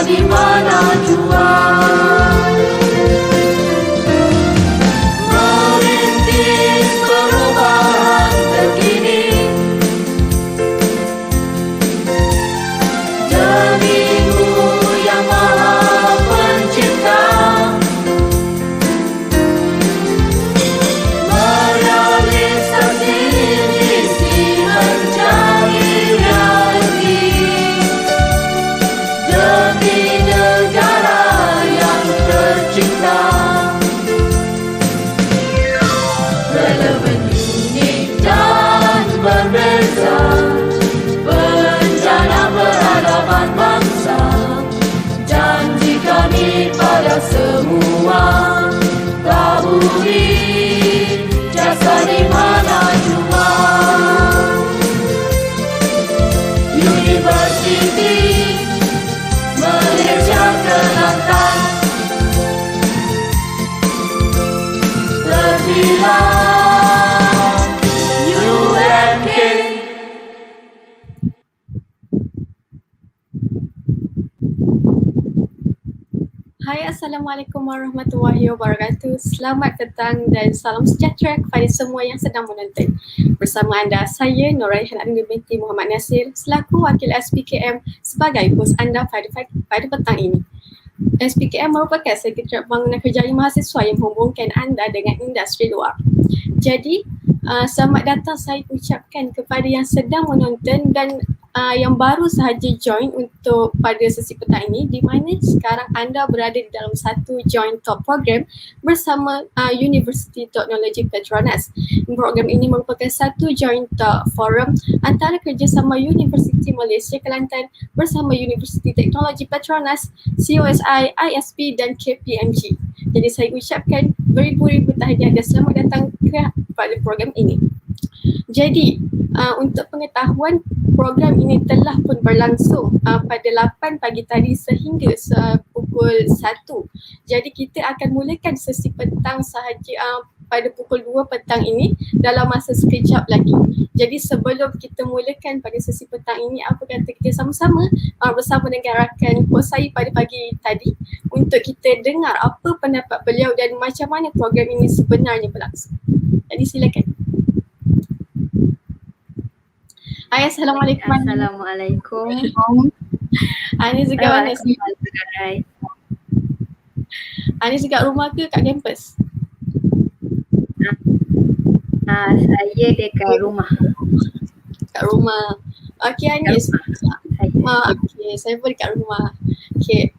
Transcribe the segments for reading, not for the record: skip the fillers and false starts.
di mana jua. Merintis perubahan terkini demi-Mu yang Maha Pencipta. Merealisasi visi mencari realiti demi negara yang tercipta. Relevan, unik dan berbeza, bencana berhadapan bangsa. Janji kami pada semua, taburi jasa di mana jua. Universiti Malaysia Kelantan terbilang UMK. Hai, Assalamualaikum warahmatullahi wabarakatuh. Selamat petang dan salam sejahtera kepada semua yang sedang menonton. Bersama anda, saya Nuraihan binti Muhammad Nasir selaku Wakil SPKM sebagai hos anda pada petang ini. SPKM merupakan Sekretariat Pembangunan Kerjaya Mahasiswa yang menghubungkan anda dengan industri luar. Jadi, selamat datang saya ucapkan kepada yang sedang menonton dan yang baru sahaja join untuk pada sesi petang ini, di mana sekarang anda berada di dalam satu joint talk program bersama Universiti Teknologi Petronas. Program ini merupakan satu joint talk forum antara kerjasama Universiti Malaysia Kelantan bersama Universiti Teknologi Petronas, CoSI, ISP dan KPMG. Jadi saya ucapkan beribu-ribu tahniah dan selamat datang kepada program ini. Jadi untuk pengetahuan, program ini telah pun berlangsung pada 8 pagi tadi sehingga pukul 1. Jadi kita akan mulakan sesi petang sahaja pada pukul 2 petang ini dalam masa sekejap lagi. Jadi sebelum kita mulakan pada sesi petang ini, apa kata kita sama-sama bersama dengan rakan KoSI pada pagi tadi untuk kita dengar apa pendapat beliau dan macam mana program ini sebenarnya berlangsung. Jadi silakan. Hai, Assalamualaikum. Assalamualaikum. Anis dekat mana? Anis dekat rumah ke kat kampus? Saya dekat rumah. Kat rumah. Okey Anis. Okey, saya pun dekat rumah. Okey.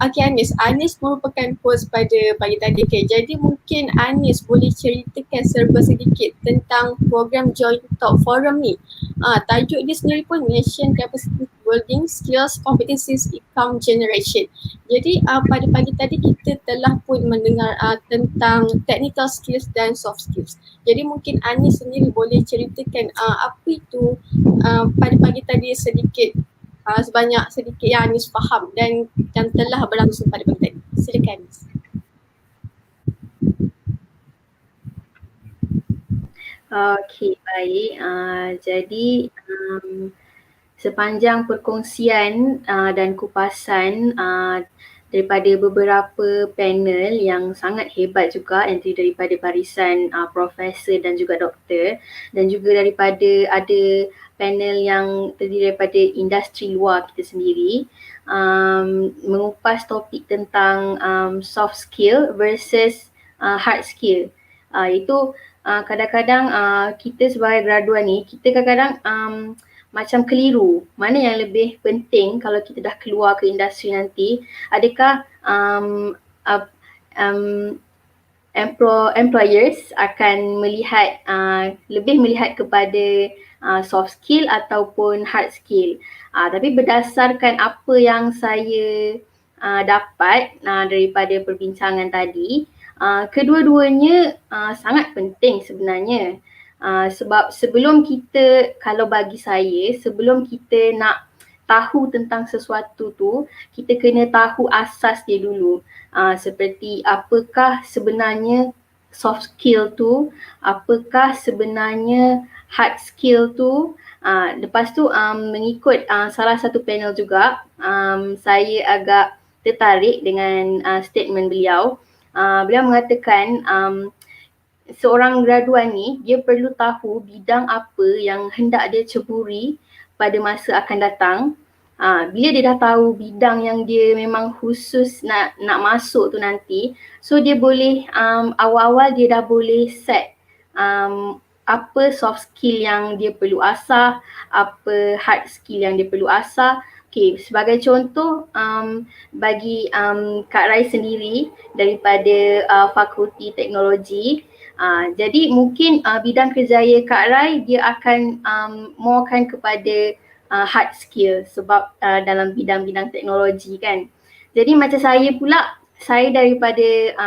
Okey Anis merupakan host pada pagi tadi. Okay. Jadi mungkin Anis boleh ceritakan serba sedikit tentang program Joint Talk Forum ni. Tajuk dia sendiri pun Nation Capacity Building Skills, Competencies, Income Generation. Jadi pada pagi tadi kita telah pun mendengar tentang technical skills dan soft skills. Jadi mungkin Anis sendiri boleh ceritakan apa itu pada pagi tadi sedikit, sebanyak sedikit yang Anis faham dan yang telah berlangsung pada pagi tadi. Silakan Anis. Okey, baik. Jadi sepanjang perkongsian dan kupasan daripada beberapa panel yang sangat hebat juga, yang terdiri daripada barisan profesor dan juga doktor, dan juga daripada ada panel yang terdiri daripada industri luar kita sendiri, mengupas topik tentang soft skill versus hard skill. Itu kadang-kadang kita sebagai graduan ni, kita kadang-kadang macam keliru mana yang lebih penting kalau kita dah keluar ke industri nanti. Adakah employers akan melihat lebih melihat kepada soft skill ataupun hard skill. Tapi berdasarkan apa yang saya dapat daripada perbincangan tadi, kedua-duanya sangat penting sebenarnya. Sebab sebelum kita, kalau bagi saya, sebelum kita nak tahu tentang sesuatu tu, kita kena tahu asas dia dulu. Seperti apakah sebenarnya soft skill tu, apakah sebenarnya hard skill tu. Lepas tu mengikut salah satu panel juga, saya agak tertarik dengan statement beliau. Beliau mengatakan seorang graduan ni dia perlu tahu bidang apa yang hendak dia ceburi pada masa akan datang. Bila dia dah tahu bidang yang dia memang khusus nak masuk tu nanti, so dia boleh awal-awal dia dah boleh set apa soft skill yang dia perlu asah, apa hard skill yang dia perlu asah. Okay, sebagai contoh bagi Kak Rai sendiri daripada Fakulti Teknologi, jadi mungkin bidang kerjaya Kak Rai dia akan morekan kepada hard skill sebab dalam bidang-bidang teknologi kan. Jadi macam saya pula, saya daripada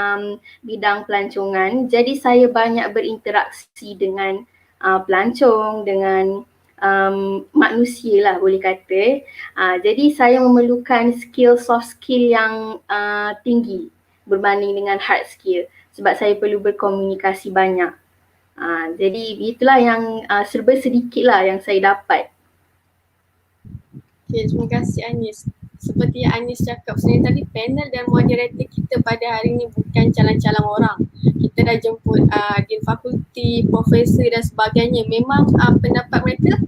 bidang pelancongan, jadi saya banyak berinteraksi dengan pelancong, dengan manusia lah boleh kata. Jadi saya memerlukan soft skill yang tinggi berbanding dengan hard skill sebab saya perlu berkomunikasi banyak. Jadi itulah yang serba sedikit lah yang saya dapat. Okay, terima kasih Anis. Seperti yang Anis cakap sebenarnya tadi, panel dan moderator kita pada hari ini bukan calang-calang orang. Kita dah jemput di fakulti, profesor dan sebagainya. Memang pendapat mereka,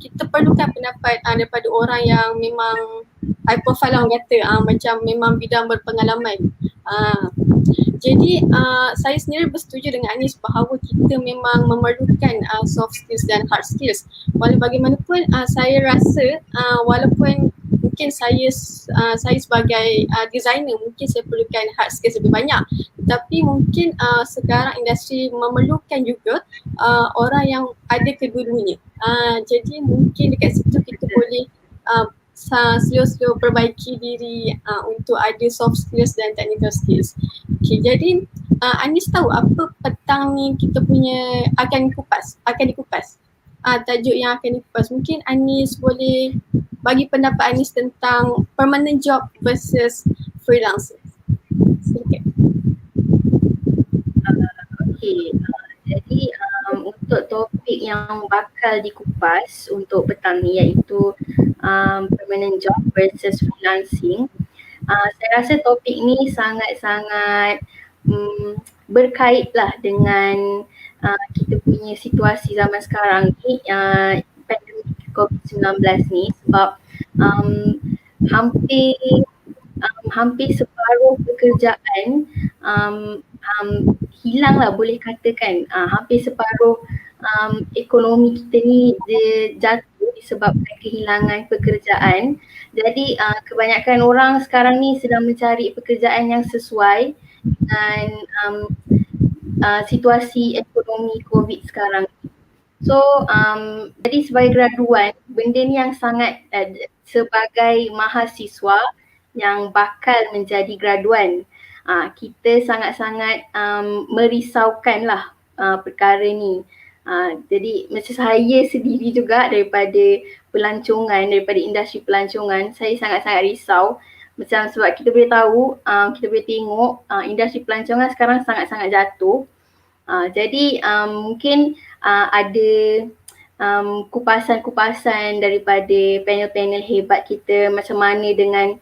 kita perlukan pendapat daripada orang yang memang high profile orang kata, macam memang bidang berpengalaman. Jadi saya sendiri bersetuju dengan Anis bahawa kita memang memerlukan soft skills dan hard skills. Walau bagaimanapun saya rasa walaupun mungkin saya sebagai designer mungkin saya perlukan hard skills lebih banyak, tapi mungkin sekarang industri memerlukan juga orang yang ada kedua-duanya. Jadi mungkin dekat situ kita boleh slow-slow perbaiki diri untuk ada soft skills dan technical skills. Okay, jadi Anis tahu apa petang ni kita punya akan dikupas. Tajuk yang akan dikupas. Mungkin Anis boleh bagi pendapat Anis tentang permanent job versus freelancing. Silakan. Okay, jadi untuk topik yang bakal dikupas untuk petang ni iaitu permanent job versus freelancing. Saya rasa topik ni sangat-sangat berkait lah dengan kita punya situasi zaman sekarang ni, pandemik COVID-19 ni, sebab hampir separuh pekerjaan hilang lah boleh katakan. Hampir separuh ekonomi kita ni dia jatuh disebabkan kehilangan pekerjaan. Jadi kebanyakan orang sekarang ni sedang mencari pekerjaan yang sesuai dengan situasi ekonomi COVID sekarang. So jadi sebagai graduan, benda ni yang sangat sebagai mahasiswa yang bakal menjadi graduan, kita sangat-sangat merisaukan lah perkara ni. Jadi macam saya sendiri juga daripada pelancongan, daripada industri pelancongan, saya sangat-sangat risau. Macam sebab kita boleh tahu, kita boleh tengok industri pelancongan sekarang sangat-sangat jatuh. Jadi mungkin ada kupasan-kupasan daripada panel-panel hebat kita, macam mana dengan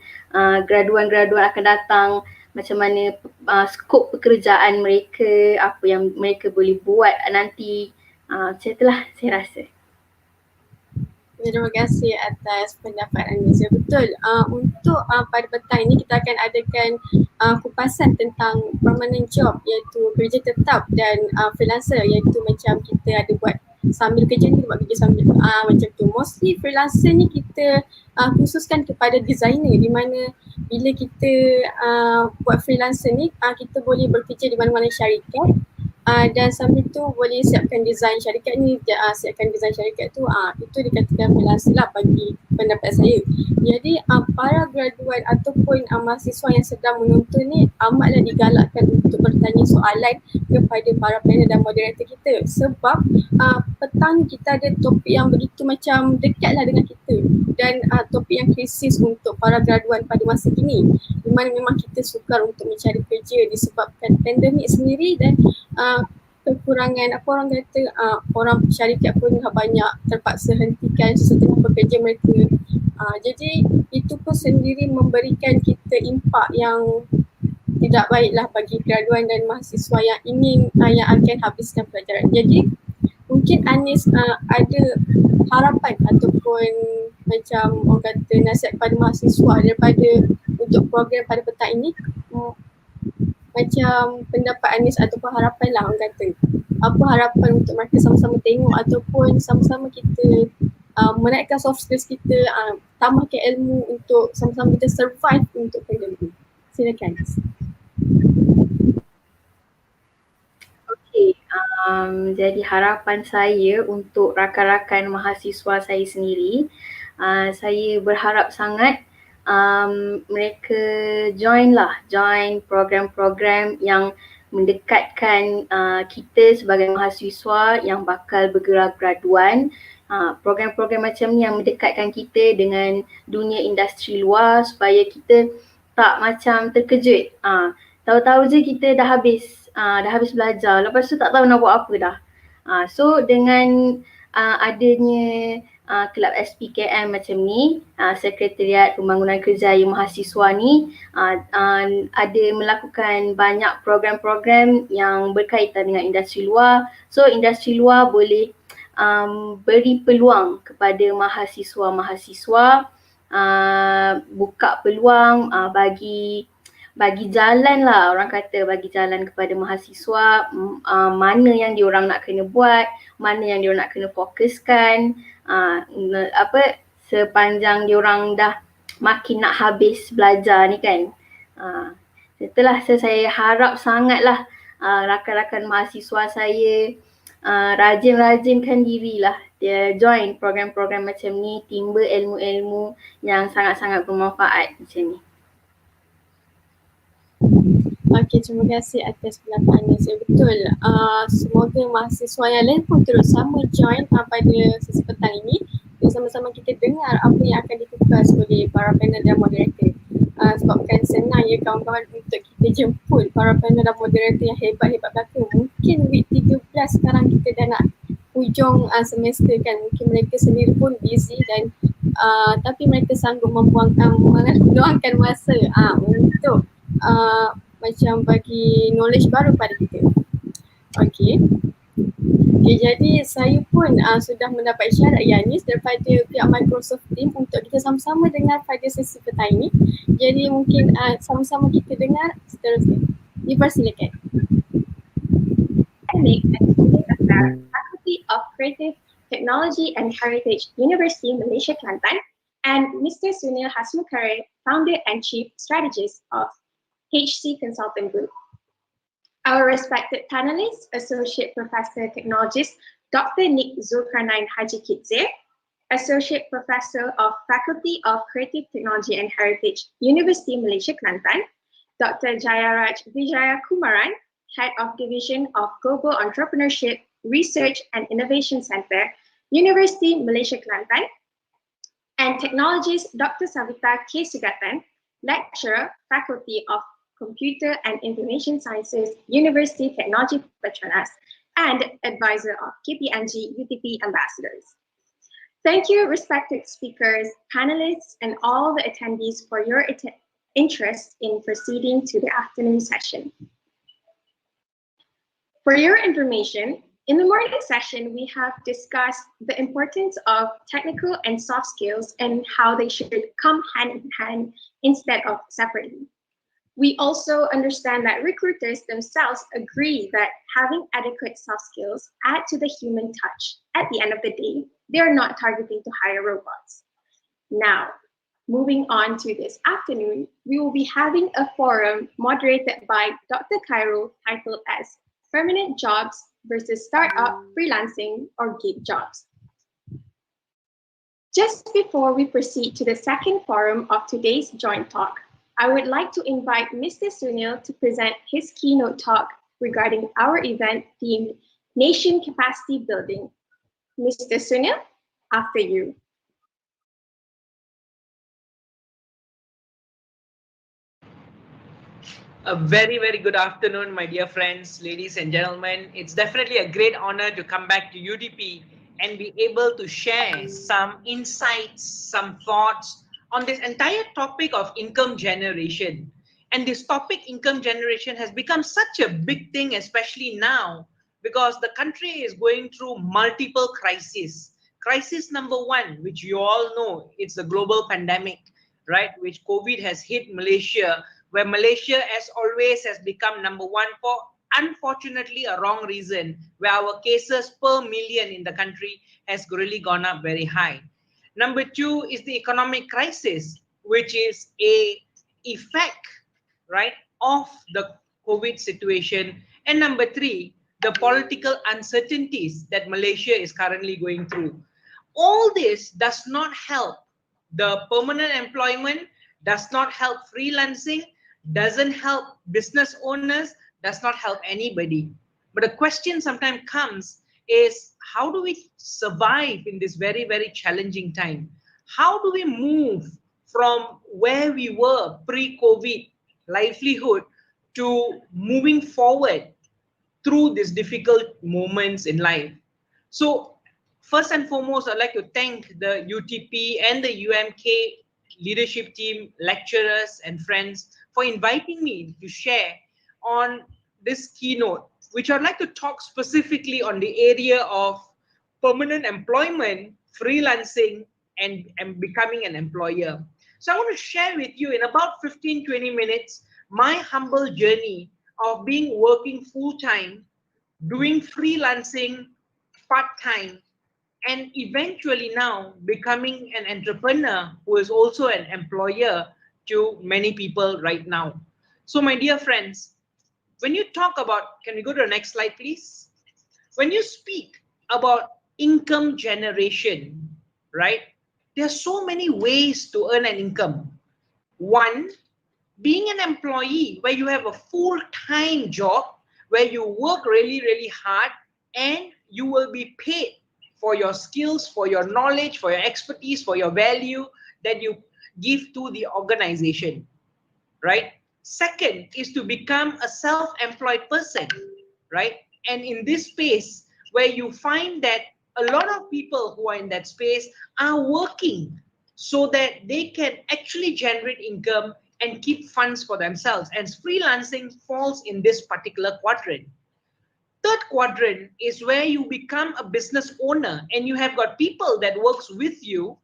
graduan-graduan akan datang, macam mana skop pekerjaan mereka, apa yang mereka boleh buat nanti. Macam itulah saya rasa. Terima kasih atas pendapat Anis. Ya, betul. Untuk pada petang ini kita akan adakan kupasan tentang permanent job iaitu kerja tetap dan freelancer iaitu macam kita ada buat sambil kerja ni buat kerja sambil macam tu. Mostly freelancer ni kita khususkan kepada designer di mana bila kita buat freelancer ni kita boleh bekerja di mana-mana syarikat. Dan sambil tu boleh siapkan design syarikat ni, siapkan design syarikat tu, itu dikatakan freelancer lah bagi pendapat saya. Jadi para graduan ataupun mahasiswa yang sedang menonton ni amatlah digalakkan untuk bertanya soalan kepada para panel dan moderator kita, sebab petang kita ada topik yang begitu macam dekat lah dengan kita dan topik yang krisis untuk para graduan pada masa kini, di mana memang kita sukar untuk mencari kerja disebabkan pandemik sendiri dan kekurangan apa orang kata orang syarikat pun banyak terpaksa hentikan sesetengah pekerja mereka. Jadi itu pun sendiri memberikan kita impak yang tidak baiklah bagi graduan dan mahasiswa yang ingin yang akan habiskan pelajaran. Jadi mungkin Anis ada harapan ataupun macam orang kata nasihat kepada mahasiswa daripada untuk program pada petang ini, macam pendapat Anis ataupun harapan lah orang kata. Apa harapan untuk mereka sama-sama tengok ataupun sama-sama kita menaikkan soft skills kita, tambahkan ilmu untuk sama-sama kita survive untuk pandemik. Silakan Anis. Okey, jadi harapan saya untuk rakan-rakan mahasiswa saya sendiri, saya berharap sangat mereka join program-program yang mendekatkan kita sebagai mahasiswa yang bakal bergerak graduan. Program-program macam ni yang mendekatkan kita dengan dunia industri luar supaya kita tak macam terkejut. Tahu-tahu je kita dah habis belajar, lepas tu tak tahu nak buat apa dah. So dengan adanya kelab SPKM macam ni, Sekretariat Pembangunan Kerjaya Mahasiswa ni ada melakukan banyak program-program yang berkaitan dengan industri luar. So industri luar boleh beri peluang kepada mahasiswa-mahasiswa, buka peluang, bagi jalan lah, orang kata bagi jalan kepada mahasiswa mana yang diorang nak kena buat, mana yang diorang nak kena fokuskan, sepanjang diorang dah makin nak habis belajar ni kan. Itulah saya harap sangatlah rakan-rakan mahasiswa saya rajin-rajinkan dirilah, dia join program-program macam ni, timba ilmu-ilmu yang sangat-sangat bermanfaat macam ni. Okey, terima kasih atas pendapat Anis. Betul, semoga mahasiswa yang lain pun terus sama join pada sesi petang ini. Bersama-sama kita dengar apa yang akan dikupas oleh para panel dan moderator. Sebab bukan senang ya kawan-kawan untuk kita jemput para panel dan moderator yang hebat-hebat belaka. Mungkin week 13 sekarang kita dah nak hujung semester kan. Mungkin mereka sendiri pun busy dan tapi mereka sanggup meluangkan masa untuk macam bagi knowledge baru pada kita. Okey, jadi saya pun sudah mendapat isyarat Yanis daripada pihak Microsoft Team untuk kita sama-sama dengar pada sesi petang ini. Jadi mungkin sama-sama kita dengar seterusnya. Dipersilakan. Faculty of Creative Technology and Heritage, Universiti Malaysia Kelantan, and Mr. Sunil Hasmukare, Founder and Chief Strategist of HC Consulting Group. Our respected panelists, Associate Professor Technologist Dr. Nick Zulkarnain Haji Kizir, Associate Professor of Faculty of Creative Technology and Heritage, Universiti Malaysia Kelantan, Dr. Jayaraj Vijaya Kumaran, Head of Division of Global Entrepreneurship, Research and Innovation Center, Universiti Malaysia Kelantan, and Technologist Dr. Savita K. Sugatan, Lecturer, Faculty of Computer and Information Sciences, University Technology Petronas, and Advisor of KPMG UTP Ambassadors. Thank you, respected speakers, panelists, and all the attendees for your interest in proceeding to the afternoon session. For your information, in the morning session, we have discussed the importance of technical and soft skills and how they should come hand in hand instead of separately. We also understand that recruiters themselves agree that having adequate soft skills add to the human touch. At the end of the day, they are not targeting to hire robots. Now, moving on to this afternoon, we will be having a forum moderated by Dr. Cairo titled as Permanent Jobs versus Startup, Freelancing, or Gig Jobs. Just before we proceed to the second forum of today's joint talk, I would like to invite Mr. Sunil to present his keynote talk regarding our event themed Nation Capacity Building. Mr. Sunil, after you. A very, very good afternoon, my dear friends, ladies and gentlemen. It's definitely a great honor to come back to UTP and be able to share some insights, some thoughts on this entire topic of income generation. And this topic, income generation, has become such a big thing, especially now, because the country is going through multiple crises. Crisis number one, which you all know, it's the global pandemic, right? Which COVID has hit Malaysia, where Malaysia, as always, has become number one for, unfortunately, a wrong reason, where our cases per million in the country has really gone up very high. Number two is the economic crisis, which is a effect, right, of the COVID situation. And number three, the political uncertainties that Malaysia is currently going through. All this does not help the permanent employment, does not help freelancing, doesn't help business owners, does not help anybody. But the question sometimes comes is, how do we survive in this very, very challenging time? How do we move from where we were pre-COVID livelihood to moving forward through these difficult moments in life? So first and foremost, I'd like to thank the UTP and the UMK leadership team, lecturers and friends for inviting me to share on this keynote, which I'd like to talk specifically on the area of permanent employment, freelancing, and becoming an employer. So I want to share with you in about 15-20 minutes my humble journey of being working full-time, doing freelancing part-time, and eventually now becoming an entrepreneur who is also an employer to many people right now. So my dear friends, when you talk about, can we go to the next slide, please? When you speak about income generation, right, there are so many ways to earn an income. One, being an employee where you have a full-time job, where you work really, really hard, and you will be paid for your skills, for your knowledge, for your expertise, for your value that you give to the organization, right? Second is to become a self-employed person, right? And in this space where you find that a lot of people who are in that space are working so that they can actually generate income and keep funds for themselves. And freelancing falls in this particular quadrant. Third quadrant is where you become a business owner and you have got people that works with you,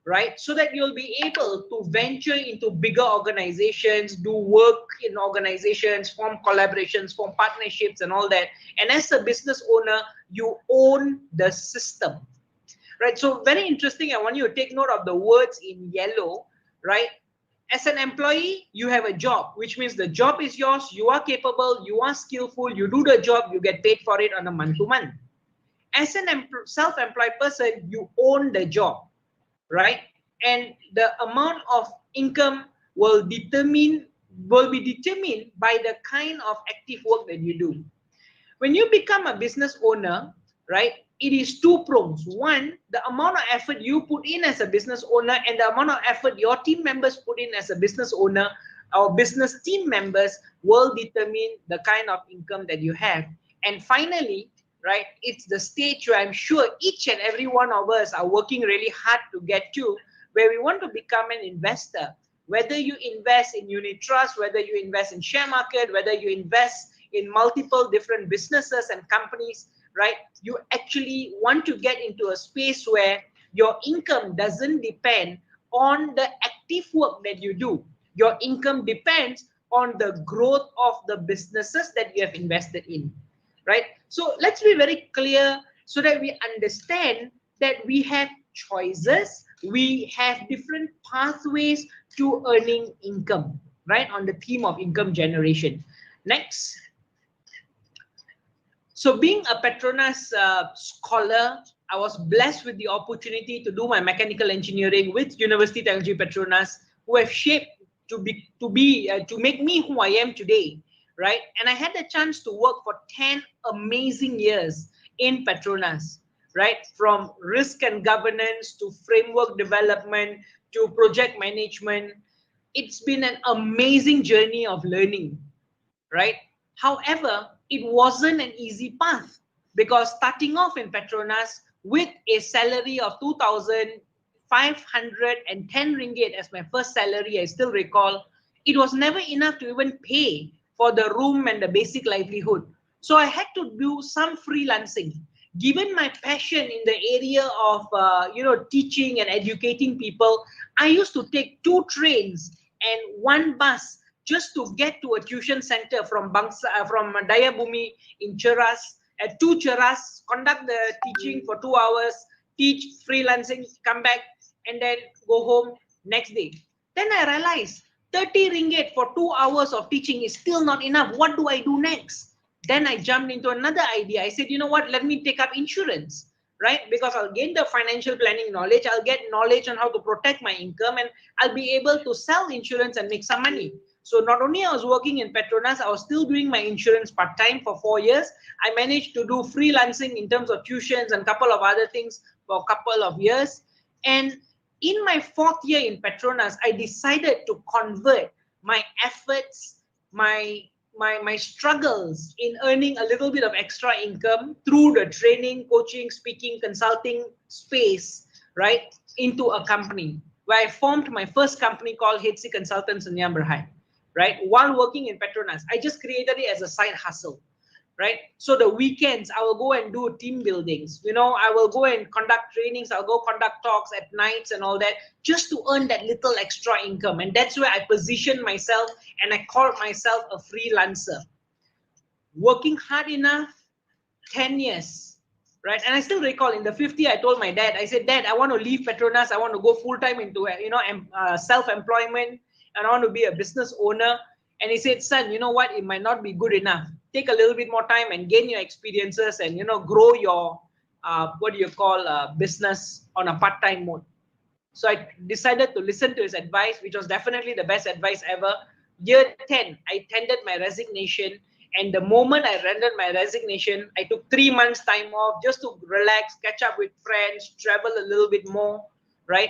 right? So that you'll be able to venture into bigger organizations, do work in organizations, form collaborations, form partnerships and all that. And as a business owner, you own the system, right? So very interesting. I want you to take note of the words in yellow, right? As an employee, you have a job, which means the job is yours, you are capable, you are skillful, you do the job, you get paid for it on a month-to-month. As an self-employed person, you own the job, right? And the amount of income will be determined by the kind of active work that you do. When you become a business owner, right, it is two prongs. One, the amount of effort you put in as a business owner and the amount of effort your team members put in as a business owner or business team members will determine the kind of income that you have. And finally, right, it's the stage where I'm sure each and every one of us are working really hard to get to, where we want to become an investor. Whether you invest in unit trust, whether you invest in share market, whether you invest in multiple different businesses and companies, right? You actually want to get into a space where your income doesn't depend on the active work that you do. Your income depends on the growth of the businesses that you have invested in, right? So let's be very clear so that we understand that we have choices, we have different pathways to earning income, right? On the theme of income generation. Next. So being a Petronas scholar, I was blessed with the opportunity to do my mechanical engineering with Universiti Technology Petronas, who have shaped to make me who I am today, right? And I had the chance to work for 10 amazing years in Petronas, right? From risk and governance to framework development to project management. It's been an amazing journey of learning. right? However, it wasn't an easy path because starting off in Petronas with a salary of 2,510 ringgit as my first salary, I still recall, it was never enough to even pay for the room and the basic livelihood. So I had to do some freelancing. Given my passion in the area of teaching and educating people, I used to take 2 trains and 1 bus just to get to a tuition center from from Daya Bumi in Cheras, at 2 Cheras, conduct the teaching for 2 hours, teach freelancing, come back, and then go home next day. Then I realized 30 ringgit for 2 hours of teaching is still not enough. What do I do next? Then I jumped into another idea. I said, you know what, let me take up insurance, right? Because I'll gain the financial planning knowledge, I'll get knowledge on how to protect my income, and I'll be able to sell insurance and make some money. So not only I was working in Petronas, I was still doing my insurance part-time for 4 years. I managed to do freelancing in terms of tuitions and a couple of other things for a couple of years. And in my 4th year in Petronas, I decided to convert my efforts, my struggles in earning a little bit of extra income through the training, coaching, speaking, consulting space, right, into a company where I formed my first company called HEPA Consultants in Berhad, right, while working in Petronas. I just created it as a side hustle, right? So the weekends, I will go and do team buildings. I will go and conduct trainings. I'll go conduct talks at nights and all that just to earn that little extra income. And that's where I positioned myself and I called myself a freelancer. Working hard enough, 10 years, right? And I still recall in the 5th year, I told my dad, I said, Dad, I want to leave Petronas. I want to go full-time into, self-employment, and I want to be a business owner. And he said, son, you know what? It might not be good enough. Take a little bit more time and gain your experiences and, grow your, business on a part-time mode. So I decided to listen to his advice, which was definitely the best advice ever. Year 10, I tendered my resignation. And the moment I rendered my resignation, I took 3 months time off just to relax, catch up with friends, travel a little bit more, right?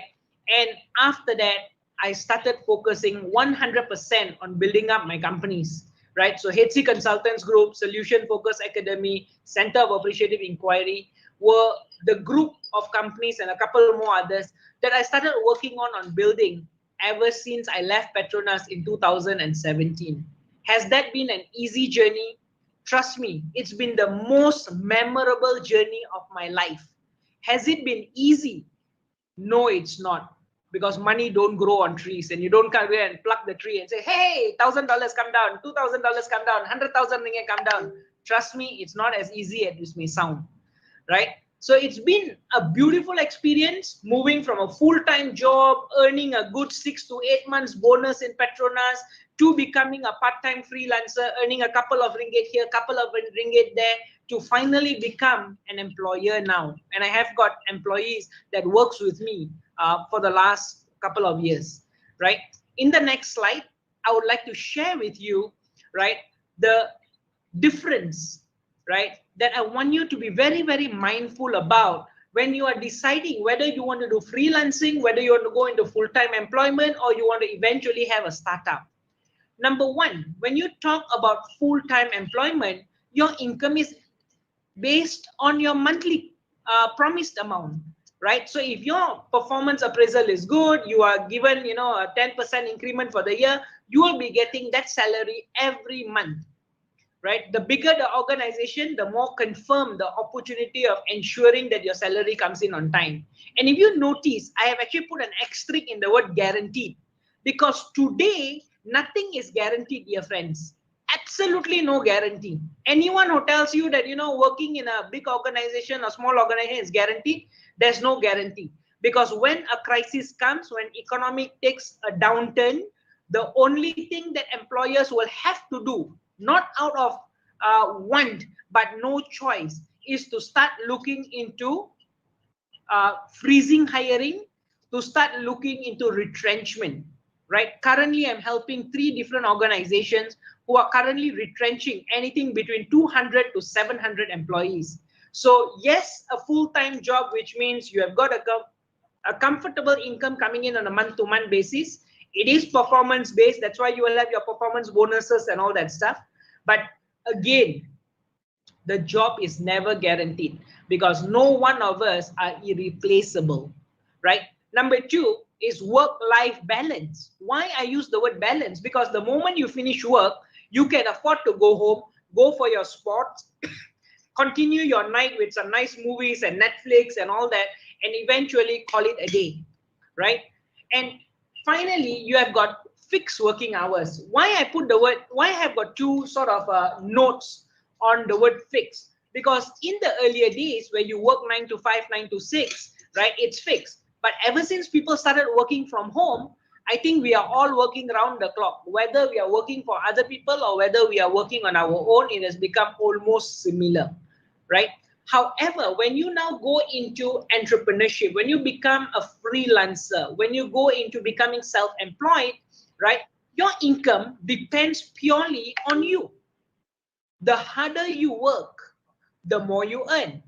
And after that, I started focusing 100% on building up my companies, right? So HC Consultants Group, Solution Focus Academy, Center of Appreciative Inquiry were the group of companies and a couple more others that I started working on building ever since I left Petronas in 2017. Has that been an easy journey? Trust me, it's been the most memorable journey of my life. Has it been easy? No, it's not. Because money don't grow on trees, and you don't come here and pluck the tree and say, hey, $1,000 come down, $2,000 come down, 100,000 ringgit come down. Trust me, it's not as easy as this may sound, right? So it's been a beautiful experience moving from a full-time job, earning a good 6 to 8 months bonus in Petronas, to becoming a part-time freelancer, earning a couple of ringgit here, couple of ringgit there, to finally become an employer now. And I have got employees that works with me for the last couple of years, right? In the next slide, I would like to share with you, right, the difference, right, that I want you to be very, very mindful about when you are deciding whether you want to do freelancing, whether you want to go into full-time employment, or you want to eventually have a startup. Number one, when you talk about full-time employment, your income is based on your monthly promised amount, right? So if your performance appraisal is good, you are given, a 10% increment for the year, you will be getting that salary every month, right? The bigger the organization, the more confirmed the opportunity of ensuring that your salary comes in on time. And if you notice, I have actually put an asterisk in the word guaranteed, because today, nothing is guaranteed, dear friends. Absolutely no guarantee. Anyone who tells you that, working in a big organization or small organization is guaranteed, there's no guarantee. Because when a crisis comes, when economy takes a downturn, the only thing that employers will have to do, not out of want, but no choice, is to start looking into freezing hiring, to start looking into retrenchment, right? Currently, I'm helping 3 different organizations who are currently retrenching anything between 200 to 700 employees. So yes, a full-time job, which means you have got a comfortable income coming in on a month-to-month basis. It is performance-based. That's why you will have your performance bonuses and all that stuff. But again, the job is never guaranteed because no one of us are irreplaceable, right? Number two is work-life balance. Why I use the word balance? Because the moment you finish work, you can afford to go home, go for your sports, continue your night with some nice movies and Netflix and all that, and eventually call it a day, right? And finally, you have got fixed working hours. Why I put the word, why I have got two sort of notes on the word fixed? Because in the earlier days where you work 9 to 5, 9 to 6, right, it's fixed. But ever since people started working from home, I think we are all working around the clock. Whether we are working for other people or whether we are working on our own, it has become almost similar, right? However, when you now go into entrepreneurship, when you become a freelancer, when you go into becoming self-employed, right, your income depends purely on you. The harder you work, the more you earn.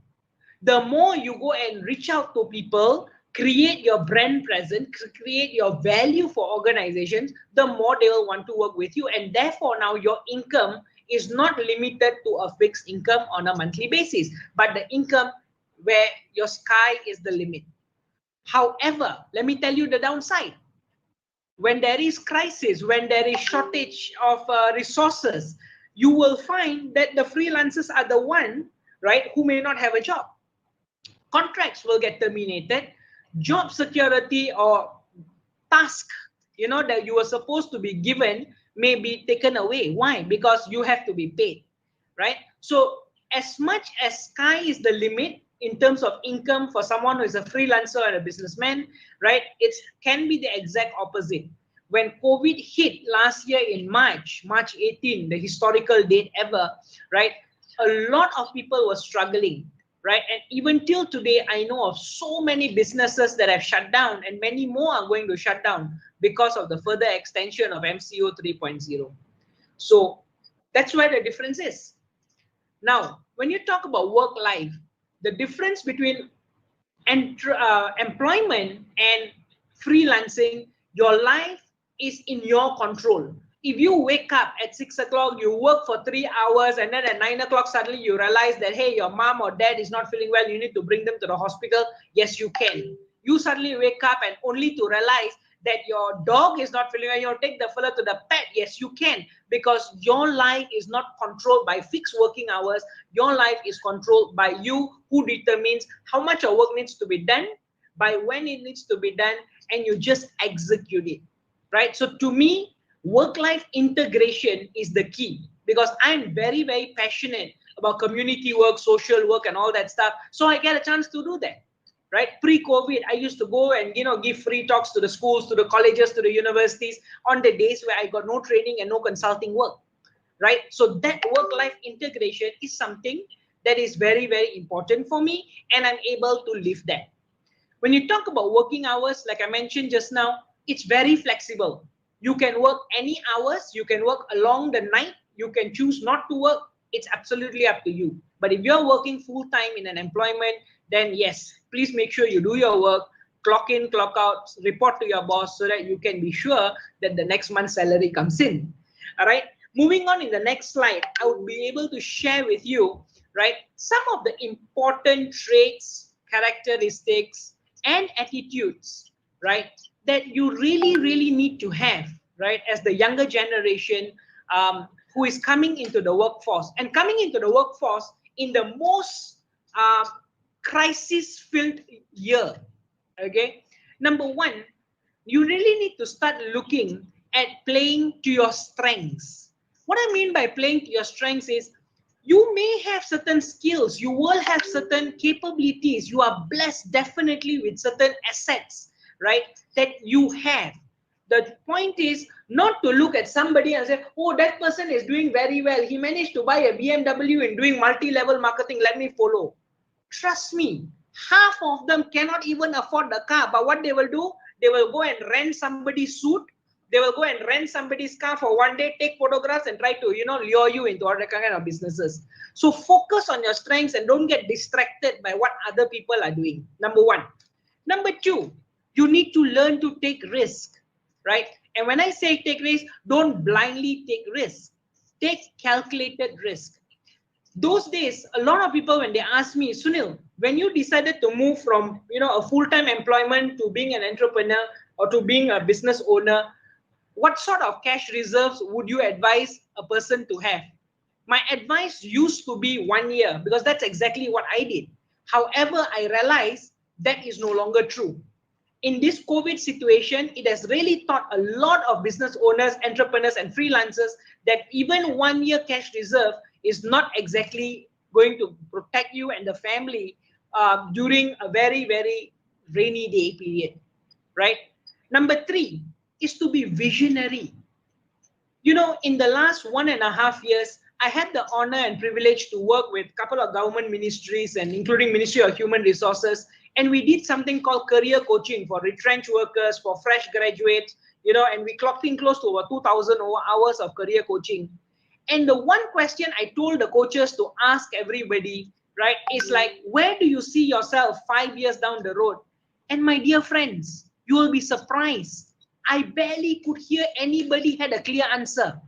The more you go and reach out to people, create your brand presence, create your value for organizations, the more they will want to work with you. And therefore, now your income is not limited to a fixed income on a monthly basis, but the income where your sky is the limit. However, let me tell you the downside. When there is crisis, when there is shortage of resources, you will find that the freelancers are the one, right, who may not have a job. Contracts will get terminated, job security or task, that you were supposed to be given may be taken away. Why? Because you have to be paid, right? So as much as sky is the limit in terms of income for someone who is a freelancer or a businessman, right, it can be the exact opposite. When COVID hit last year in March 18, the historical date ever, right, a lot of people were struggling, right? And even till today, I know of so many businesses that have shut down, and many more are going to shut down because of the further extension of MCO 3.0. So that's where the difference is. Now, when you talk about work life, the difference between employment and freelancing, your life is in your control. If you wake up at 6 o'clock, you work for 3 hours, and then at 9 o'clock, suddenly you realize that, hey, your mom or dad is not feeling well, you need to bring them to the hospital. Yes, you can. You suddenly wake up and only to realize that your dog is not feeling well, you take the fella to the pet. Yes, you can, because your life is not controlled by fixed working hours. Your life is controlled by you, who determines how much of work needs to be done, by when it needs to be done, and you just execute it, right? So to me, work-life integration is the key, because I'm very, very passionate about community work, social work, and all that stuff. So I get a chance to do that, right? Pre-COVID, I used to go and give free talks to the schools, to the colleges, to the universities on the days where I got no training and no consulting work, right? So that work-life integration is something that is very, very important for me, and I'm able to live that. When you talk about working hours, like I mentioned just now, it's very flexible. You can work any hours, you can work along the night, you can choose not to work. It's absolutely up to you. But if you're working full-time in an employment, then yes, please make sure you do your work, clock in, clock out, report to your boss so that you can be sure that the next month's salary comes in. All right. Moving on in the next slide, I would be able to share with you, right, some of the important traits, characteristics, and attitudes, right, that you really, really need to have, right, as the younger generation who is coming into the workforce, and coming into the workforce in the most crisis-filled year. Okay, number one, you really need to start looking at playing to your strengths. What I mean by playing to your strengths is, you may have certain skills, you will have certain capabilities, you are blessed definitely with certain assets, right, that you have. The point is not to look at somebody and say, oh, that person is doing very well, he managed to buy a BMW and doing multi-level marketing, let me follow. Trust me, half of them cannot even afford the car, but what they will do, they will go and rent somebody's suit, they will go and rent somebody's car for one day, take photographs, and try to, lure you into all the kind of businesses. So focus on your strengths and don't get distracted by what other people are doing. Number one. Number two, you need to learn to take risk, right? And when I say take risk, don't blindly take risk. Take calculated risk. Those days, a lot of people, when they ask me, Sunil, when you decided to move from a full-time employment to being an entrepreneur or to being a business owner, what sort of cash reserves would you advise a person to have? My advice used to be 1 year, because that's exactly what I did. However, I realized that is no longer true. In this COVID situation, it has really taught a lot of business owners, entrepreneurs, and freelancers that even 1 year cash reserve is not exactly going to protect you and the family during a very, very rainy day period, right? Number 3 is to be visionary. In the last 1.5 years, I had the honor and privilege to work with a couple of government ministries, and including Ministry of Human Resources, and we did something called career coaching for retrenched workers, for fresh graduates, and we clocked in close to over 2,000 hours of career coaching. And the one question I told the coaches to ask everybody, right, is like, where do you see yourself 5 years down the road? And my dear friends, you will be surprised. I barely could hear anybody had a clear answer.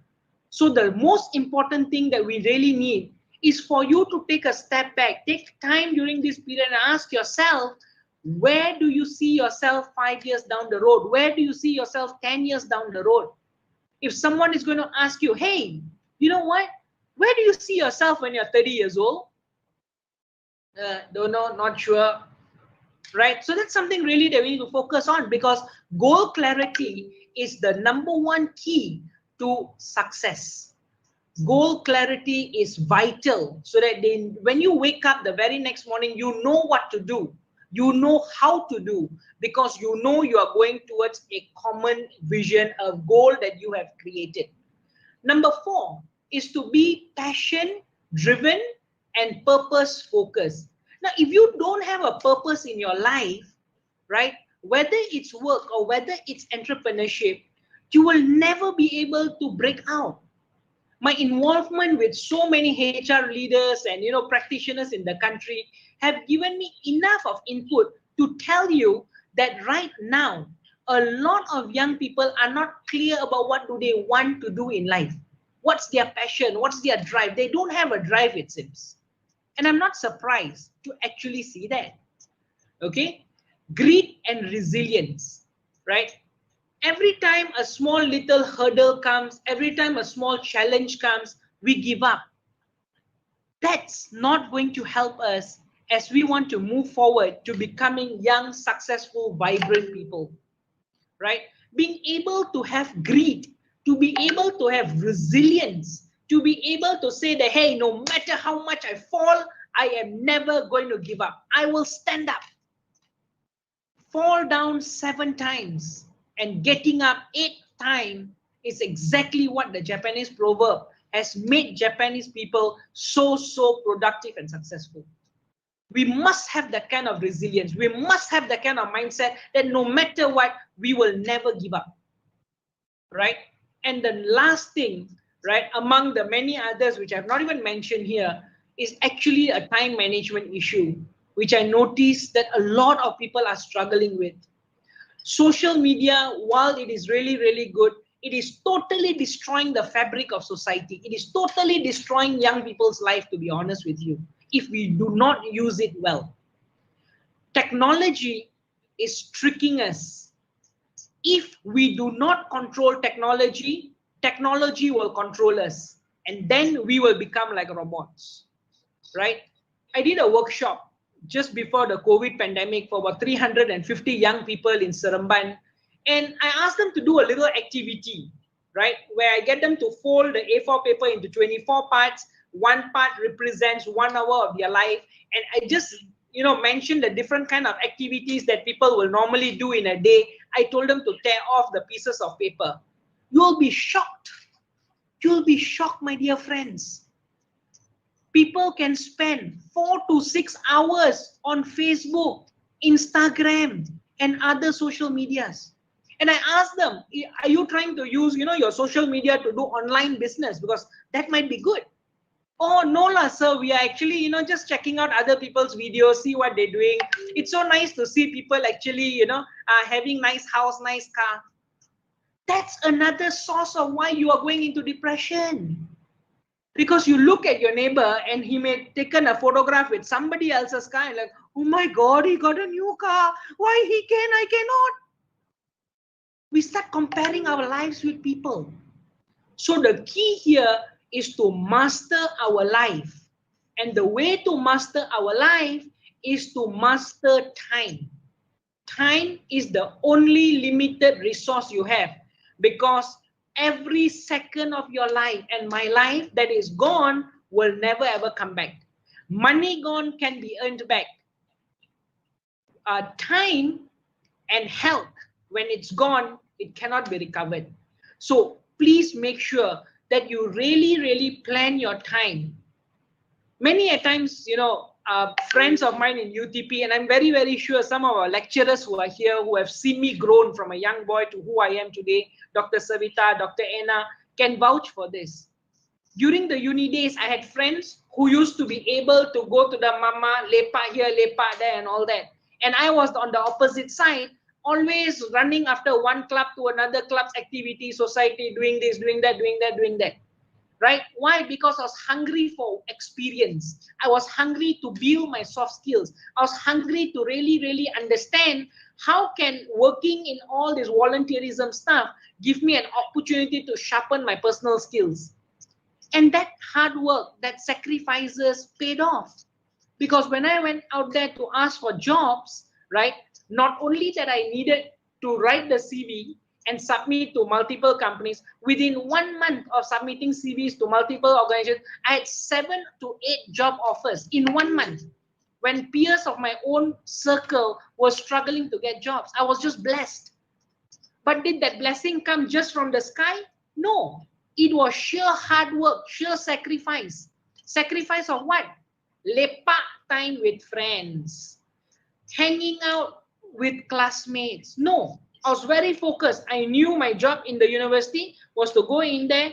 So the most important thing that we really need is for you to take a step back, take time during this period and ask yourself, where do you see yourself 5 years down the road? Where do you see yourself 10 years down the road? If someone is going to ask you, hey, you know what? Where do you see yourself when you're 30 years old? Don't know, not sure. Right? So that's something really that we need to focus on, because goal clarity is the #1 key to success. Goal clarity is vital, so that when you wake up the very next morning, you know what to do. You know how to do, because you know you are going towards a common vision, a goal that you have created. Number 4 is to be passion-driven and purpose-focused. Now, if you don't have a purpose in your life, right, whether it's work or whether it's entrepreneurship, you will never be able to break out. My involvement with so many HR leaders and practitioners in the country have given me enough of input to tell you that right now, a lot of young people are not clear about what do they want to do in life. What's their passion? What's their drive? They don't have a drive, it seems. And I'm not surprised to actually see that. Okay? Greed and resilience, right? Every time a small little hurdle comes, every time a small challenge comes, we give up. That's not going to help us as we want to move forward to becoming young, successful, vibrant people, right? Being able to have greed, to be able to have resilience, to be able to say that, hey, no matter how much I fall, I am never going to give up. I will stand up. Fall down 7 times and getting up 8th time is exactly what the Japanese proverb has made Japanese people so productive and successful. We must have that kind of resilience. We must have that kind of mindset that no matter what, we will never give up, right? And the last thing, right, among the many others which I've not even mentioned here, is actually a time management issue, which I noticed that a lot of people are struggling with. Social media, while it is really, really good, it is totally destroying the fabric of society. It is totally destroying young people's life, to be honest with you, if we do not use it well. Technology is tricking us. If we do not control technology, technology will control us, and then we will become like robots, right? I did a workshop just before the COVID pandemic for about 350 young people in Seremban, and I asked them to do a little activity, right, where I get them to fold the A4 paper into 24 parts. One part represents 1 hour of their life, and I just mentioned the different kind of activities that people will normally do in a day. I told them to tear off the pieces of paper. You'll be shocked. You'll be shocked, my dear friends. People can spend 4 to 6 hours on Facebook, Instagram, and other social medias. And I asked them, are you trying to use your social media to do online business? Because that might be good. Oh, no, lah, sir. We are actually, just checking out other people's videos, see what they're doing. It's so nice to see people actually, having nice house, nice car. That's another source of why you are going into depression. Because you look at your neighbor and he may taken a photograph with somebody else's car and like, oh my God, he got a new car. Why he can, I cannot. We start comparing our lives with people. So the key here is to master our life. And the way to master our life is to master time. Time is the only limited resource you have, because every second of your life and my life that is gone will never ever come back. Money gone can be earned back. Time and health, when it's gone, it cannot be recovered. So please make sure that you really plan your time. Many a times, friends of mine in UTP, and I'm very sure some of our lecturers who are here, who have seen me grown from a young boy to who I am today, Dr. Savita, Dr. Anna, can vouch for this. During the uni days, I had friends who used to be able to go to the mama, lepak here, lepak there, and all that. And I was on the opposite side, always running after one club to another club's activity, society, doing this, doing that, doing that, doing that. Right? Why? Because I was hungry for experience. I was hungry to build my soft skills. I was hungry to really understand how can working in all this volunteerism stuff give me an opportunity to sharpen my personal skills. And that hard work, that sacrifices paid off. Because when I went out there to ask for jobs, right, not only that I needed to write the CV and submit to multiple companies, within 1 month of submitting CVs to multiple organizations, I had 7 to 8 job offers in 1 month. When peers of my own circle were struggling to get jobs, I was just blessed. But did that blessing come just from the sky? No. It was sheer hard work, sheer sacrifice. Sacrifice of what? Lepak time with friends, hanging out with classmates. No, I was very focused. I knew my job in the university was to go in there,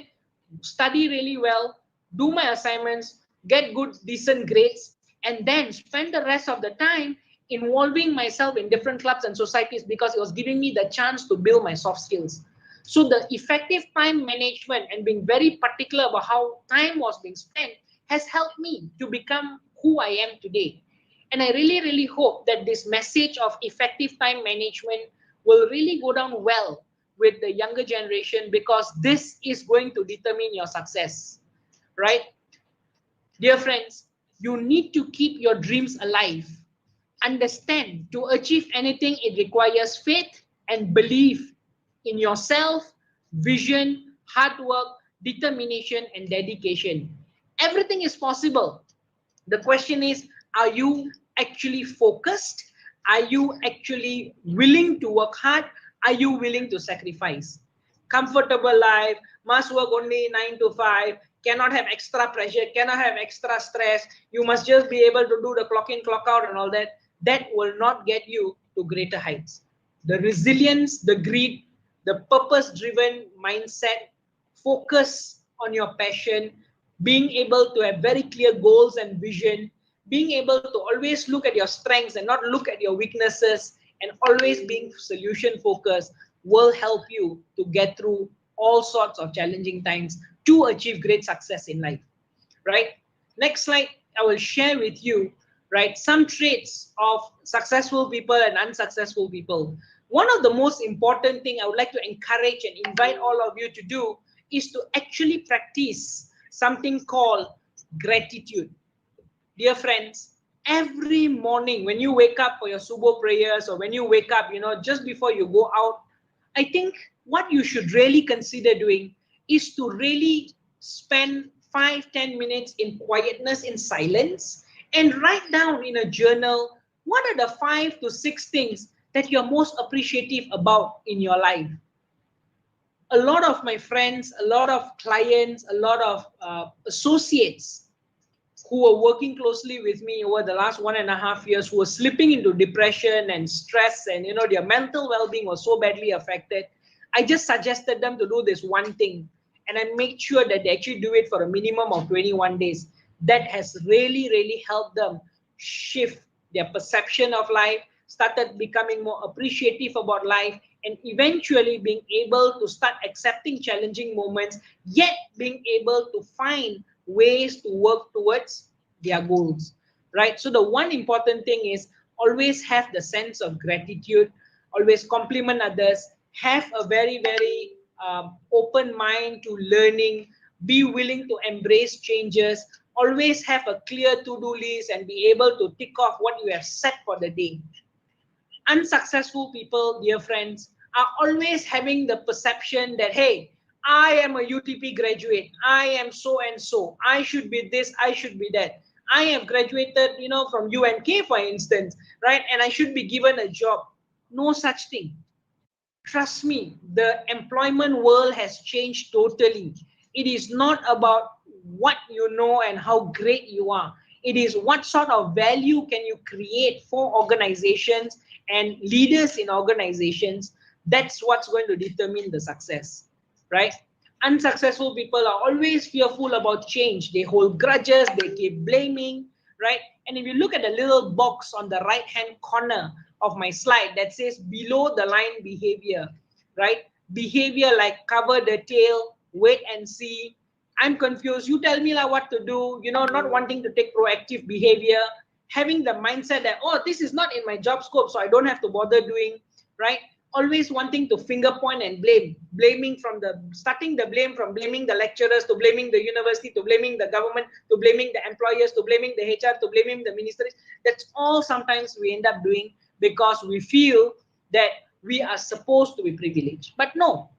study really well, do my assignments, get good, decent grades, and then spend the rest of the time involving myself in different clubs and societies, because it was giving me the chance to build my soft skills. So the effective time management and being very particular about how time was being spent has helped me to become who I am today. And I really hope that this message of effective time management will really go down well with the younger generation, because this is going to determine your success, right? Dear friends, you need to keep your dreams alive. Understand, to achieve anything, it requires faith and belief in yourself, vision, hard work, determination, and dedication. Everything is possible. The question is, are you actually focused? Are you actually willing to work hard? Are you willing to sacrifice? Comfortable life, must work only 9 to 5, cannot have extra pressure, cannot have extra stress. You must just be able to do the clock in, clock out and all that. That will not get you to greater heights. The resilience, the greed, the purpose-driven mindset, focus on your passion, being able to have very clear goals and vision, being able to always look at your strengths and not look at your weaknesses, and always being solution focused will help you to get through all sorts of challenging times to achieve great success in life, right? Next slide, I will share with you, right, some traits of successful people and unsuccessful people. One of the most important thing I would like to encourage and invite all of you to do is to actually practice something called gratitude. Dear friends, every morning when you wake up for your subuh prayers, or when you wake up, just before you go out, I think what you should really consider doing is to really spend 5-10 minutes in quietness, in silence, and write down in a journal what are the 5 to 6 things that you're most appreciative about in your life. A lot of my friends, a lot of clients, a lot of associates who were working closely with me over the last 1.5 years, who were slipping into depression and stress, and their mental well-being was so badly affected, I just suggested them to do this one thing, and I made sure that they actually do it for a minimum of 21 days. That has really helped them shift their perception of life, started becoming more appreciative about life, and eventually being able to start accepting challenging moments, yet being able to find ways to work towards their goals, right? So the one important thing is always have the sense of gratitude, always compliment others, have a very, very open mind to learning, be willing to embrace changes, always have a clear to-do list and be able to tick off what you have set for the day. Unsuccessful people, dear friends, are always having the perception that, hey, I am a UTP graduate, I am so and so, I should be this, I should be that. I have graduated, from UMK, for instance, right? And I should be given a job. No such thing. Trust me, the employment world has changed totally. It is not about what you know and how great you are. It is what sort of value can you create for organizations and leaders in organizations. That's what's going to determine the success, right? Unsuccessful people are always fearful about change. They hold grudges, they keep blaming, right? And if you look at the little box on the right-hand corner of my slide that says below the line behavior, right? Behavior like cover the tail, wait and see, I'm confused, you tell me what to do, not wanting to take proactive behavior, having the mindset that, oh, this is not in my job scope, so I don't have to bother doing, right? Always wanting to finger point and starting the blame from blaming the lecturers to blaming the university to blaming the government to blaming the employers to blaming the HR to blaming the ministries. That's all sometimes we end up doing because we feel that we are supposed to be privileged. But no,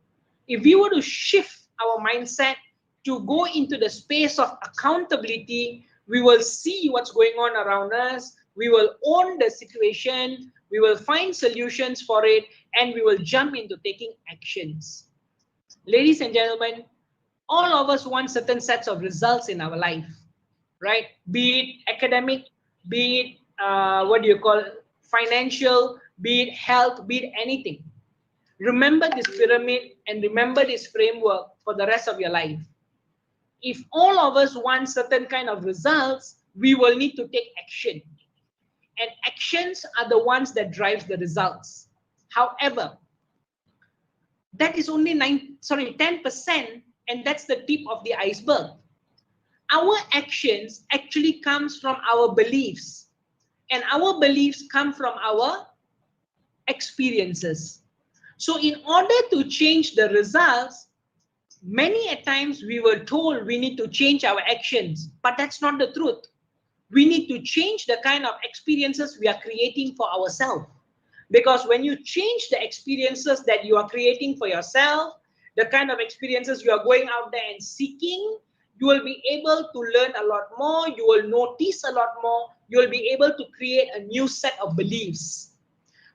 if we were to shift our mindset to go into the space of accountability, we will see what's going on around us, we will own the situation, we will find solutions for it, and we will jump into taking actions. Ladies and gentlemen, all of us want certain sets of results in our life, right? Be it academic, be it financial, be it health, be it anything. Remember this pyramid and remember this framework for the rest of your life. If all of us want certain kind of results, we will need to take action. And actions are the ones that drives the results. However, that is only 10%, and that's the tip of the iceberg. Our actions actually comes from our beliefs, and our beliefs come from our experiences. So in order to change the results, many a times we were told we need to change our actions, but that's not the truth. We need to change the kind of experiences we are creating for ourselves. Because when you change the experiences that you are creating for yourself, the kind of experiences you are going out there and seeking, you will be able to learn a lot more, you will notice a lot more, you will be able to create a new set of beliefs.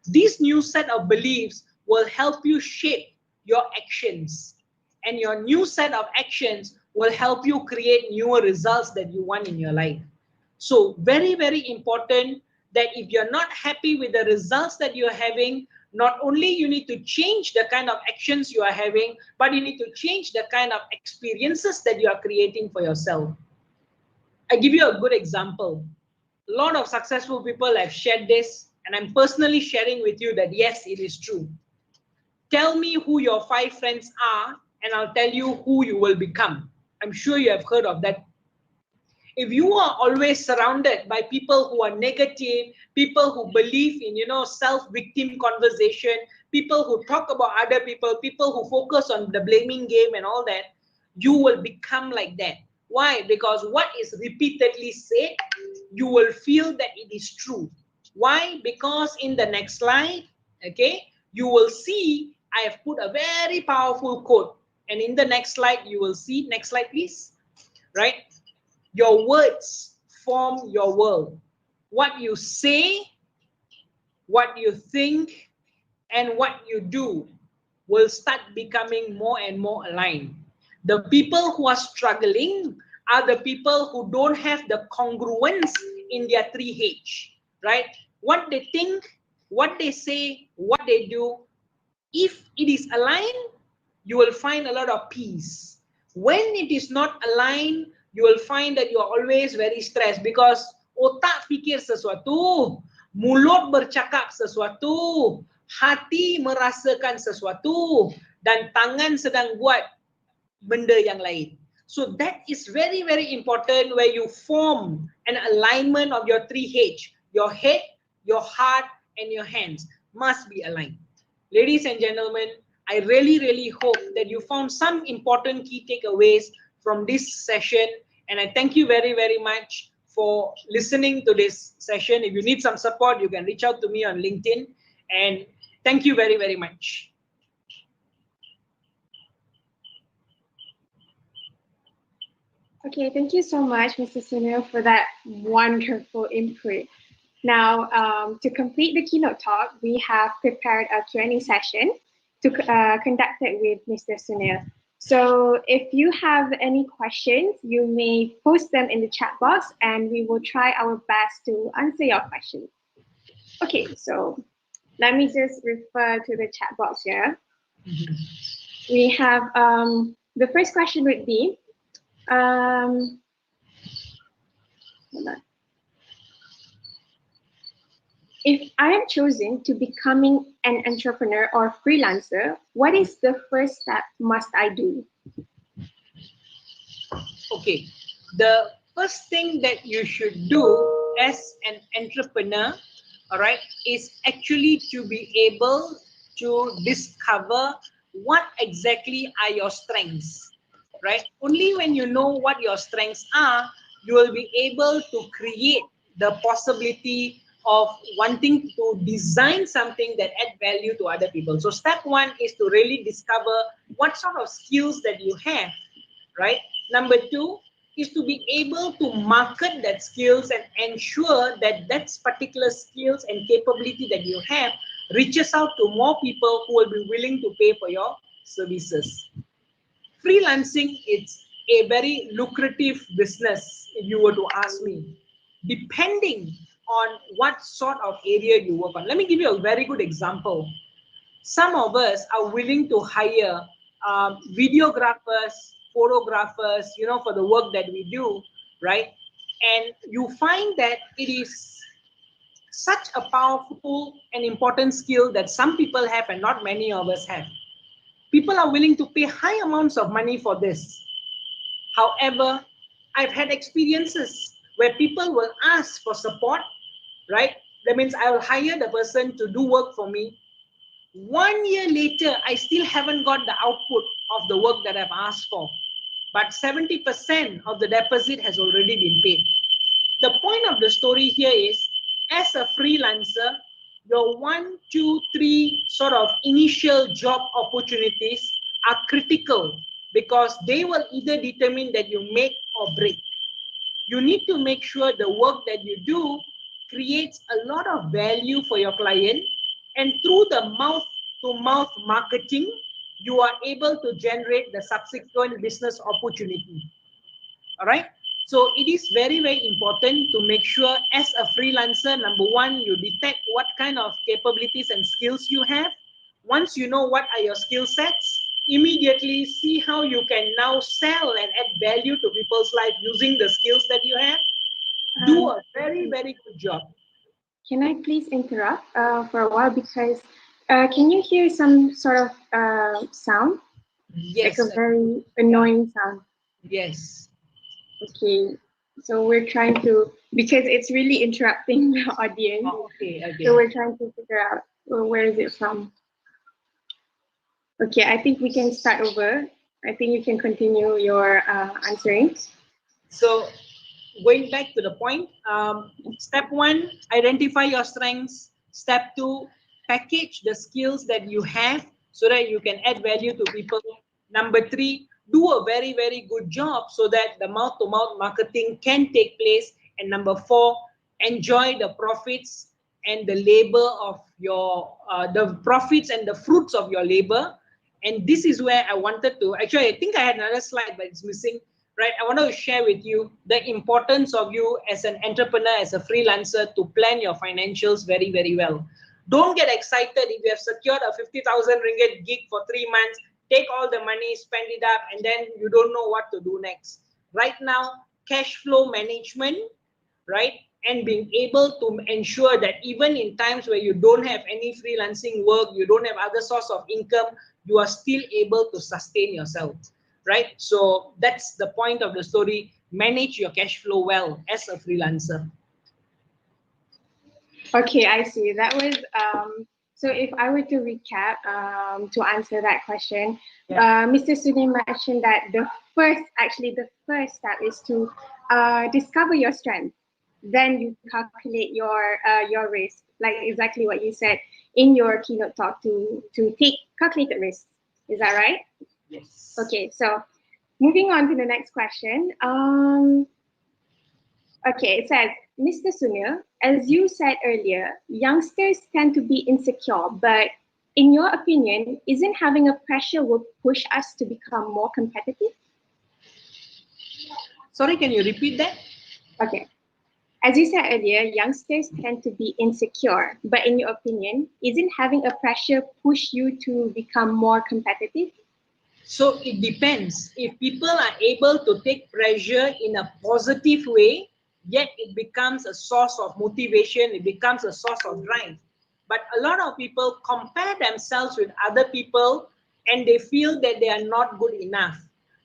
This new set of beliefs will help you shape your actions. And your new set of actions will help you create newer results that you want in your life. So very, very important that if you're not happy with the results that you're having, not only you need to change the kind of actions you are having, but you need to change the kind of experiences that you are creating for yourself. I give you a good example. A lot of successful people have shared this, and I'm personally sharing with you that yes, it is true. Tell me who your 5 friends are, and I'll tell you who you will become. I'm sure you have heard of that. If you are always surrounded by people who are negative, people who believe in, self-victim conversation, people who talk about other people, people who focus on the blaming game and all that, you will become like that. Why? Because what is repeatedly said, you will feel that it is true. Why? Because in the next slide, okay, you will see I have put a very powerful quote. And in the next slide, you will see, next slide please, right? Your words form your world. What you say, what you think, and what you do will start becoming more and more aligned. The people who are struggling are the people who don't have the congruence in their 3H, right? What they think, what they say, what they do, if it is aligned, you will find a lot of peace. When it is not aligned, you will find that you are always very stressed because otak fikir sesuatu, mulut bercakap sesuatu, hati merasakan sesuatu, dan tangan sedang buat benda yang lain. So that is very, very important, where you form an alignment of your 3H. Your head, your heart, and your hands must be aligned. Ladies and gentlemen, I really, really hope that you found some important key takeaways from this session. And I thank you very, very much for listening to this session. If you need some support, you can reach out to me on LinkedIn. And thank you very, very much. Okay, thank you so much, Mr. Sunil, for that wonderful input. Now, to complete the keynote talk, we have prepared a Q&A session to conduct it with Mr. Sunil. So if you have any questions, you may post them in the chat box and we will try our best to answer your questions. Okay, so let me just refer to the chat box here. We have the first question would be, hold on. If I am choosing to becoming an entrepreneur or freelancer, what is the first step must I do? Okay, the first thing that you should do as an entrepreneur, all right, is actually to be able to discover what exactly are your strengths, right? Only when you know what your strengths are, you will be able to create the possibility of wanting to design something that add value to other people. So step one is to really discover what sort of skills that you have, right? Number two is to be able to market that skills and ensure that that particular skills and capability that you have reaches out to more people who will be willing to pay for your services. Freelancing is a very lucrative business, if you were to ask me, depending on what sort of area you work on. Let me give you a very good example. Some of us are willing to hire videographers, photographers, you know, for the work that we do, right? And you find that it is such a powerful and important skill that some people have and not many of us have. People are willing to pay high amounts of money for this. However, I've had experiences where people will ask for support, right? That means I will hire the person to do work for me. 1 year later, I still haven't got the output of the work that I've asked for. But 70% of the deposit has already been paid. The point of the story here is, as a freelancer, your 1, 2, 3 sort of initial job opportunities are critical because they will either determine that you make or break. You need to make sure the work that you do creates a lot of value for your client, and through the mouth-to-mouth marketing, you are able to generate the subsequent business opportunity. All right? So it is very, very important to make sure as a freelancer, number one, you detect what kind of capabilities and skills you have. Once you know what are your skill sets, immediately see how you can now sell and add value to people's life using the skills that you have. Do a very, very good job. Can I please interrupt for a while, because can you hear some sort of sound? Yes. Like a very annoying sound. Yes. Okay, so we're trying to, because it's really interrupting the audience. Oh, okay. So we're trying to figure out, well, where is it from? Okay, I think we can start over. I think you can continue your answering. So going back to the point, step one, identify your strengths. Step two, package the skills that you have so that you can add value to people. Number three, do a very, very good job so that the mouth-to-mouth marketing can take place. And number four, enjoy the profits and the labor of your, the profits and the fruits of your labor. And this is where I wanted to, actually, I think I had another slide, but it's missing. Right, I want to share with you the importance of you as an entrepreneur, as a freelancer, to plan your financials very, very well. Don't get excited if you have secured a 50,000 ringgit gig for 3 months, take all the money, spend it up, and then you don't know what to do next. Right now, cash flow management, right, and being able to ensure that even in times where you don't have any freelancing work, you don't have other source of income, you are still able to sustain yourself. right? So that's the point of the story. Manage your cash flow well as a freelancer. Okay, I see. That was so. If I were to recap to answer that question, Mr. Sunil mentioned that the first step is to discover your strength. Then you calculate your risk, like exactly what you said in your keynote talk, to take calculated risks. Is that right? Yes. Okay, so moving on to the next question. Okay, it says, Mr. Sunil, as you said earlier, youngsters tend to be insecure, but in your opinion, isn't having a pressure will push us to become more competitive? Sorry, can you repeat that? Okay. As you said earlier, youngsters tend to be insecure, but in your opinion, isn't having a pressure push you to become more competitive? So it depends. If people are able to take pressure in a positive way, yet it becomes a source of motivation, it becomes a source of drive. But a lot of people compare themselves with other people and they feel that they are not good enough.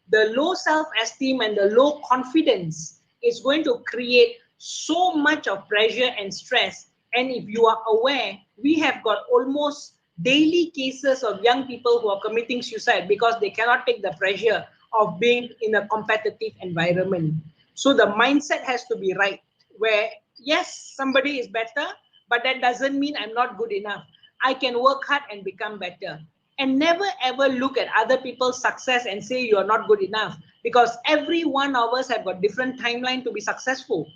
The low self-esteem and the low confidence is going to create so much of pressure and stress. And if you are aware, we have got almost daily cases of young people who are committing suicide because they cannot take the pressure of being in a competitive environment. So the mindset has to be right, where yes, somebody is better, but that doesn't mean I'm not good enough. I can work hard and become better. And never ever look at other people's success and say you're not good enough, because every one of us have got different timeline to be successful.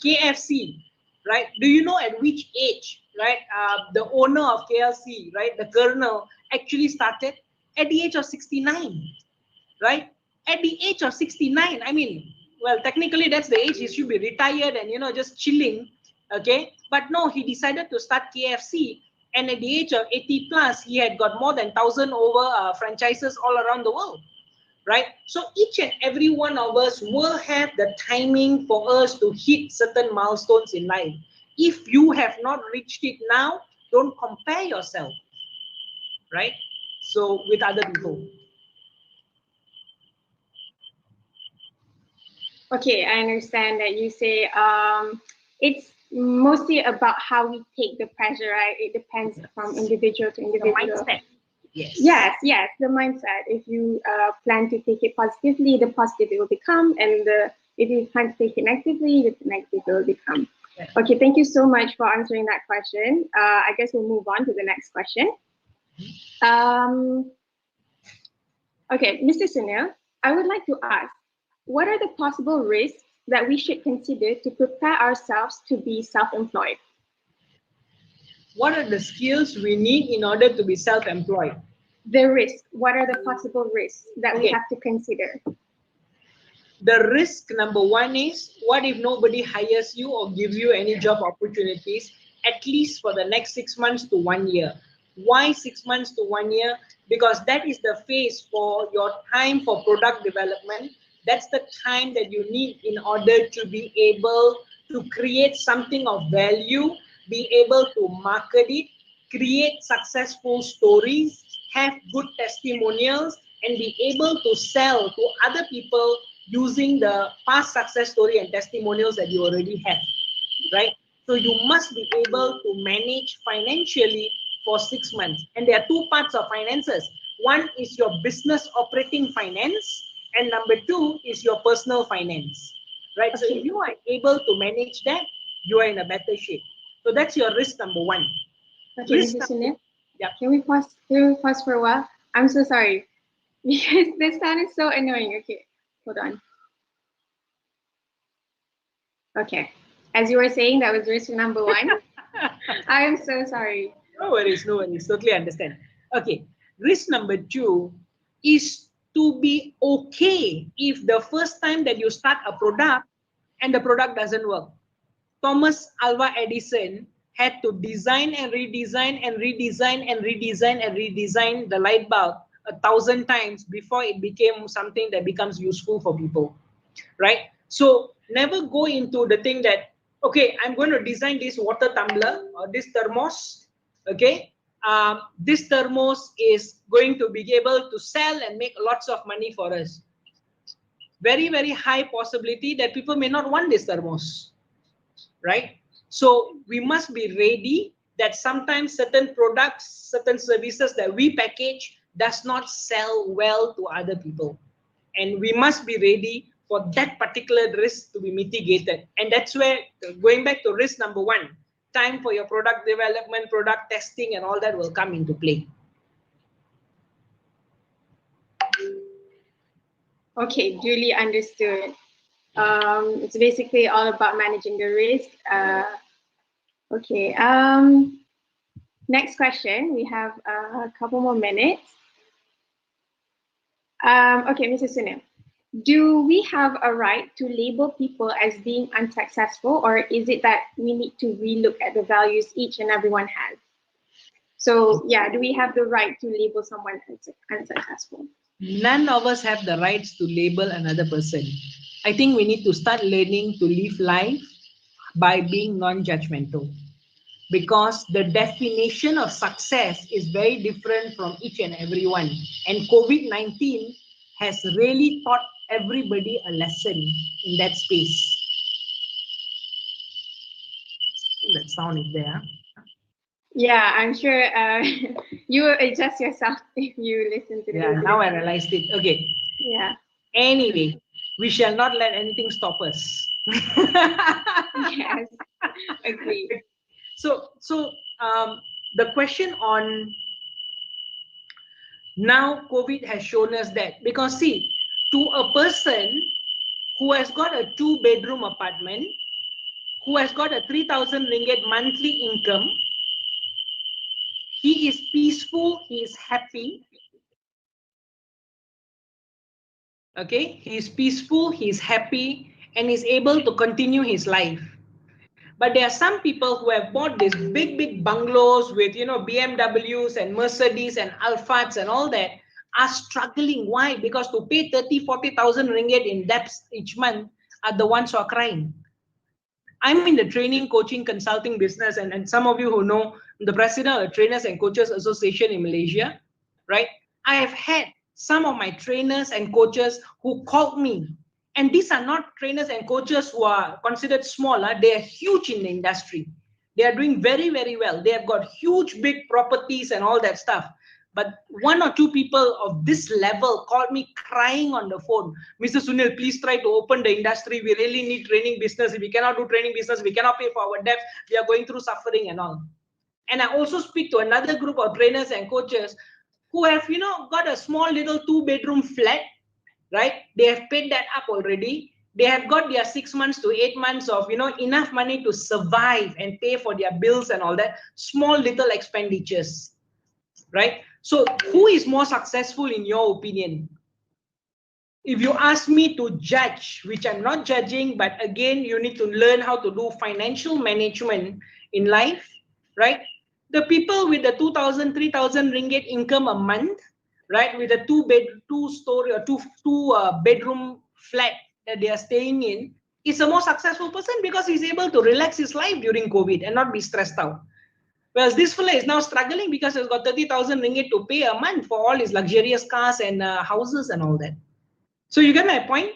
KFC, right? Do you know at which age, right? The owner of KFC, right? The colonel actually started at the age of 69, right? At the age of 69, I mean, well, technically that's the age he should be retired and, just chilling, okay? But no, he decided to start KFC. And at the age of 80 plus, he had got more than 1,000 over franchises all around the world, right? So each and every one of us will have the timing for us to hit certain milestones in life. If you have not reached it now, don't compare yourself, right? So with other people. Okay, I understand that you say it's mostly about how we take the pressure, right? It depends from individual to individual. The mindset. Yes, the mindset. If you plan to take it positively, the positive it will become, and if you plan to take it negatively, the negative it will become. Yeah. Okay, thank you so much for answering that question. I guess we'll move on to the next question. Okay, Mr. Sunil, I would like to ask, what are the possible risks that we should consider to prepare ourselves to be self-employed? What are the skills we need in order to be self-employed? The risk. What are the possible risks that we have to consider? The risk number one is, what if nobody hires you or gives you any job opportunities, at least for the next 6 months to 1 year? Why 6 months to 1 year? Because that is the phase for your time for product development. That's the time that you need in order to be able to create something of value, be able to market it, create successful stories, have good testimonials, and be able to sell to other people using the past success story and testimonials that you already have, right? So you must be able to manage financially for 6 months. And there are two parts of finances. One is your business operating finance, and number two is your personal finance, right? So if you are able to manage that, you are in a better shape. So that's your risk number one. Okay, Mr. Sunil, yeah. Can we pause for a while? I'm so sorry, because this sound is so annoying. Okay, hold on. Okay, as you were saying, that was risk number one. I am so sorry. No worries, totally understand. Okay, risk number two is to be okay if the first time that you start a product and the product doesn't work. Thomas Alva Edison had to design and redesign and redesign and redesign and redesign the light bulb 1,000 times before it became something that becomes useful for people, right? So never go into the thing that, okay, I'm going to design this water tumbler or this thermos, okay? This thermos is going to be able to sell and make lots of money for us. very, very high possibility that people may not want this thermos, right? So we must be ready that sometimes certain products, certain services that we package does not sell well to other people. And we must be ready for that particular risk to be mitigated. And that's where, going back to risk number one, time for your product development, product testing, and all that will come into play. Okay, duly understood. It's basically all about managing the risk. Okay. Next question. We have a couple more minutes. Okay, Mrs. Sunil. Do we have a right to label people as being unsuccessful, or is it that we need to relook at the values each and everyone has? So yeah, do we have the right to label someone unsuccessful? None of us have the rights to label another person. I think we need to start learning to live life by being non-judgmental, because the definition of success is very different from each and every one. And COVID-19 has really taught everybody a lesson in that space. That sound is there. Yeah, I'm sure you will adjust yourself if you listen to the Yeah, now I realized it. Okay. Yeah. Anyway, we shall not let anything stop us. Yes, agree. So the question on now COVID has shown us that, because see, to a person who has got a 2-bedroom apartment, who has got a 3,000 ringgit monthly income, he is peaceful, he is happy. Okay, he is peaceful, he is happy, and is able to continue his life. But there are some people who have bought these big bungalows with, you know, BMWs and Mercedes and Alphas and all that, are struggling. Why? Because to pay 30,000-40,000 ringgit in debts each month are the ones who are crying. I'm in the training, coaching, consulting business, and some of you who know, the president of the Trainers and Coaches Association in Malaysia, right? I have had some of my trainers and coaches who called me. And these are not trainers and coaches who are considered small. They are huge in the industry. They are doing very, very well. They have got huge, big properties and all that stuff. But 1 or 2 people of this level called me crying on the phone. Mr. Sunil, please try to open the industry. We really need training business. If we cannot do training business, we cannot pay for our debts. We are going through suffering and all. And I also speak to another group of trainers and coaches who have, you know, got a small little 2-bedroom flat, right? They have paid that up already. They have got their 6 months to 8 months of, you know, enough money to survive and pay for their bills and all that. Small little expenditures, right? So who is more successful in your opinion? If you ask me to judge, which I'm not judging, but again, you need to learn how to do financial management in life, right? The people with the 2,000, 3,000 ringgit income a month, right, with a two-story or two bedroom flat that they are staying in, is a more successful person because he's able to relax his life during COVID and not be stressed out. Whereas this fella is now struggling because he's got 30,000 ringgit to pay a month for all his luxurious cars and houses and all that. So you get my point?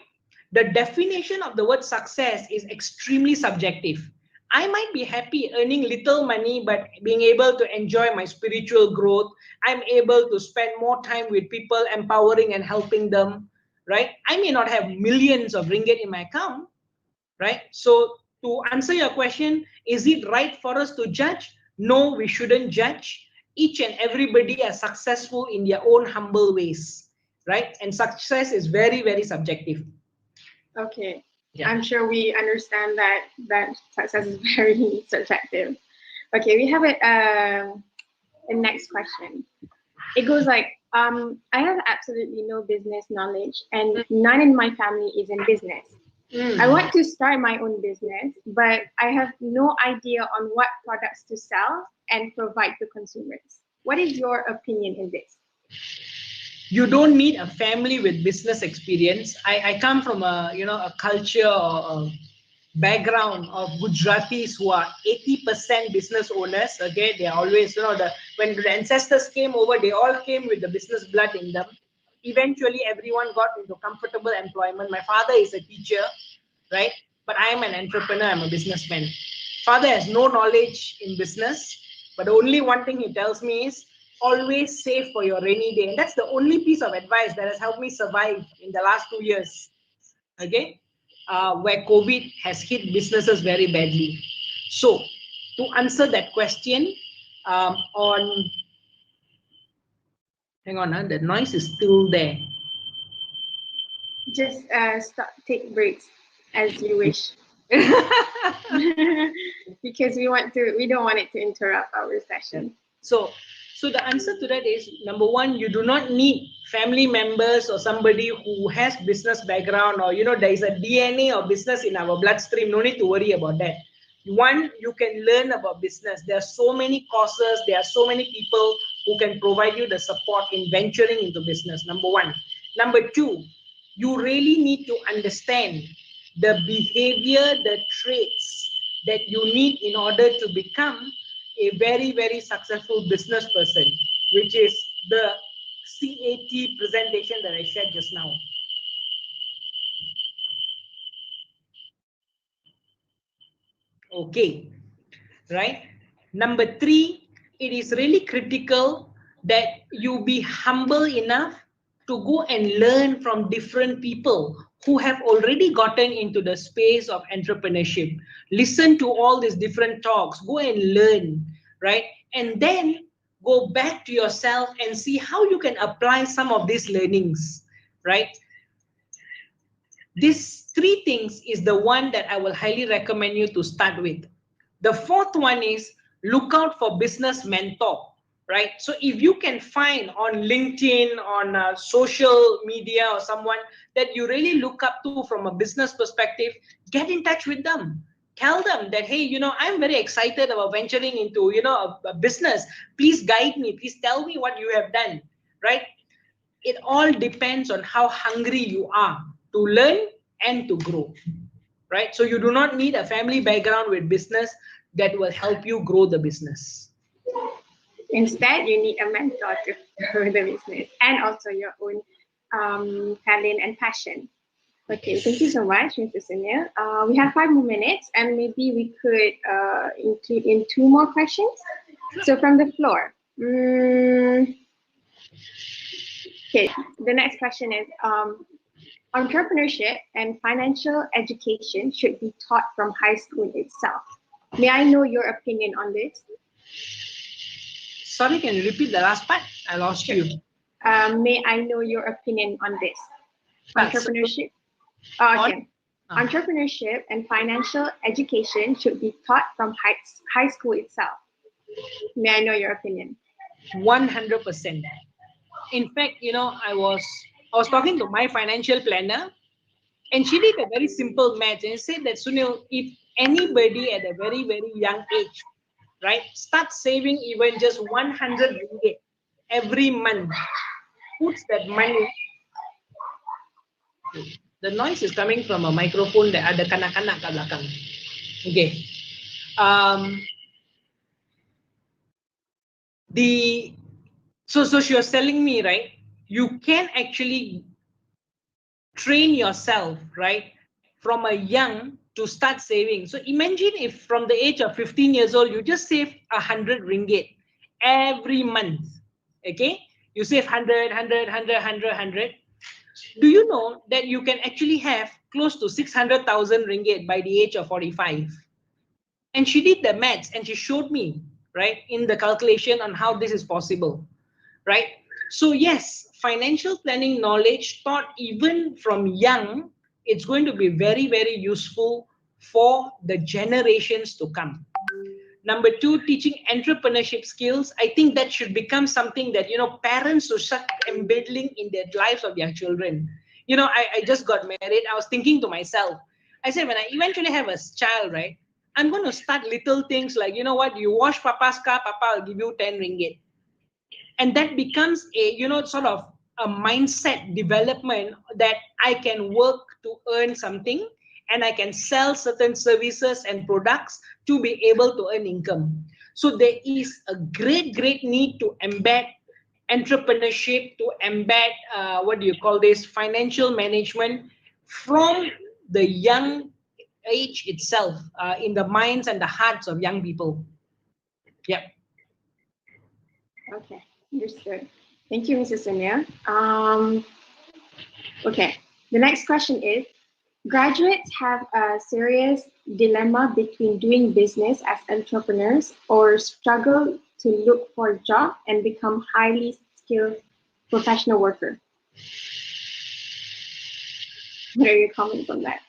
The definition of the word success is extremely subjective. I might be happy earning little money, but being able to enjoy my spiritual growth. I'm able to spend more time with people, empowering and helping them, right? I may not have millions of ringgit in my account, right? So to answer your question, is it right for us to judge? No, we shouldn't judge. Each and everybody are successful in their own humble ways, right? And success is very, very subjective. Okay. Yeah. I'm sure we understand that success is very subjective. Okay, we have a next question. It goes like, I have absolutely no business knowledge and none in my family is in business. I want to start my own business, but I have no idea on what products to sell and provide to consumers. What is your opinion in this? You don't need a family with business experience. I come from a culture or a background of Gujaratis who are 80% business owners. Okay, they are always, when the ancestors came over, they all came with the business blood in them. eventually everyone got into comfortable employment. My father is a teacher, right? But I am an entrepreneur, I'm a businessman. Father has no knowledge in business, but the only one thing he tells me is always save for your rainy day. And that's the only piece of advice that has helped me survive in the last 2 years, okay? Where COVID has hit businesses very badly. So, to answer that question, hang on, the noise is still there. Just take breaks as you wish. Because we don't want it to interrupt our session. So the answer to that is, number one, you do not need family members or somebody who has business background, or there is a DNA of business in our bloodstream. No need to worry about that. One, you can learn about business. There are so many courses, there are so many people who can provide you the support in venturing into business. Number one. Number two, you really need to understand the behavior, the traits that you need in order to become a very, very successful business person, which is the CAT presentation that I shared just now. Okay, right? Number three, it is really critical that you be humble enough to go and learn from different people who have already gotten into the space of entrepreneurship. Listen to all these different talks, go and learn, right? And then go back to yourself and see how you can apply some of these learnings, right? These three things is the one that I will highly recommend you to start with. The fourth one is look out for business mentor, right? So if you can find on LinkedIn, on social media, or someone that you really look up to from a business perspective, get in touch with them. Tell them that, hey, I'm very excited about venturing into, a business. Please guide me. Please tell me what you have done, right? It all depends on how hungry you are to learn and to grow, right? So you do not need a family background with business that will help you grow the business. Instead, you need a mentor to grow the business, and also your own talent and passion. Okay, thank you so much, Mr. Sunil. We have 5 more minutes, and maybe we could include in 2 more questions. So from the floor. Okay, the next question is, entrepreneurship and financial education should be taught from high school itself. May I know your opinion on this? Sorry, can you repeat the last part? I lost you. May I know your opinion on this? Entrepreneurship. Okay. Entrepreneurship and financial education should be taught from high school itself. May I know your opinion? 100%. In fact, I was talking to my financial planner, and she did a very simple math and said that, Sunil, if anybody at a very, very young age, right, start saving even just 100 ringgit every month, puts that money. The noise is coming from a microphone that ada kanak-kanak kat belakang. Okay. So she was telling me, right, you can actually train yourself, right, from a young to start saving. So imagine if from the age of 15 years old, you just save 100 ringgit every month. Okay, you save 100. Do you know that you can actually have close to 600,000 ringgit by the age of 45? And she did the maths and she showed me, right, in the calculation on how this is possible, right? So yes, financial planning knowledge taught even from young, it's going to be very, very useful for the generations to come. Number 2, teaching entrepreneurship skills. I think that should become something that, parents should start embedding in their lives of their children. I just got married. I was thinking to myself, I said, when I eventually have a child, right, I'm going to start little things like, you wash Papa's car, Papa will give you 10 ringgit. And that becomes a, sort of a mindset development that I can work to earn something and I can sell certain services and products to be able to earn income. So there is a great need to embed entrepreneurship, to embed what do you call this, financial management from the young age itself, in the minds and the hearts of young people. Yeah. Okay, understood. Thank you, Mrs. Sunil. Okay, the next question is, graduates have a serious dilemma between doing business as entrepreneurs or struggle to look for a job and become highly skilled professional worker. What are your comments on that?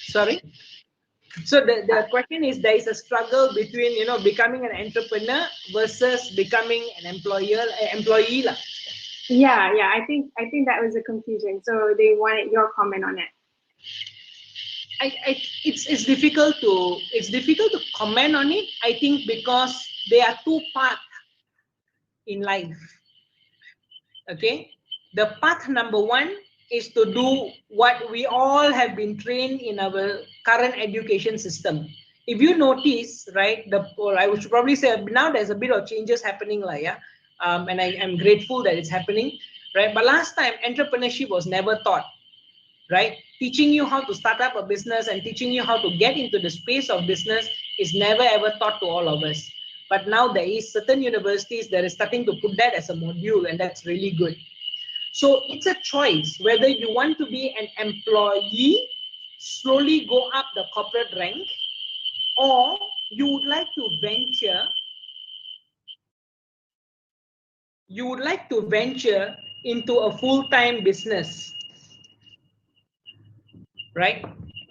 Sorry. So the question is, there is a struggle between, you know, becoming an entrepreneur versus becoming an employee lah. Yeah, I think that was a confusion. So they wanted your comment on it. It's difficult to comment on it. I think because there are two paths in life. Okay, the path number one is to do what we all have been trained in our current education system. If you notice, right, I should probably say now there's a bit of changes happening, like, yeah, and I am grateful that it's happening, right? But last time entrepreneurship was never taught, right? Teaching you how to start up a business and teaching you how to get into the space of business is never ever taught to all of us. But now there is certain universities that are starting to put that as a module, and that's really good. So it's a choice whether you want to be an employee, slowly go up the corporate rank, or you would like to venture into a full-time business, right?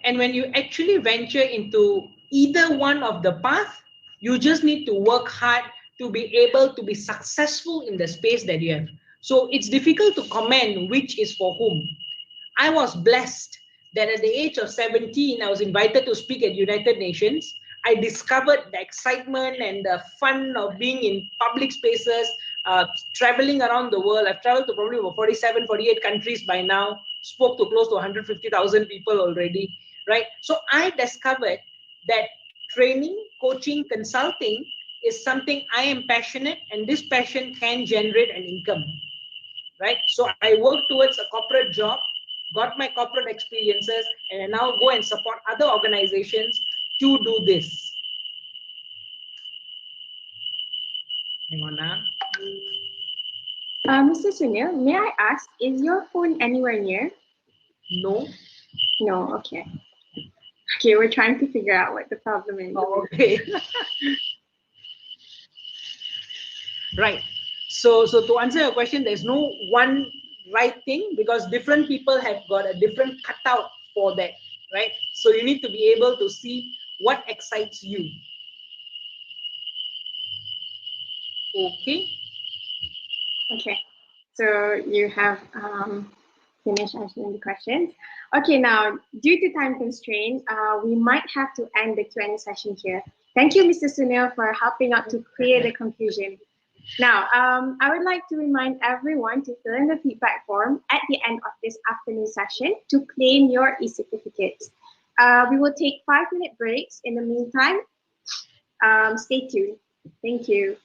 And when you actually venture into either one of the path, you just need to work hard to be able to be successful in the space that you have. So it's difficult to comment which is for whom. I was blessed that at the age of 17, I was invited to speak at United Nations. I discovered the excitement and the fun of being in public spaces, traveling around the world. I've traveled to probably over 47, 48 countries by now, spoke to close to 150,000 people already, right? So I discovered that training, coaching, consulting is something I am passionate, and this passion can generate an income, right? So I work towards a corporate job, got my corporate experiences, and I now go and support other organizations to do this. Hang on now. Mr. Sunil, may I ask, is your phone anywhere near? No. No, okay. Okay, we're trying to figure out what the problem is. Oh, okay. Right. So to answer your question, there's no one right thing, because different people have got a different cutout for that, right? So you need to be able to see what excites you. Okay. Okay, so you have finished answering the questions. Okay, now due to time constraint, we might have to end the Q&A session here. Thank you, Mr. Sunil, for helping out to clear the confusion. Now, I would like to remind everyone to fill in the feedback form at the end of this afternoon session to claim your e-certificates. We will take 5-minute breaks. In the meantime, stay tuned. Thank you.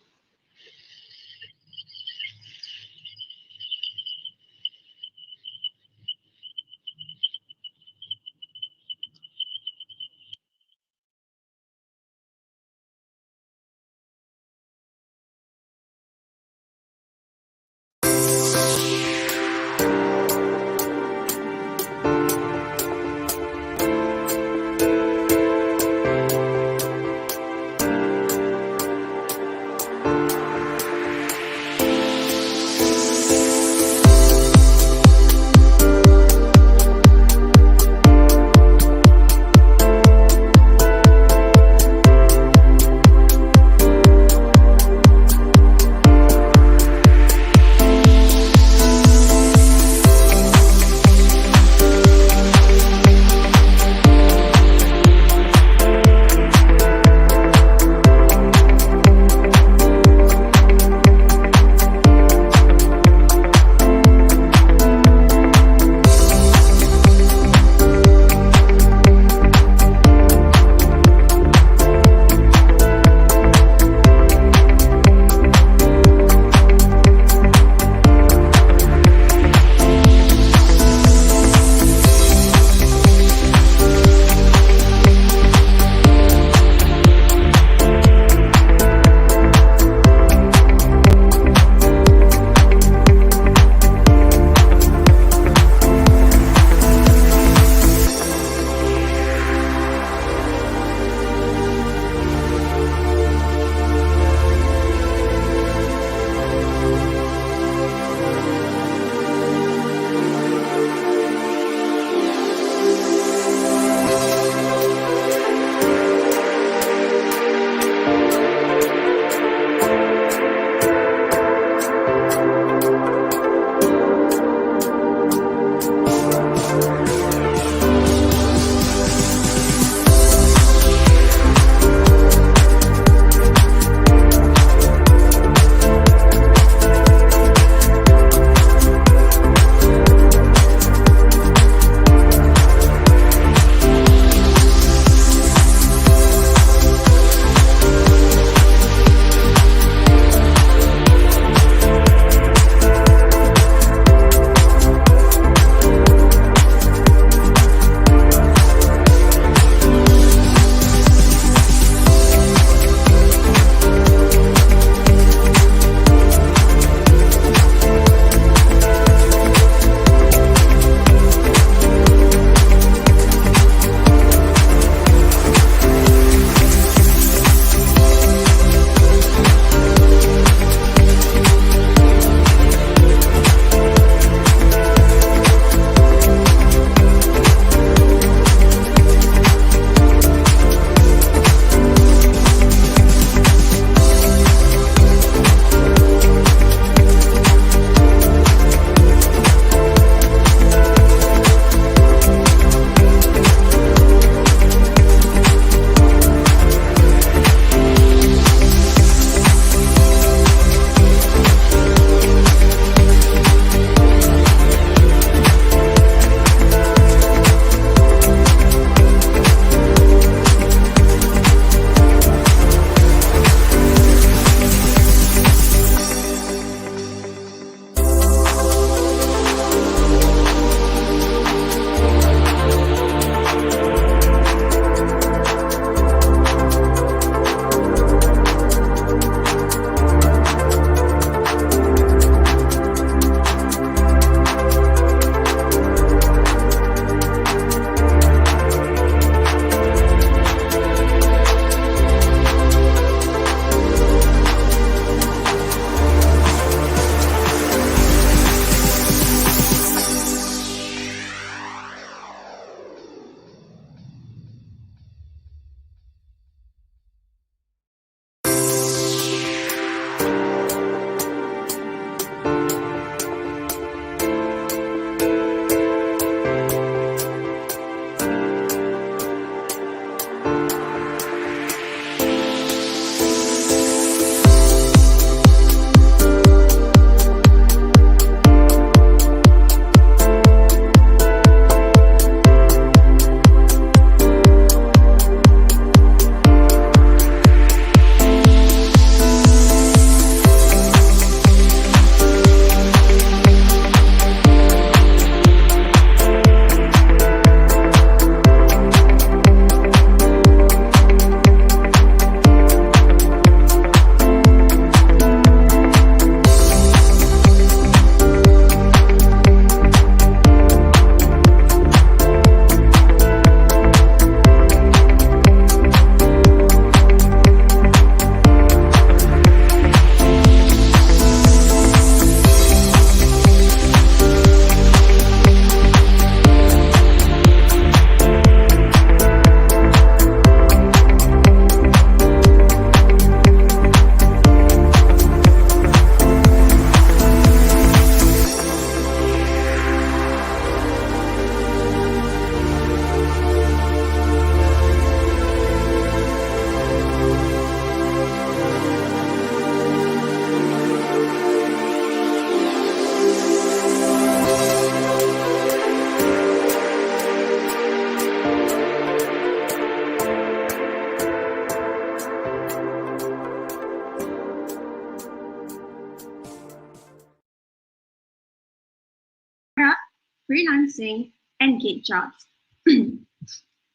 freelancing, and gig jobs.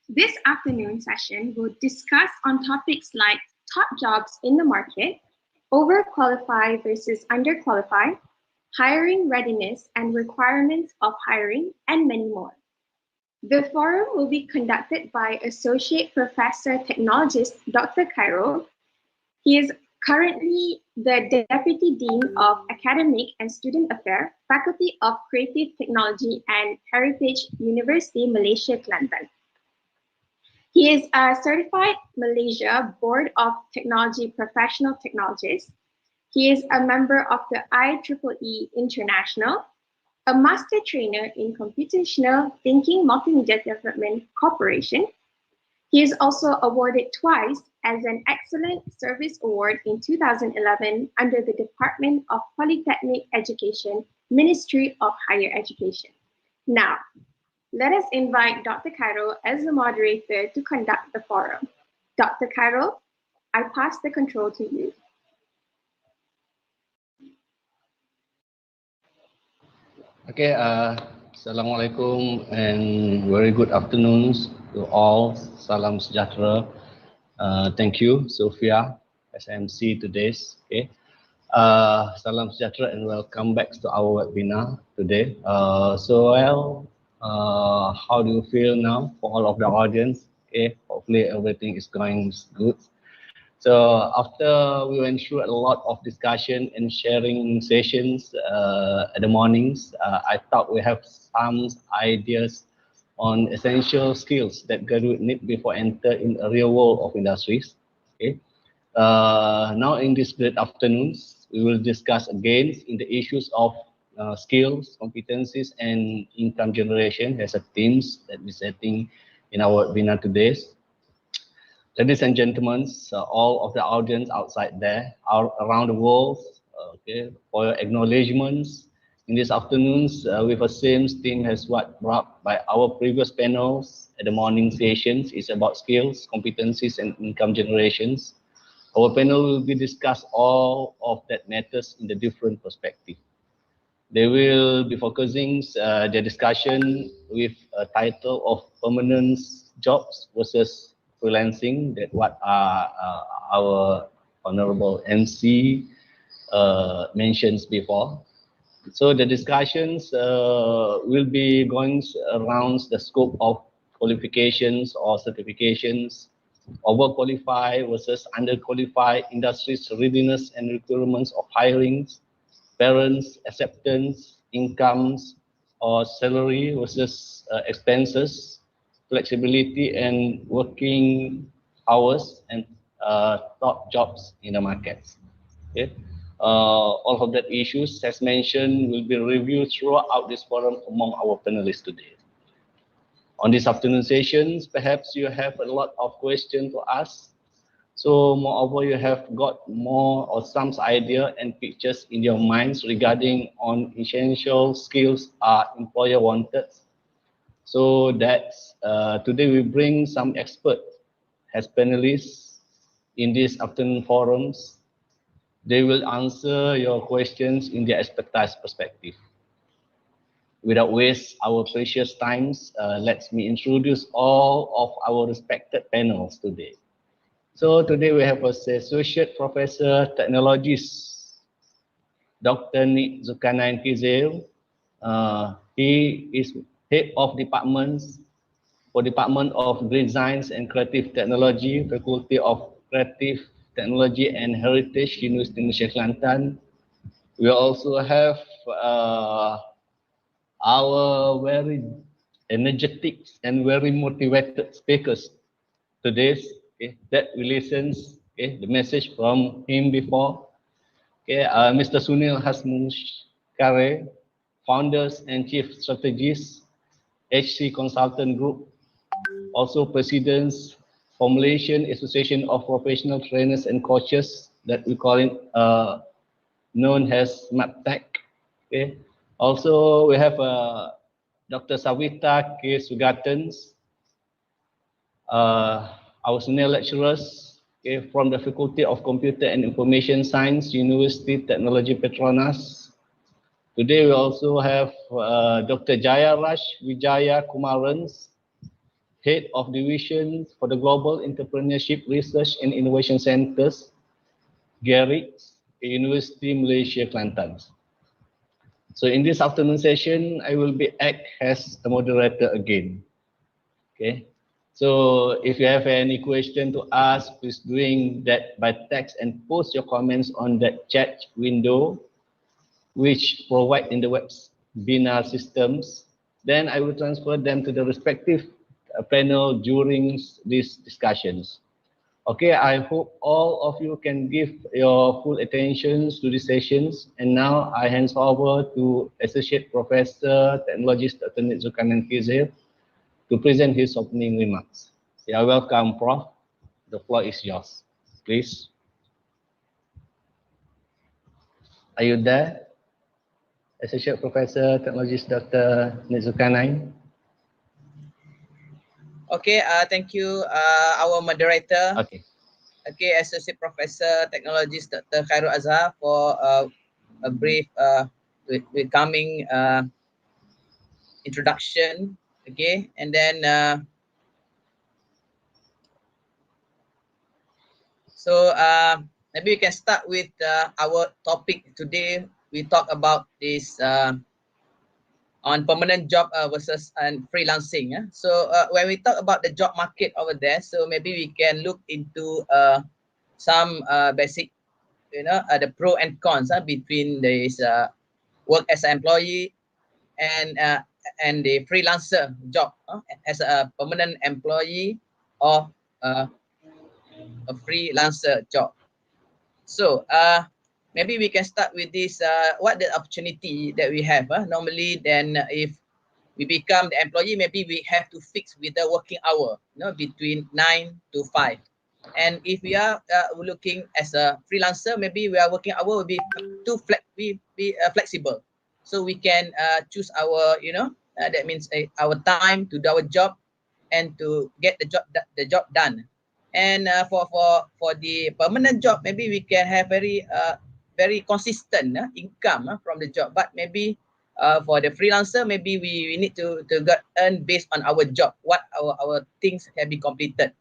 This afternoon session will discuss on topics like top jobs in the market, overqualified versus underqualified, hiring readiness and requirements of hiring, and many more. The forum will be conducted by Associate Professor Technologist Dr. Cairo. He is currently the Deputy Dean of Academic and Student Affairs, Faculty of Creative Technology and Heritage University, Malaysia, Kelantan. He is a certified Malaysia Board of Technology Professional Technologist. He is a member of the IEEE International, a master trainer in computational thinking multimedia development corporation. He is also awarded twice as an Excellent Service Award in 2011 under the Department of Polytechnic Education, Ministry of Higher Education. Now, let us invite Dr. Cairo as the moderator to conduct the forum. Dr. Cairo, I pass the control to you. Okay, Assalamualaikum and very good afternoons to all. Salam sejahtera. Thank you, Sophia, as MC today's. Okay. Salam sejahtera and welcome back to our webinar today. How do you feel now for all of the audience? Okay, hopefully everything is going good. So after we went through a lot of discussion and sharing sessions at the mornings, I thought we have some ideas on essential skills that graduates need before enter in a real world of industries. Okay. Now in this great afternoons, we will discuss again in the issues of skills, competencies, and income generation as a themes that we're setting in our webinar today. Ladies and gentlemen, all of the audience outside there, around the world, okay, for your acknowledgements in these afternoons with the same theme as what brought by our previous panels at the morning sessions is about skills, competencies, and income generations. Our panel will be discuss all of that matters in the different perspective. They will be focusing their discussion with a title of permanent jobs versus freelancing, that what our honorable MC mentions before. So the discussions will be going around the scope of qualifications or certifications, overqualified versus underqualified, industry's readiness and requirements of hirings, parents' acceptance, incomes or salary versus expenses, flexibility and working hours, and top jobs in the markets. Okay. All of that issues, as mentioned, will be reviewed throughout this forum among our panelists today. On this afternoon sessions, perhaps you have a lot of questions to ask. So moreover, you have got more or some idea and pictures in your minds regarding on essential skills are employer wanted. So that's today we bring some experts as panelists in this afternoon forums. They will answer your questions in their expertise perspective. Without waste our precious times, let me introduce all of our respected panels today. So today we have Associate Professor Technologies, Dr. Nick Zulkarnain Kizil. He is Head of Departments for Department of Design and Creative Technology, Faculty of Creative Technology and Heritage, Universiti Malaysia Kelantan. We also have our very energetic and very motivated speakers today. Okay, that we listens the message from him before. Okay, Mr. Sunil Hasmukhare, founders and chief strategist, HC Consultant Group, also presidents for Malaysian Association of Professional Trainers and Coaches, that we call it known as MAPTEC. Okay, also we have Dr. Savita K. Sugatans, our senior lecturers, okay, from the Faculty of Computer and Information Science, University Technology Petronas. Today we also have Dr. Jaya Raj Wijaya Kumarans, Head of Division for the Global Entrepreneurship Research and Innovation Centers, GERIC, Universiti Malaysia, Kelantan. So in this afternoon session, I will be act as a moderator again. Okay. So if you have any question to ask, please doing that by text and post your comments on that chat window, which provide in the webinar systems. Then I will transfer them to the respective panel during these discussions. Okay, I hope all of you can give your full attention to these sessions. And now I hand over to Associate Professor Technologist Dr. Zulkarnain Kizir to present his opening remarks. Yeah, welcome, Prof. The floor is yours, please. Are you there? Associate Professor Technologist Dr. Zulkarnain. Okay, thank you, our moderator. Okay. Okay, Associate Professor Technologist Dr. Khairul Azhar for a brief welcoming introduction. Okay, and then maybe we can start with our topic today. We talk about this on permanent job versus freelancing. So when we talk about the job market over there, so maybe we can look into some basic, the pro and cons between this work as an employee and the freelancer job as a permanent employee or a freelancer job. So maybe we can start with this, what the opportunity that we have. Normally, then if we become the employee, maybe we have to fix with the working hour, between 9 to 5. And if we are looking as a freelancer, maybe we are working hour will be flexible. So we can choose our, that means our time to do our job and to get the job done. And for the permanent job, maybe we can have very consistent income from the job. But maybe for the freelancer, maybe we need to earn based on our job, what our things can be completed.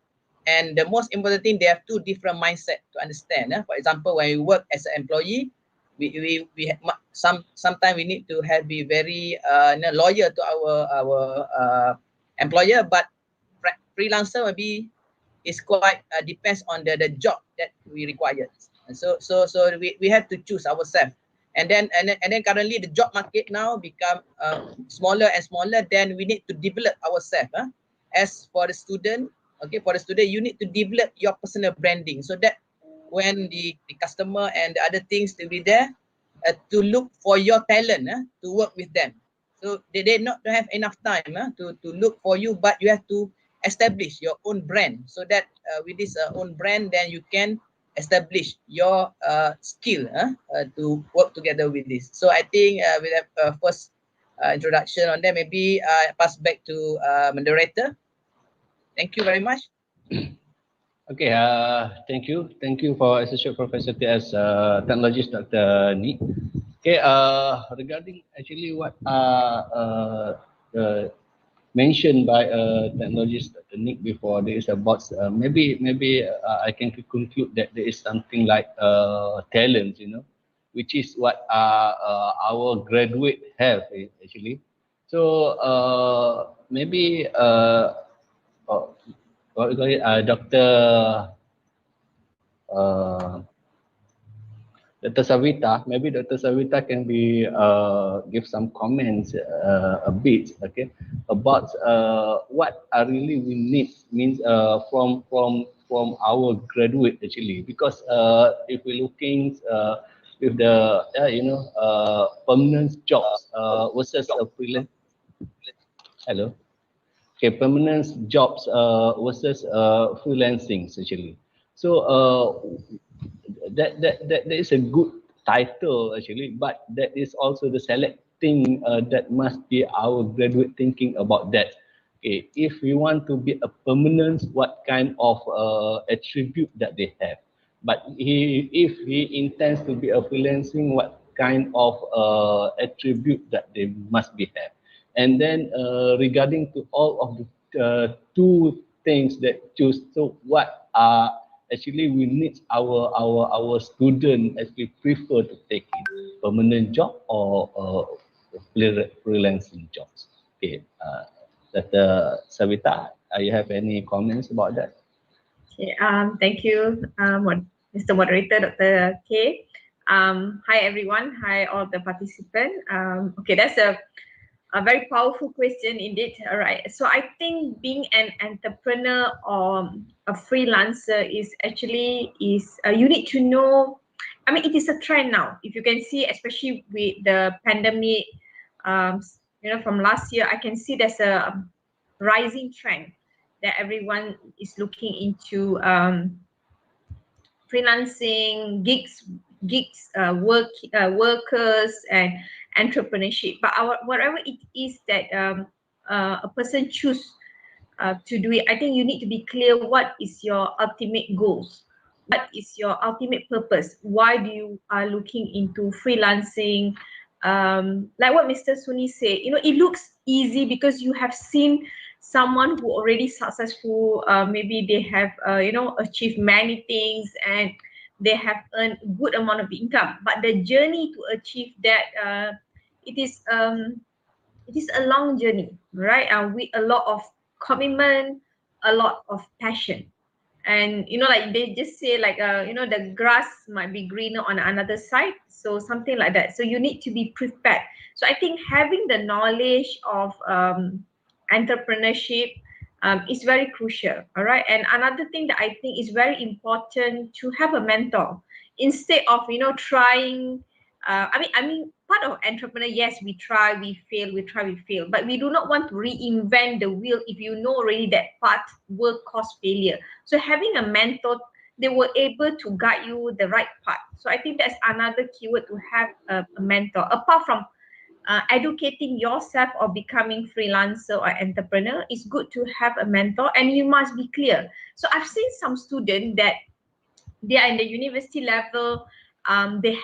And the most important thing, they have two different mindset to understand. For example, when we work as an employee, we sometimes we need to be very loyal to our employer. But freelancer maybe is quite depends on the job that we require. So we have to choose ourselves. And then currently the job market now become smaller and smaller. Then we need to develop ourselves. As for the student, okay, for the student, you need to develop your personal branding so that when the customer and the other things to be there to look for your talent to work with them. So they not have enough time to look for you, but you have to establish your own brand so that with this own brand, then you can establish your skill to work together with this. So I think we have first introduction on that. Maybe pass back to moderator. Thank you very much. Okay, thank you for Associate Professor TS Technologist Dr. Nick. Okay, regarding actually what mentioned by technologist Dr. Nick before, there is about maybe I can conclude that there is something like talent, which is what our graduate have actually. So maybe what we call it, Dr. Savita, maybe Dr. Savita can be give some comments a bit, okay, about what really we need means from our graduate actually, because if we're looking with the permanent jobs versus a freelance. Hello. Okay, permanent jobs versus freelancing actually. So that is a good title actually, but that is also the selecting that must be our graduate thinking about that. Okay, if we want to be a permanent, what kind of attribute that they have? But if he intends to be a freelancing, what kind of attribute that they must be have. And then regarding to all of the two things that choose, so what are actually we need our student actually prefer to take it, permanent job or freelancing jobs. Okay, Dr. Savita, you have any comments about that? Okay, thank you, Mr. Moderator, Dr. K. Hi everyone, hi all the participants. Okay, that's a very powerful question indeed. All right, so I think being an entrepreneur or a freelancer is actually you need to know. I mean, it is a trend now. If you can see, especially with the pandemic, from last year, I can see there's a rising trend that everyone is looking into freelancing, workers, and entrepreneurship. But whatever it is that a person choose to do it, I think you need to be clear what is your ultimate goals. What is your ultimate purpose? Why do you are looking into freelancing? Like what Mr. Suni said, it looks easy because you have seen someone who already successful. Maybe they have achieved many things and they have earned a good amount of income. But the journey to achieve that, it is a long journey, right? With a lot of commitment, a lot of passion. And like they just say, like the grass might be greener on another side, so something like that. So you need to be prepared. So I think having the knowledge of entrepreneurship is very crucial. All right, and another thing that I think is very important, to have a mentor instead of trying. I mean, part of entrepreneur, yes, we try, we fail, but we do not want to reinvent the wheel if you know already that path will cause failure. So having a mentor, they were able to guide you the right path. So I think that's another keyword, to have a mentor. Apart from educating yourself or becoming freelancer or entrepreneur, it's good to have a mentor, and you must be clear. So I've seen some students that they are in the university level. They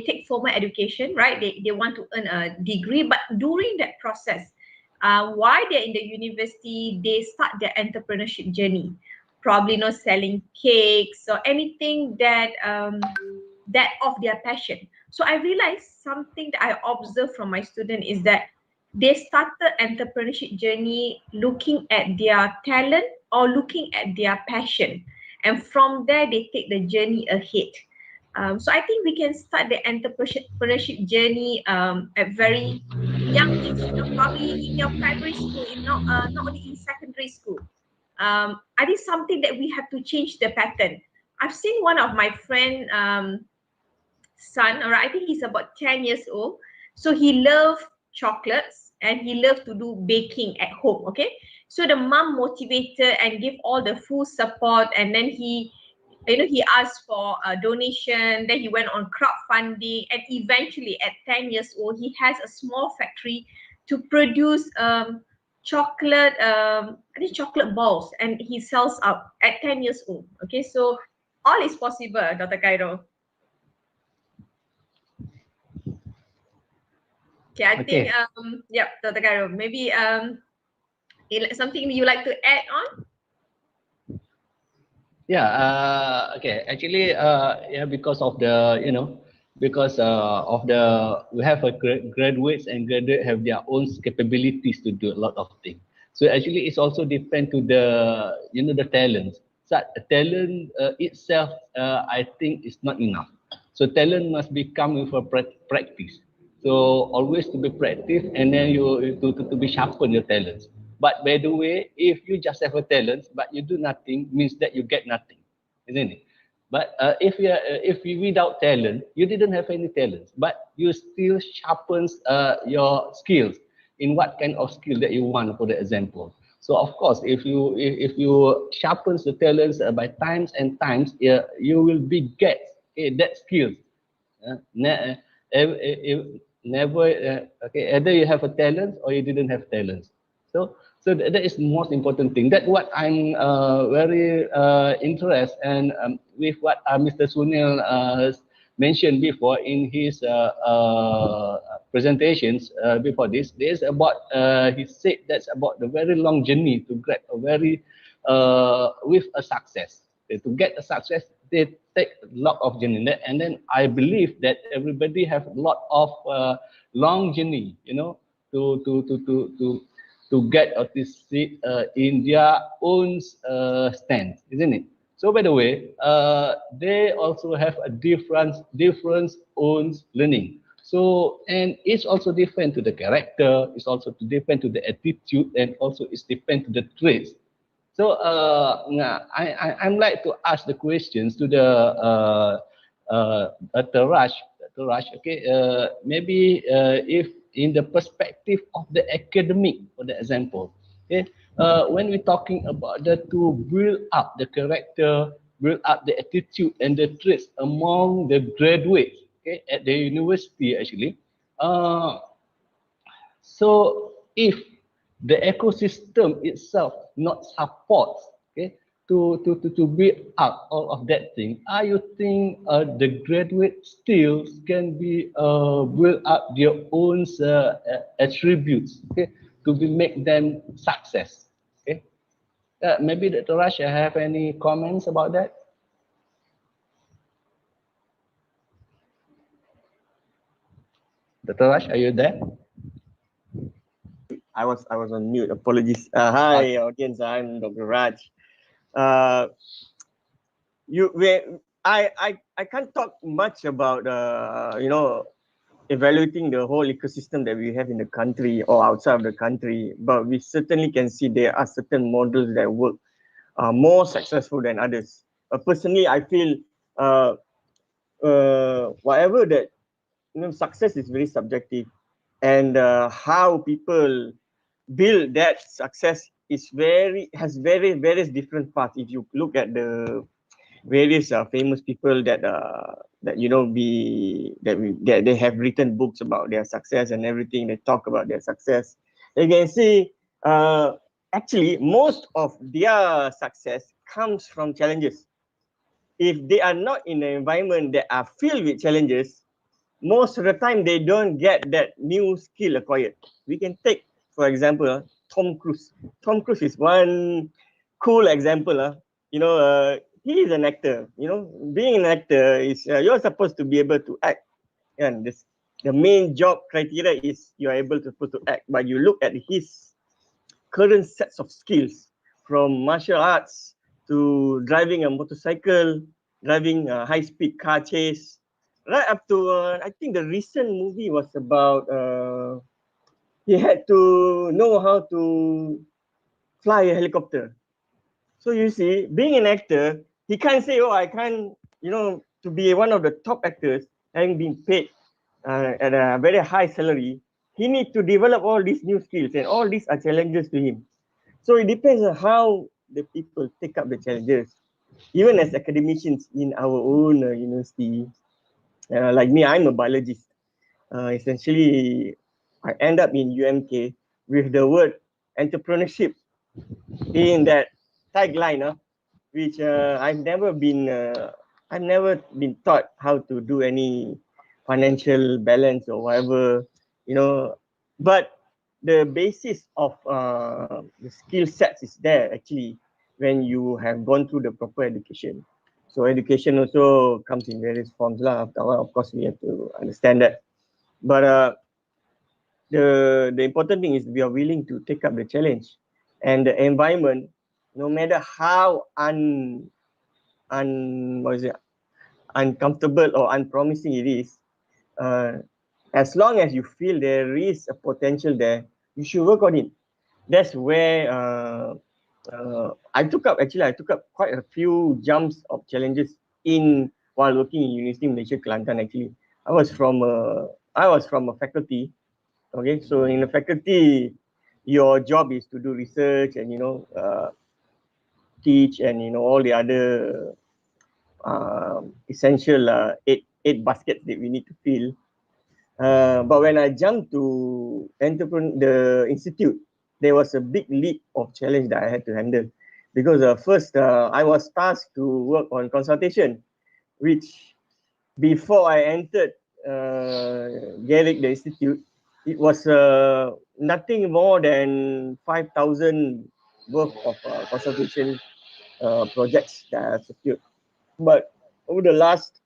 take formal education, right? They want to earn a degree, but during that process, while they're in the university, they start their entrepreneurship journey, probably selling cakes or anything that of their passion. So I realized something that I observed from my student is that they started entrepreneurship journey looking at their talent or looking at their passion, and from there they take the journey ahead. So I think we can start the entrepreneurship journey at very young age, probably in your primary school, not only in secondary school. I think something that we have to change the pattern. I've seen one of my friend son, or I think he's about 10 years old. So he loves chocolates and he loves to do baking at home. Okay, so the mom motivated and give all the full support, and then he asked for a donation. Then he went on crowdfunding, and eventually at 10 years old, he has a small factory to produce chocolate, chocolate balls, and he sells out at 10 years old. Okay, so all is possible, Dr. Cairo. Okay, I think Dr. Cairo, maybe something you like to add on? Yeah, okay. Actually, because of the, because of the, we have a graduates, and graduate have their own capabilities to do a lot of things. So actually, it's also depend to the, the talents. So talent itself, I think, is not enough. So talent must become with a practice. So always to be practice, and then you to be sharpen your talents. But by the way, if you just have a talent but you do nothing, means that you get nothing, isn't it? But if you without talent, you didn't have any talents, but you still sharpens your skills in what kind of skill that you want, for the example. So of course, if you sharpens the talents by times and times, you will be get that skills. Never okay, either you have a talent or you didn't have talents. So that is the most important thing. That's what I'm very interested, and with what Mr. Sunil mentioned before in his presentations before this, there's about he said that's about the very long journey to get a very with a success. To get a success, they take a lot of journey, and then I believe that everybody have a lot of long journey, you know, to get autistic in their own stance, isn't it? So by the way, they also have a different own learning. So, and it's also different to the character, it's also depend to the attitude, and also it's depend to the traits. So I'm like to ask the questions to the Dr. Raj. Dr. Raj, okay, maybe if in the perspective of the academic, for the example, okay, when we're talking about the to build up the character, build up the attitude and the traits among the graduates, okay, at the university actually. So if the ecosystem itself not supports, okay, to build up all of that thing, you think the graduate still can be build up their own attributes, okay, to be make them success, okay? Maybe Dr. Raj, have any comments about that? Dr. Raj, are you there? I was on mute. Apologies. Hi, audience. I'm Dr. Raj. I can't talk much about you know, evaluating the whole ecosystem that we have in the country or outside of the country, but we certainly can see there are certain models that work more successful than others. Personally, I feel whatever that, you know, success is very subjective, and how people build that success is has various different paths. If you look at the various famous people that you know that they have written books about their success and everything, they talk about their success, you can see actually most of their success comes from challenges. If they are not in an environment that are filled with challenges, most of the time they don't get that new skill acquired. We can take, for example, Tom Cruise. Tom Cruise is one cool example. You know, he is an actor. You know, being an actor is you're supposed to be able to act, and this the main job criteria is you are able to act. But you look at his current sets of skills, from martial arts to driving a motorcycle, driving a high-speed car chase, right up to I think the recent movie was about he had to know how to fly a helicopter. So you see, being an actor, he can't say, oh, I can't, you know, to be one of the top actors, having been paid at a very high salary, he needs to develop all these new skills, and all these are challenges to him. So it depends on how the people take up the challenges. Even as academicians in our own university, like me, I'm a biologist. Essentially, I end up in UMK with the word entrepreneurship in that tagline, which I've never been taught how to do any financial balance or whatever, you know. But the basis of the skill sets is there actually when you have gone through the proper education. So education also comes in various forms lah. Of course, we have to understand that. But the important thing is we are willing to take up the challenge, and the environment, no matter how uncomfortable or unpromising it is, as long as you feel there is a potential there, you should work on it. That's where I took up quite a few jumps of challenges while working in Universiti Malaysia Kelantan. Actually, I was from a faculty. Okay, so in the faculty, your job is to do research and teach, and all the other essential eight baskets that we need to fill. But when I jumped to the institute, there was a big leap of challenge that I had to handle, because first I was tasked to work on consultation, which before I entered Garrick, the institute, it was nothing more than 5,000 worth of consultation projects that I secured. But over the last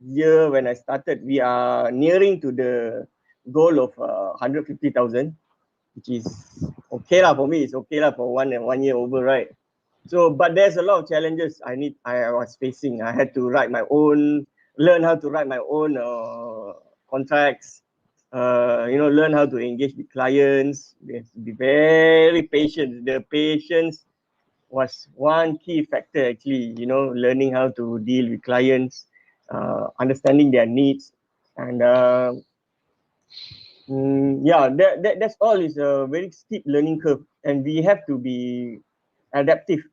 year when I started, we are nearing to the goal of 150,000, which is okay lah for me. It's okay lah for 1 year over, right? So, but there's a lot of challenges I was facing. I had to learn how to write my own contracts. Learn how to engage with clients. We have to be very patient. The patience was one key factor actually. Learning how to deal with clients, understanding their needs, and that's all is a very steep learning curve, and we have to be adaptive.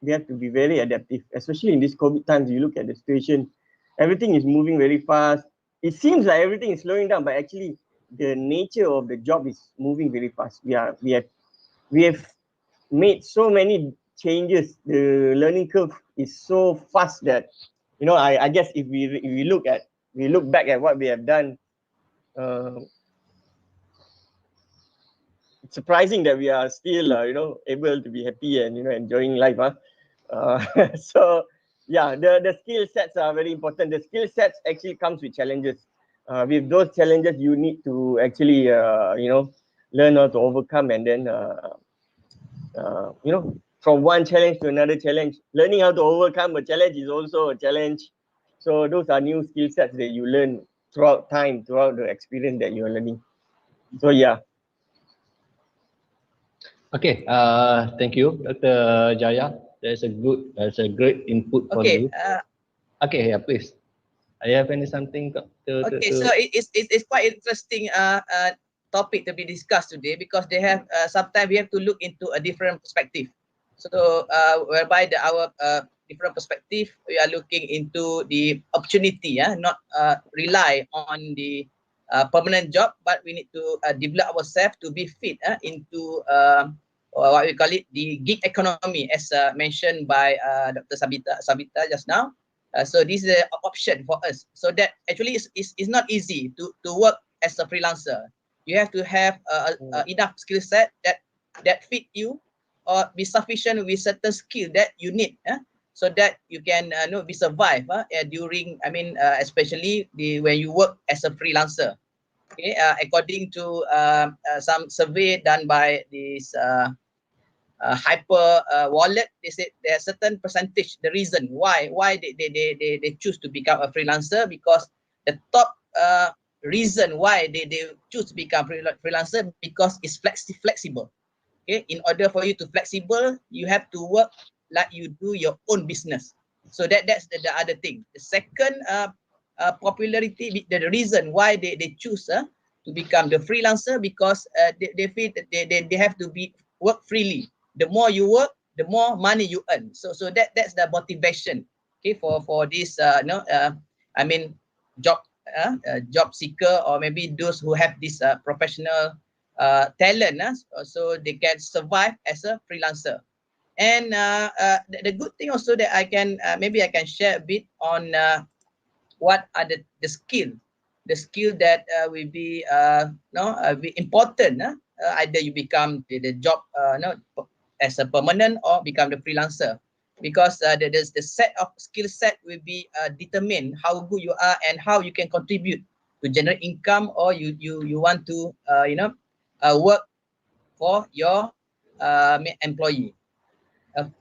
We have to be very adaptive, especially in this COVID times. You look at the situation, everything is moving very fast. It seems like everything is slowing down, but actually the nature of the job is moving very fast. We have made so many changes. The learning curve is so fast that I guess if we look back at what we have done, it's surprising that we are still able to be happy and enjoying life. So yeah, the skill sets are very important. The skill sets actually comes with challenges. With those challenges, you need to actually learn how to overcome, and then from one challenge to another challenge. Learning how to overcome a challenge is also a challenge. So those are new skill sets that you learn throughout the experience that you're learning. So yeah. Okay, thank you, Dr. Jaya. That's a great input from you. Okay, yeah, please. I have something to so it's quite interesting topic to be discussed today, because they have sometimes we have to look into a different perspective. So whereby our different perspective, we are looking into the opportunity, not rely on the permanent job, but we need to develop ourselves to be fit into what we call it, the gig economy, as mentioned by Dr. Sabita just now. So this is an option for us. So that actually is not easy to work as a freelancer. You have to have enough skill set that fit you, or be sufficient with certain skill that you need, so that you can be survive during, especially when you work as a freelancer. Okay, according to some survey done by this HEPA wallet, they said there are certain percentage, the reason why they choose to become a freelancer, because the top reason why they choose to become freelancer, because it's flexible. Okay, in order for you to flexible, you have to work like you do your own business. So that's the other thing. The second popularity, the reason why they choose to become the freelancer, because they feel that they have to work freely. The more you work, the more money you earn. So that's the motivation, okay, for this job seeker, or maybe those who have this professional talent, so they can survive as a freelancer. And the good thing also that I can maybe I can share a bit on what are the skill that will be be important. Either you become the job as a permanent, or become the freelancer, because the set of skill set will be determine how good you are and how you can contribute to generate income, or you want to work for your employee,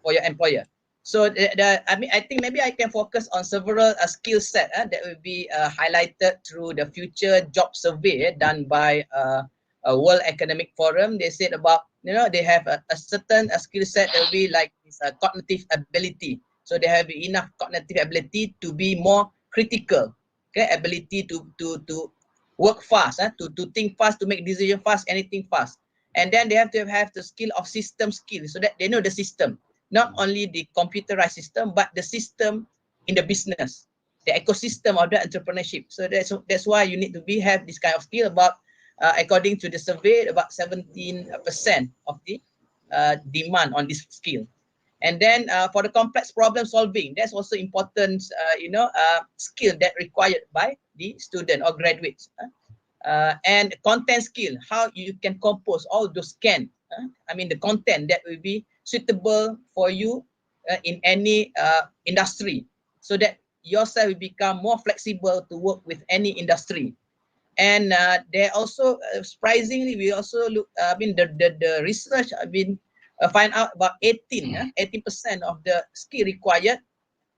for your employer. So I think maybe I can focus on several skill set that will be highlighted through the future job survey done by a World Economic Forum. They said about, they have a certain skill set that will be like this cognitive ability. So they have enough cognitive ability to be more critical, okay, ability to work fast, to think fast, to make decision fast, anything fast. And then they have to have the skill of system skill, so that they know the system, not only the computerized system, but the system in the business, the ecosystem of the entrepreneurship. So that's why you need to have this kind of skill. About according to the survey, about 17% of the demand on this skill. And then for the complex problem solving, that's also important, skill that required by the student or graduates. And content skill, how you can compose all those the content that will be suitable for you in any industry, so that yourself will become more flexible to work with any industry. And there also surprisingly, we also look, the research find out about 80% of the skill required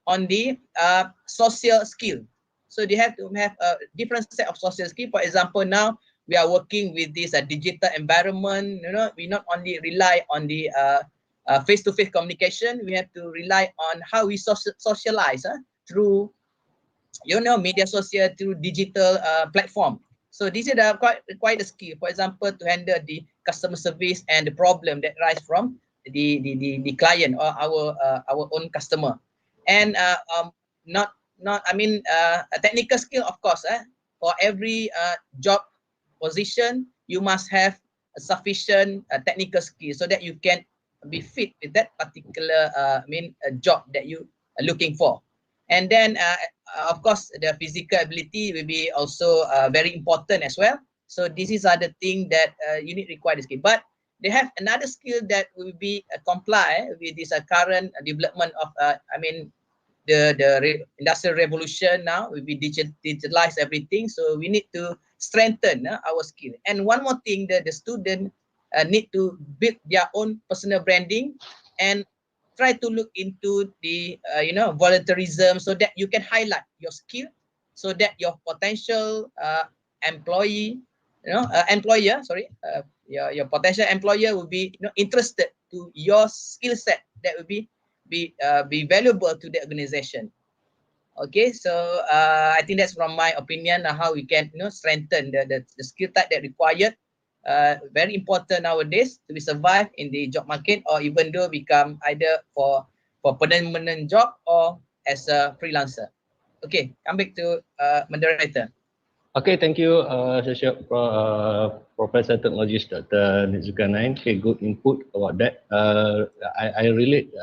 on the social skill. So they have to have a different set of social skill. For example, now we are working with this digital environment. We not only rely on the face-to-face communication, we have to rely on how we socialize through media social, through digital platform. So this is quite a skill. For example, to handle the customer service and the problem that rise from the client or our own customer. And a technical skill, of course. For every job position, you must have a sufficient technical skill so that you can be fit with that particular job that you are looking for. And then, of course, the physical ability will be also very important as well. So this is other thing that you need require the skill. But they have another skill that will be comply with this current development of the industrial revolution. Now will be digitalize everything, so we need to strengthen our skill. And one more thing, that the student need to build their own personal branding and try to look into the volunteerism, so that you can highlight your skill, so that your potential your potential employer will be interested to your skill set, that will be valuable to the organization. Okay, so I think that's from my opinion how we can strengthen the skill type that required. Very important nowadays to be survive in the job market, or even though become either for permanent job or as a freelancer. Okay, come back to moderator. Okay, thank you, Professor Technologist Dr. Zulkarnain. Okay, good input about that. I relate.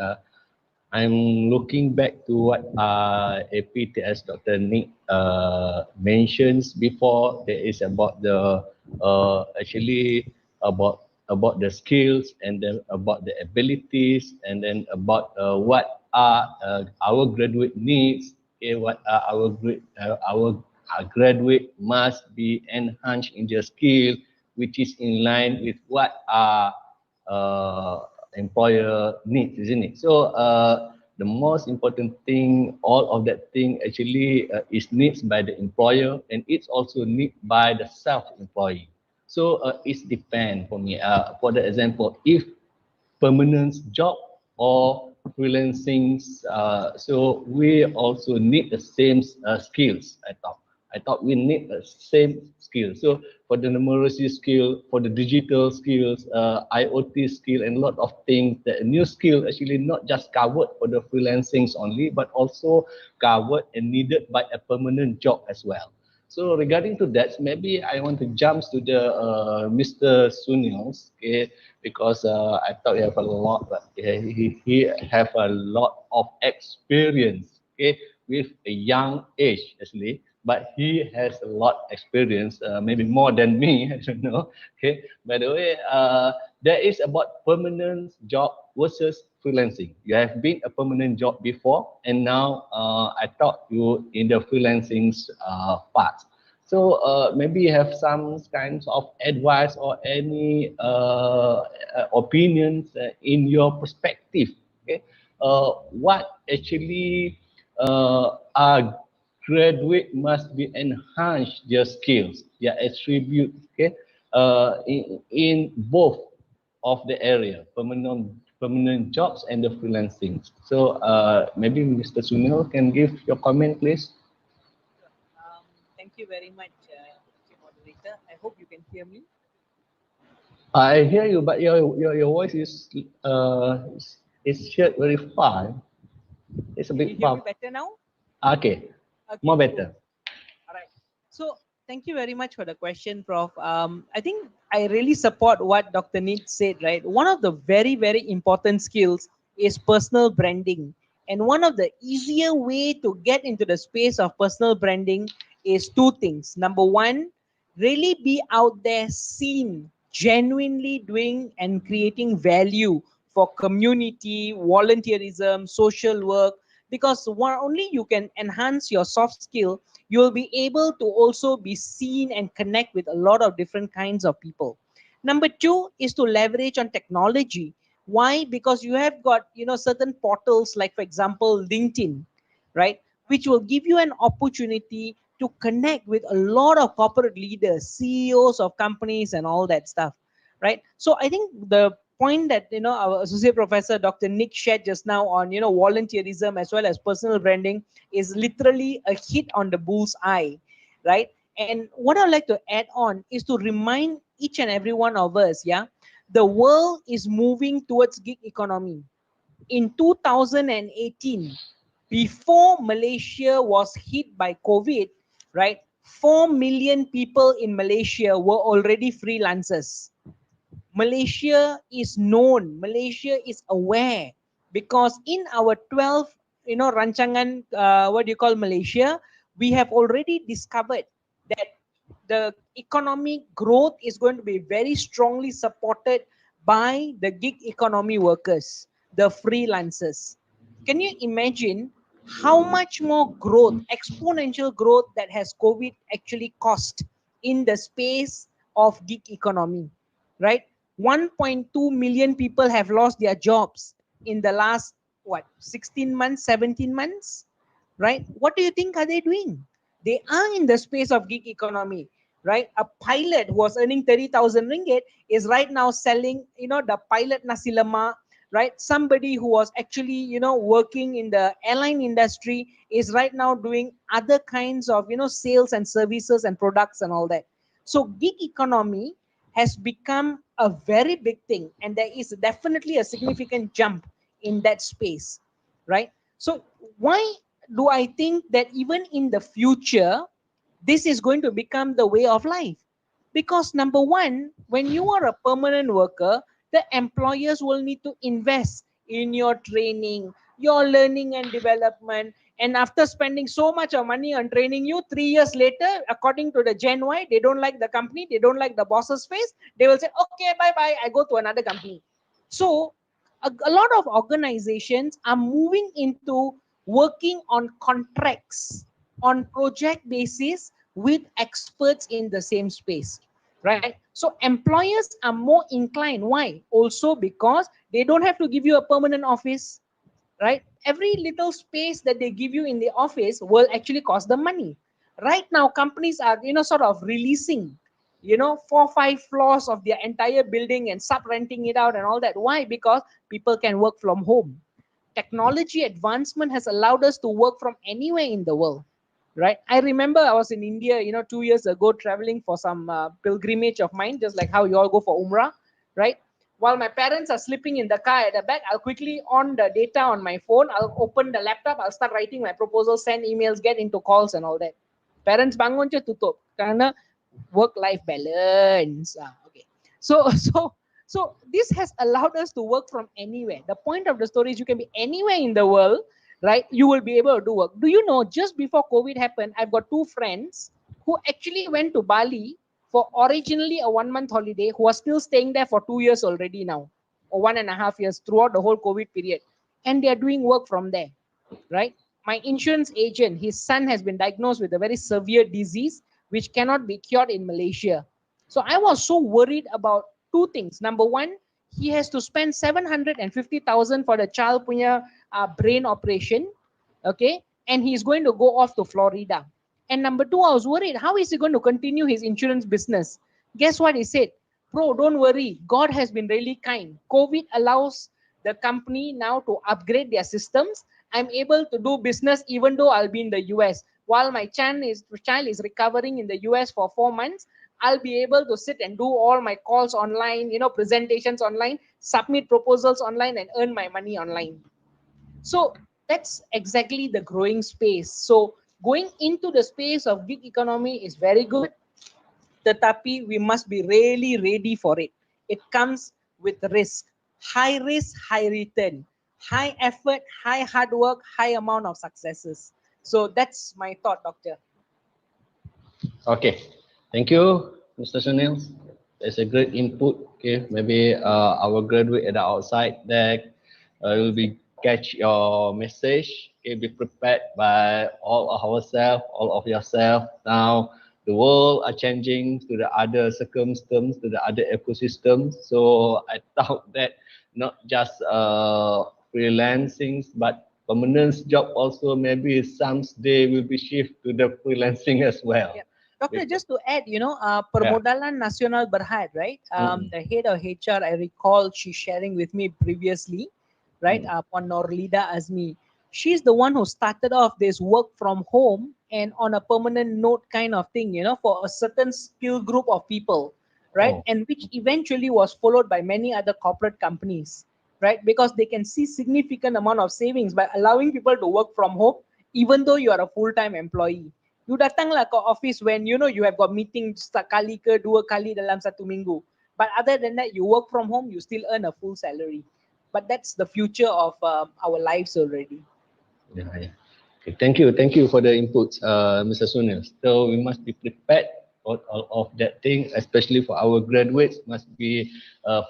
I'm looking back to what APTS Dr. Nick mentions before. There is about the actually about the skills, and then about the abilities, and then about what are our graduate needs. Okay, what are our graduate must be enhanced in their skill, which is in line with what our employer needs, isn't it? So the most important thing, all of that thing actually is needs by the employer, and it's also need by the self-employee. So it depends for me. For the example, if permanent job or freelancing, so we also need the same skills. I thought we need the same skill. So for the numeracy skill, for the digital skills, IoT skill, and a lot of things, the new skill actually not just covered for the freelancing only, but also covered and needed by a permanent job as well. So regarding to that, maybe I want to jump to the Mr. Sunil, okay, because I thought he have a lot, but he have a lot of experience, okay, with a young age actually, but he has a lot experience, maybe more than me, I don't know. Okay, by the way, there is about permanent job versus freelancing. You have been a permanent job before, and now I thought you in the freelancing part. So maybe you have some kinds of advice or any opinions in your perspective. Okay, what actually are graduate must be enhanced their skills, their attributes, okay, in both of the area, permanent jobs and the freelancing. So maybe Mr. Sunil can give your comment, please. Thank you very much, moderator. I hope you can hear me. I hear you, but your voice is heard very far. It's a bit far. Can you hear me better now? Okay, more better. All right. So thank you very much for the question, Prof. I think I really support what Dr. Need said, right? One of the very, very important skills is personal branding. And one of the easier way to get into the space of personal branding is two things. Number one, really be out there, seen, genuinely doing and creating value for community, volunteerism, social work, because only you can enhance your soft skill, you'll be able to also be seen and connect with a lot of different kinds of people. Number two is to leverage on technology. Why? Because you have got, certain portals like, for example, LinkedIn, right? Which will give you an opportunity to connect with a lot of corporate leaders, CEOs of companies and all that stuff, right? So I think the point that, our associate professor, Dr. Nick shared just now on, volunteerism as well as personal branding is literally a hit on the bull's eye, right? And what I'd like to add on is to remind each and every one of us, yeah, the world is moving towards gig economy. In 2018, before Malaysia was hit by COVID, right, 4 million people in Malaysia were already freelancers. Malaysia is known, Malaysia is aware, because in our 12, rancangan, what do you call Malaysia, we have already discovered that the economic growth is going to be very strongly supported by the gig economy workers, the freelancers. Can you imagine how much more growth, exponential growth that has COVID actually cost in the space of gig economy, right? 1.2 million people have lost their jobs in the last, 16 months, 17 months, right? What do you think are they doing? They are in the space of gig economy, right? A pilot who was earning 30,000 ringgit is right now selling, the pilot nasi lemak, right? Somebody who was actually, working in the airline industry is right now doing other kinds of, sales and services and products and all that. So gig economy has become a very big thing, and there is definitely a significant jump in that space, right? So why do I think that even in the future, this is going to become the way of life? Because number one, when you are a permanent worker, the employers will need to invest in your training, your learning and development. And after spending so much of money on training you, 3 years later, according to the Gen Y, they don't like the company, they don't like the boss's face, they will say, okay, bye-bye, I go to another company. So a lot of organizations are moving into working on contracts on project basis with experts in the same space, right? So employers are more inclined. Why? Also because they don't have to give you a permanent office, right? Every little space that they give you in the office will actually cost them money. Right now, companies are, sort of releasing, 4 or 5 floors of their entire building and sub-renting it out and all that. Why? Because people can work from home. Technology advancement has allowed us to work from anywhere in the world, right? I remember I was in India, 2 years ago, traveling for some pilgrimage of mine, just like how you all go for Umrah, right? While my parents are sleeping in the car at the back, I'll quickly on the data on my phone. I'll open the laptop. I'll start writing my proposal, send emails, get into calls and all that. Parents bangun je tutup karena work-life balance. Okay. So this has allowed us to work from anywhere. The point of the story is you can be anywhere in the world, right? You will be able to do work. Do you know, just before COVID happened, I've got 2 friends who actually went to Bali for originally a 1-month holiday, who are still staying there for 2 years already now, or 1.5 years throughout the whole COVID period. And they're doing work from there, right? My insurance agent, his son has been diagnosed with a very severe disease, which cannot be cured in Malaysia. So I was so worried about 2 things. Number one, he has to spend 750,000 for the child punya brain operation, okay? And he's going to go off to Florida. And number 2, I was worried, how is he going to continue his insurance business? Guess what he said? Bro, don't worry. God has been really kind. COVID allows the company now to upgrade their systems. I'm able to do business even though I'll be in the US. While my child is recovering in the US for 4 months, I'll be able to sit and do all my calls online, presentations online, submit proposals online, and earn my money online. So that's exactly the growing space. So going into the space of gig economy is very good, tetapi we must be really ready for it. It comes with risk, high return. high effort, high hard work, high amount of successes. So that's my thought, Doctor. Okay, thank you, Mr. Sunil. That's a great input. Okay, maybe our graduate at the outside there will be catch your message. Okay, be prepared by all of ourselves, all of yourself. Now the world are changing to the other circumstances, to the other ecosystems. So I thought that not just freelancing, but permanent job also maybe some day will be shift to the freelancing as well. Yeah. Doctor, just to add, Yeah. Permodalan Nasional Berhad, right? The head of HR, I recall she sharing with me previously, right? Upon Norlida Azmi. She's the one who started off this work from home and on a permanent note kind of thing, for a certain skill group of people, right? Oh. And which eventually was followed by many other corporate companies, right? Because they can see significant amount of savings by allowing people to work from home, even though you are a full-time employee. You datanglah ke office when you have got meeting sekali ke dua kali dalam satu minggu. But other than that, you work from home, you still earn a full salary. But that's the future of our lives already. Yeah, yeah. Okay, thank you for the inputs, Mr. Sunil. So we must be prepared for all of that thing, especially for our graduates. Must be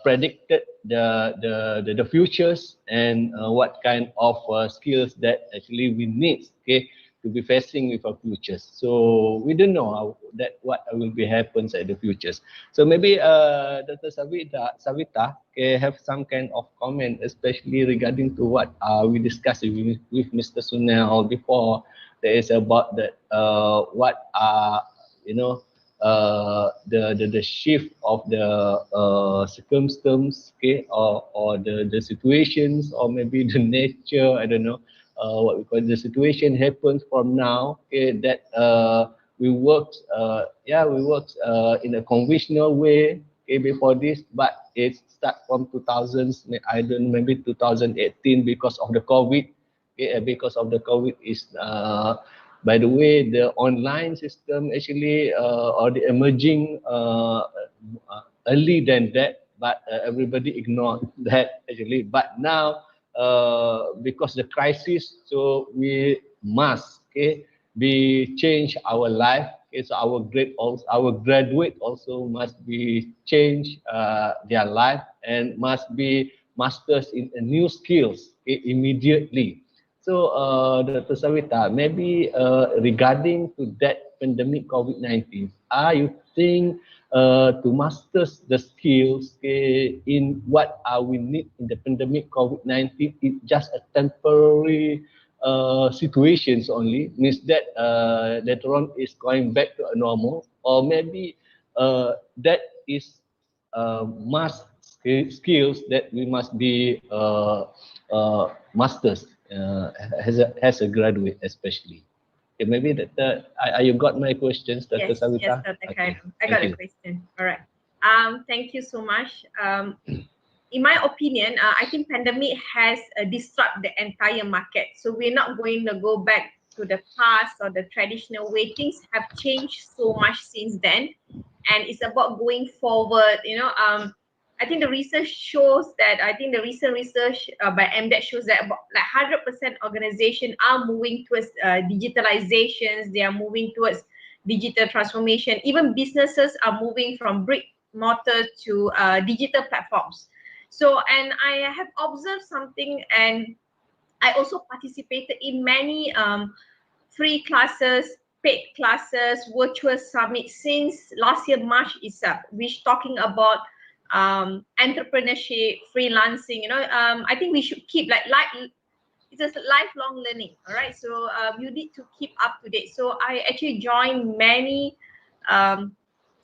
predicted the futures and what kind of skills that actually we need. Okay, to be facing with our futures. So we don't know that what will be happens at the futures. So maybe Dr. Savita okay, have some kind of comment, especially regarding to what we discussed with Mr. Sunil before. That is about that what the shift of the circumstances, okay, or the situations, or maybe the nature, I don't know, what we call the situation happens from now, okay, that we worked in a conventional way, okay, before this, but it start from 2000s, I don't know, maybe 2018 because of the COVID, okay, because of the COVID is by the way, the online system actually or the emerging early than that, but everybody ignored that actually. But now, because the crisis, so we must be change our life. Okay, so our graduate also must be change their life and must be masters in new skills immediately. So, Dr. Savita, maybe regarding to that pandemic COVID-19, you think to master the skills in what we need in the pandemic COVID-19 is just a temporary situations only, means that later on is going back to a normal, or maybe that is must skills that we must be masters as a graduate especially. Okay, maybe that you got my questions, Dr. Savita? Yes, Dr. Okay, Karim. I got a question. All right. Thank you so much. In my opinion, I think pandemic has disrupted the entire market. So we're not going to go back to the past or the traditional way. Things have changed so much since then, and it's about going forward. I think the research shows that the recent research by MDET shows that about like 100% organization are moving towards digitalizations. They are moving towards digital transformation. Even businesses are moving from brick mortar to digital platforms. So, and I have observed something, and I also participated in many free classes, paid classes, virtual summits since last year March itself, which talking about entrepreneurship, freelancing. I think we should keep like it's a lifelong learning. All right, so you need to keep up to date. So I actually joined many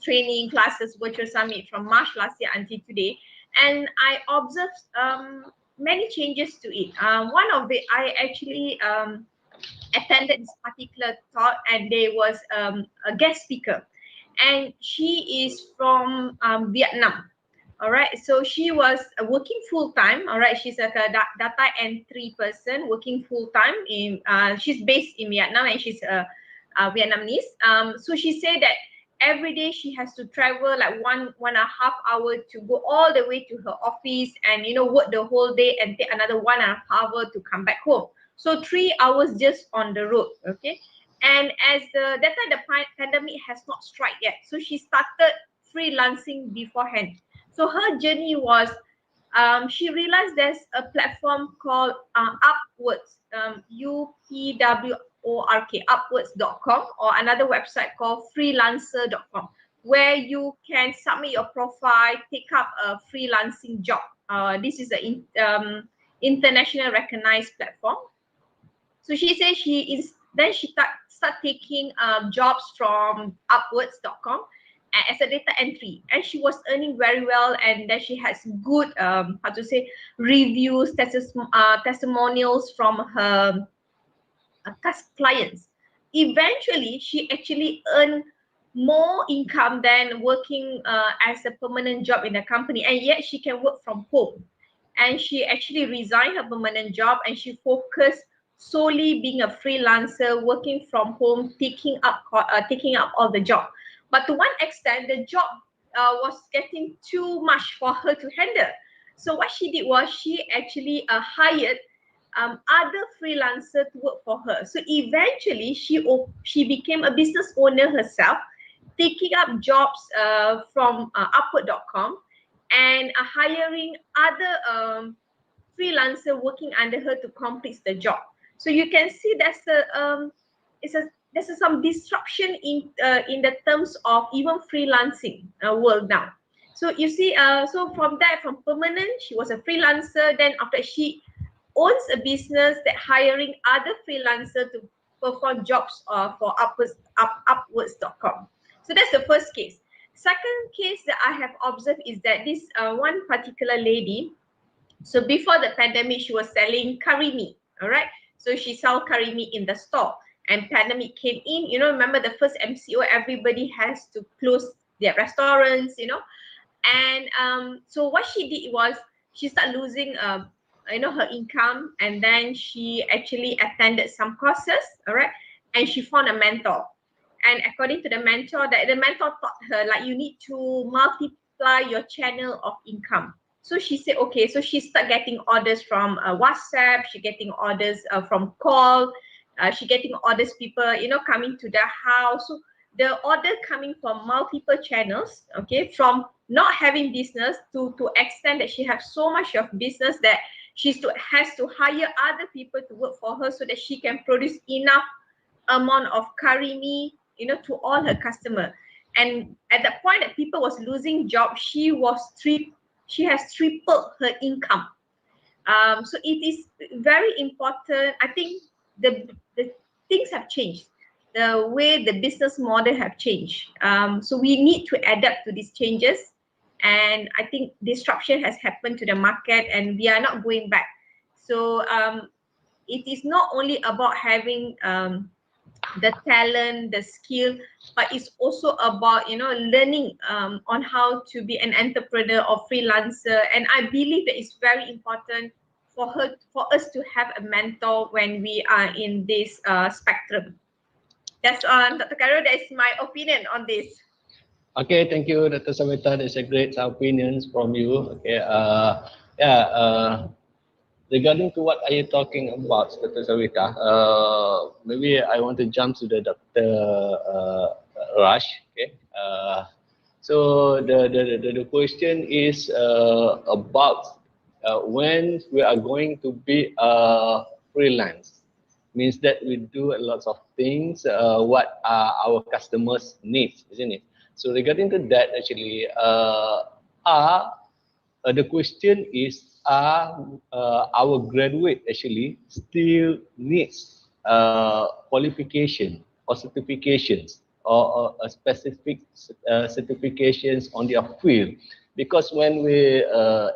training classes, virtual summit from March last year until today, and I observed many changes to it. One of it, I actually attended this particular talk, and there was a guest speaker, and she is from Vietnam. All right, so she was working full time. All right, she's like a data entry person working full time in. She's based in Vietnam, and she's a Vietnamese. So she said that every day she has to travel like 1.5 hours to go all the way to her office and work the whole day and take another 1.5 hours to come back home. So 3 hours just on the road. Okay. And as that time the pandemic has not struck yet, so she started freelancing beforehand. So her journey was, she realized there's a platform called Upwards, UPWORK, upwards.com, or another website called freelancer.com, where you can submit your profile, take up a freelancing job. This is an international recognized platform. So she says she start taking jobs from upwards.com as a data entry, and she was earning very well, and then she has good reviews, testimonials from her clients. Eventually she actually earned more income than working as a permanent job in a company, and yet she can work from home. And she actually resigned her permanent job and she focused solely being a freelancer, working from home, taking up all the job. But to one extent, the job was getting too much for her to handle. So what she did was she actually hired other freelancers to work for her. So eventually she became a business owner herself, taking up jobs from upward.com and hiring other freelancer working under her to complete the job. So you can see there's some disruption in the terms of even freelancing world now. So you see, so from permanent, she was a freelancer. Then after she owns a business that hiring other freelancers to perform jobs for upwards.com. So that's the first case. Second case that I have observed is that this one particular lady, so before the pandemic, she was selling curry meat. All right. So she sold curry meat in the store, and pandemic came in. Remember the first MCO, everybody has to close their restaurants, and so what she did was she started losing her income, and then she actually attended some courses. All right. And she found a mentor, and according to the mentor, that the mentor taught her, like, you need to multiply your channel of income. So she said, okay, so she started getting orders from WhatsApp, she getting orders from call, she getting orders, people, coming to the house. So the order coming from multiple channels, okay, from not having business to extent that she has so much of business that she has to hire other people to work for her so that she can produce enough amount of curry meat, to all her customer. And at the point that people was losing jobs, she has tripled her income. So it is very important. I think the things have changed. The way the business model have changed. So we need to adapt to these changes. And I think disruption has happened to the market and we are not going back. So it is not only about having the talent, the skill, but it's also about learning on how to be an entrepreneur or freelancer. And I believe that it's very important for us to have a mentor when we are in this spectrum. That's Dr. Khairul, that is my opinion on this. Okay, thank you, Dr. Samita. That's a great opinions from you. Okay, regarding to what are you talking about, Dr. Samita, maybe I want to jump to the Dr. Raj. Okay, so the question is about when we are going to be freelance. Means that we do a lot of things. What are our customers' needs, isn't it? So regarding to that, actually, the question is, are our graduate actually still needs qualification or certifications or a specific certifications on their field? Because when we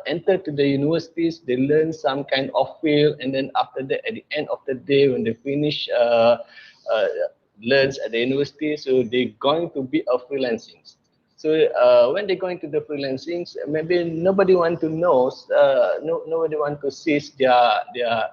enter to the universities, they learn some kind of field, and then after that, at the end of the day, when they finish learns at the university, so they're going to be a freelancing. So when they go into the freelancing, maybe nobody want to know, nobody want to see their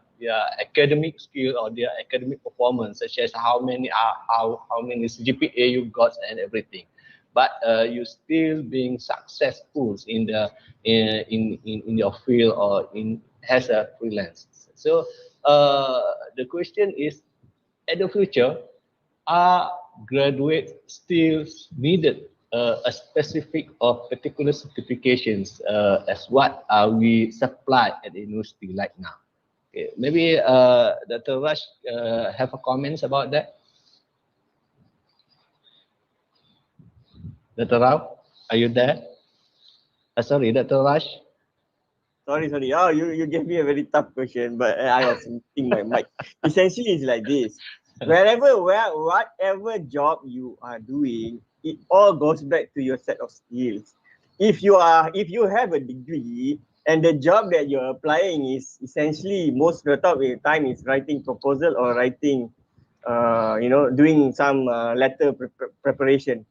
academic skill or their academic performance, such as how many GPA you got and everything. but you still being successful in the in your field or in as a freelance. So the question is, at the future, are graduates still needed a specific or particular certifications as what we supply at the university right now? Okay, maybe Dr. Rush have a comments about that. Dr. Rao, are you there? Sorry, Dr. Rush. Sorry. Oh, you gave me a very tough question, but I was thinking my mic. Essentially, it's like this. Whatever job you are doing, it all goes back to your set of skills. If you have a degree and the job that you're applying is essentially most of the time is writing proposal or writing, doing some letter preparation.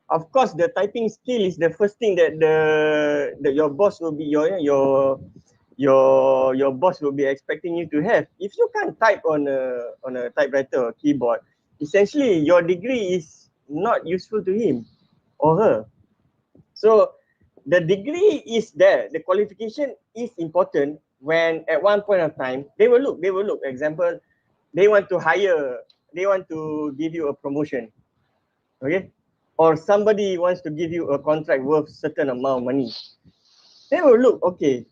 Of course, the typing skill is the first thing that your boss will be your boss will be expecting you to have. If you can't type on a typewriter or keyboard, essentially your degree is not useful to him or her. So the degree is there. The qualification is important when at one point of time they will look. Example, they want to give you a promotion. Okay? Or somebody wants to give you a contract worth certain amount of money. They will look, okay,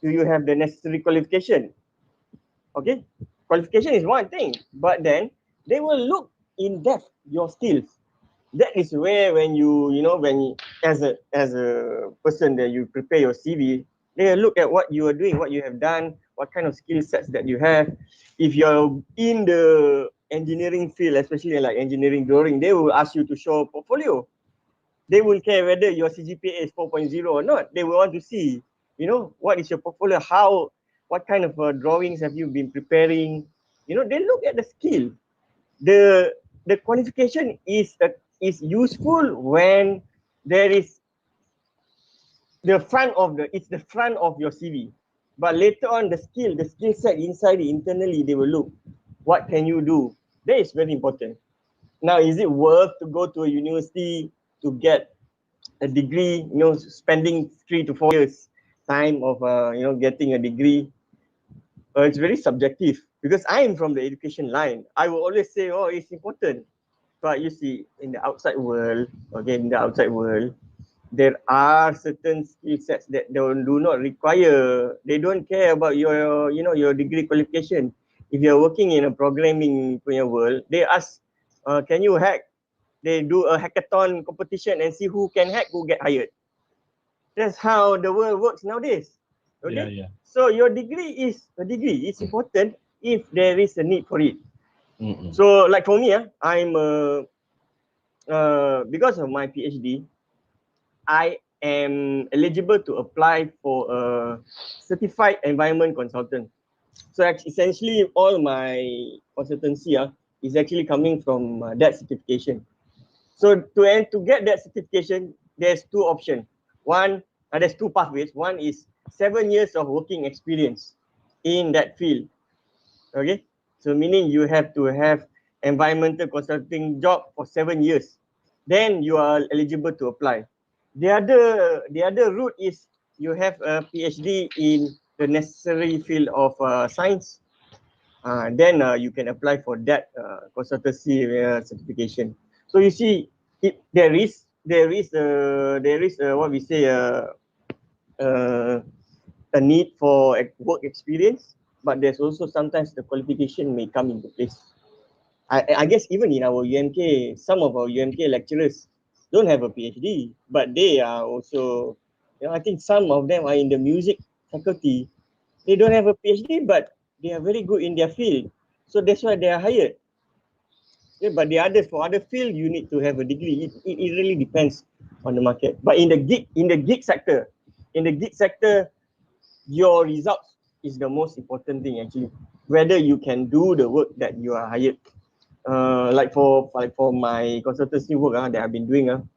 do you have the necessary qualification? Okay, qualification is one thing, but then they will look in depth your skills. That is where when as a person that you prepare your CV, they look at what you are doing, what you have done, what kind of skill sets that you have. If you're in the engineering field, especially like engineering drawing, they will ask you to show a portfolio. They will care whether your CGPA is 4.0 or not. They will want to see, what is your portfolio, what kind of drawings have you been preparing. They look at the skill. The qualification is useful when there is the front of your CV. But later on, the skill set inside it, internally, they will look, what can you do? That is very important. Now, is it worth to go to a university to get a degree, spending 3 to 4 years time of, getting a degree? It's very subjective because I am from the education line. I will always say, oh, it's important. But you see, in the outside world, there are certain skill sets that do not require. They don't care about your degree qualification. If you're working in a programming world, they ask, can you hack? They do a hackathon competition and see who can hack, who get hired. That's how the world works nowadays. Okay? Yeah. So your degree is a degree. It's important if there is a need for it. Mm-mm. So like for me, I'm because of my PhD, I am eligible to apply for a certified environment consultant. So essentially, all my consultancy is actually coming from that certification. So to get that certification, there's two options. There's two pathways. One is 7 years of working experience in that field. Okay, so meaning you have to have environmental consulting job for 7 years. Then you are eligible to apply. The other route is you have a PhD in the necessary field of science. Then you can apply for that consultancy certification. So you see, there is what we say a need for work experience, but there's also sometimes the qualification may come into place. I guess even in our UMK, some of our UMK lecturers don't have a PhD, but they are also, I think some of them are in the music faculty. They don't have a PhD, but they are very good in their field. So that's why they are hired. Yeah, but the others, for other field, you need to have a degree. It really depends on the market. But in the gig sector, your results is the most important thing actually. Whether you can do the work that you are hired. Like for my consultancy work that I've been doing,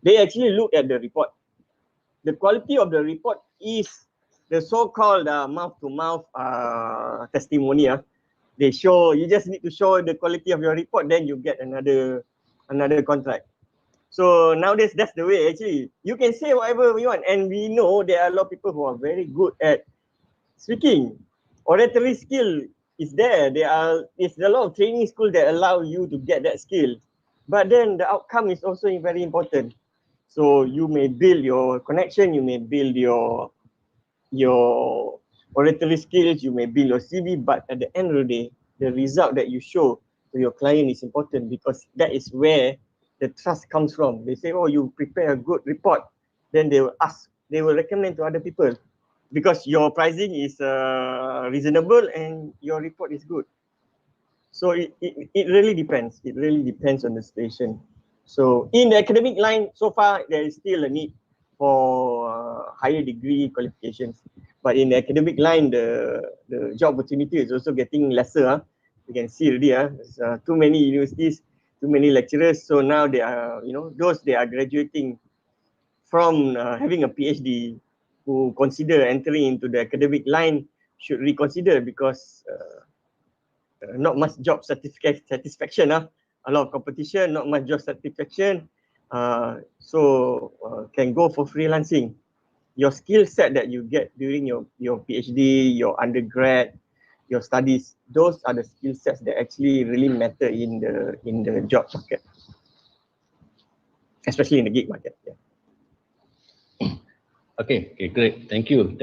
they actually look at the report. The quality of the report is the so-called mouth-to-mouth testimony. You just need to show the quality of your report, then you get another contract. So nowadays, that's the way actually. You can say whatever we want. And we know there are a lot of people who are very good at speaking. Oratory skill is there. There's a lot of training school that allow you to get that skill. But then the outcome is also very important. So you may build your connection, you may build your oratory skills, you may build your CV, but at the end of the day, the result that you show to your client is important because that is where the trust comes from. They say, oh, you prepare a good report, then they will recommend to other people because your pricing is reasonable and your report is good. So it really depends. It really depends on the situation. So in the academic line, so far, there is still a need for higher degree qualifications. But in the academic line, the job opportunity is also getting lesser. You can see already, there's too many universities, too many lecturers. So now they are, those they are graduating from having a PhD who consider entering into the academic line should reconsider because not much job satisfaction. A lot of competition, not much job satisfaction. So can go for freelancing. Your skill set that you get during your PhD, your undergrad, your studies, those are the skill sets that actually really matter in the job market, especially in the gig market. Yeah. Okay, great. Thank you.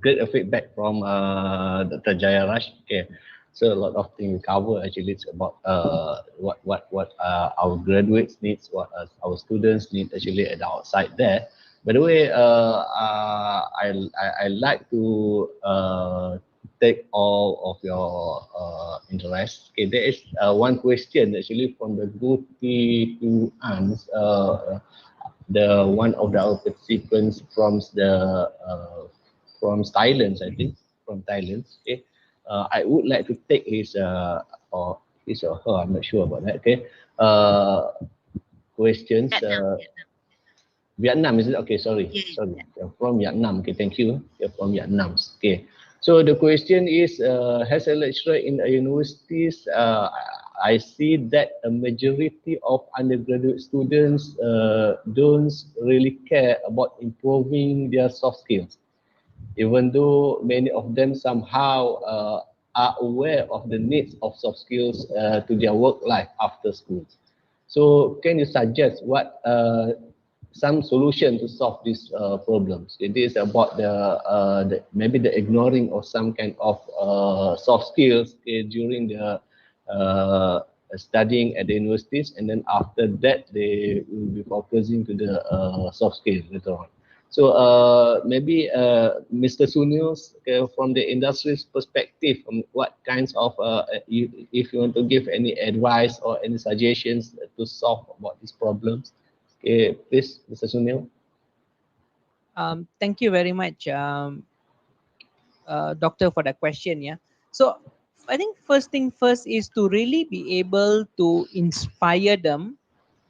Great feedback from Dr. Jaya Raj. Okay, so a lot of things cover actually. It's about what our graduates needs, what our students need actually at the outside there. By the way, I like to take all of your interest. Okay, there is one question actually from the group to ans. The one of the participants from Thailand, I think, from Thailand. Okay, I would like to take his or his or her, I'm not sure about that. Okay, questions. Vietnam, is it? Okay, sorry. You're from Vietnam. Okay, thank you. You're from Vietnam. Okay. So the question is, as a lecturer in the universities, I see that a majority of undergraduate students don't really care about improving their soft skills, even though many of them somehow are aware of the needs of soft skills to their work life after school. So can you suggest what some solution to solve these problems? It is about the maybe the ignoring of some kind of soft skills during the studying at the universities, and then after that they will be focusing to the soft skills later on. So maybe Mr. Sunil, from the industry's perspective, what kinds of, if you want to give any advice or any suggestions to solve about these problems, okay, please, Mr. Sunil. Thank you very much, Doctor, for that question. Yeah. So I think first thing first is to really be able to inspire them,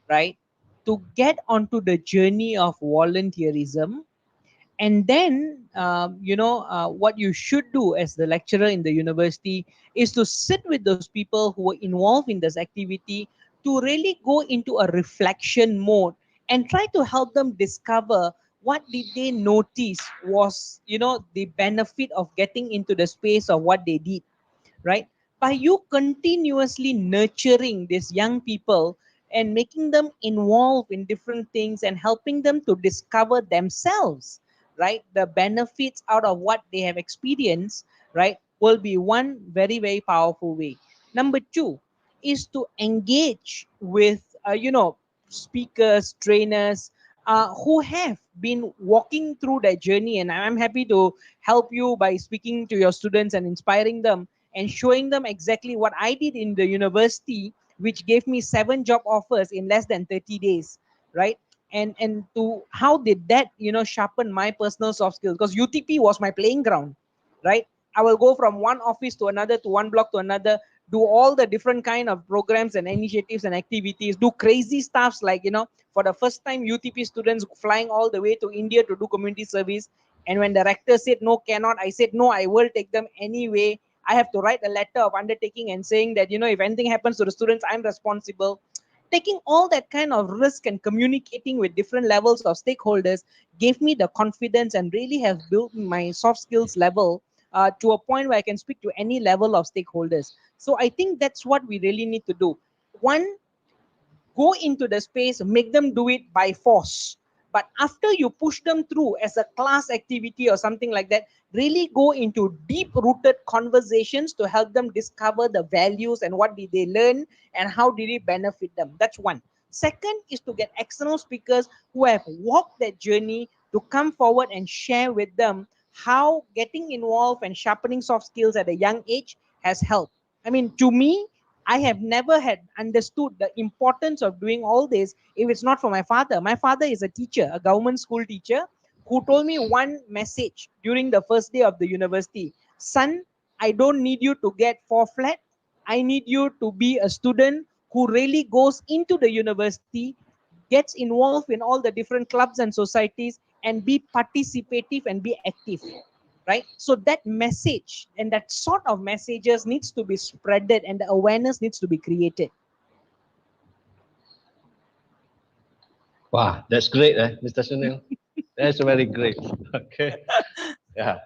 right, to get onto the journey of volunteerism. And then, what you should do as the lecturer in the university is to sit with those people who are involved in this activity to really go into a reflection mode and try to help them discover what did they notice was, the benefit of getting into the space of what they did, right? By you continuously nurturing these young people and making them involved in different things and helping them to discover themselves, right? The benefits out of what they have experienced, right, will be one very, very powerful way. Number two is to engage with, speakers, trainers, who have been walking through that journey. And I'm happy to help you by speaking to your students and inspiring them and showing them exactly what I did in the university, which gave me 7 job offers in less than 30 days, right? And to how did that, sharpen my personal soft skills? Because UTP was my playing ground, right? I will go from one office to another, to one block to another, do all the different kind of programs and initiatives and activities, do crazy stuffs like, for the first time UTP students flying all the way to India to do community service. And when the rector said no, cannot, I said no, I will take them anyway. I have to write a letter of undertaking and saying that, if anything happens to the students, I'm responsible. taking all that kind of risk and communicating with different levels of stakeholders gave me the confidence and really have built my soft skills level to a point where I can speak to any level of stakeholders. So I think that's what we really need to do. One, go into the space, make them do it by force. But after you push them through as a class activity or something like that, really go into deep-rooted conversations to help them discover the values and what did they learn and how did it benefit them. That's one. Second is to get external speakers who have walked that journey to come forward and share with them how getting involved and sharpening soft skills at a young age has helped. I mean, to me, I have never had understood the importance of doing all this if it's not for my father. My father is a teacher, a government school teacher, who told me one message during the first day of the university. Son, I don't need you to get 4 flat. I need you to be a student who really goes into the university, gets involved in all the different clubs and societies, and be participative and be active. Right? So that message and that sort of messages needs to be spreaded and the awareness needs to be created. Wow, that's great, Mr. Sunil. That's very great. Okay. Yeah.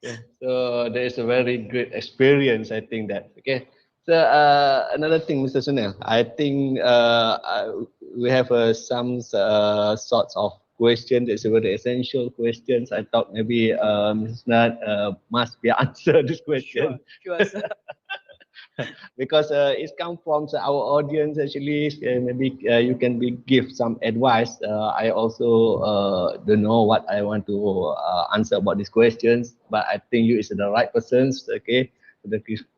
Okay. So there is a very great experience, I think that. Okay. So another thing, Mr. Sunil, I think we have some sorts of questions. It's a very essential questions. I thought maybe Mrs. Nat must be answer this question. Sure, sir. Because it's come from our audience actually. Maybe you can give some advice. I also don't know what I want to answer about these questions, but I think you is the right persons. Okay,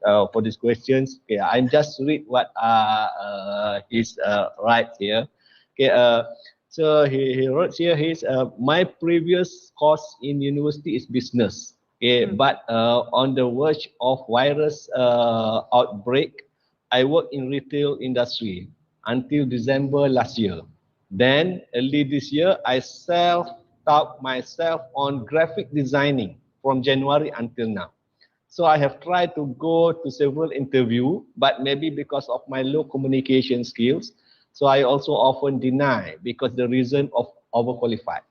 for these questions. Okay, I'm just read what is right here. Okay, so he wrote here. My previous course in university is business. Okay, but on the verge of virus outbreak, I worked in retail industry until December last year. Then early this year, I self-taught myself on graphic designing from January until now. So I have tried to go to several interviews, but maybe because of my low communication skills, so I also often deny because the reason of overqualified.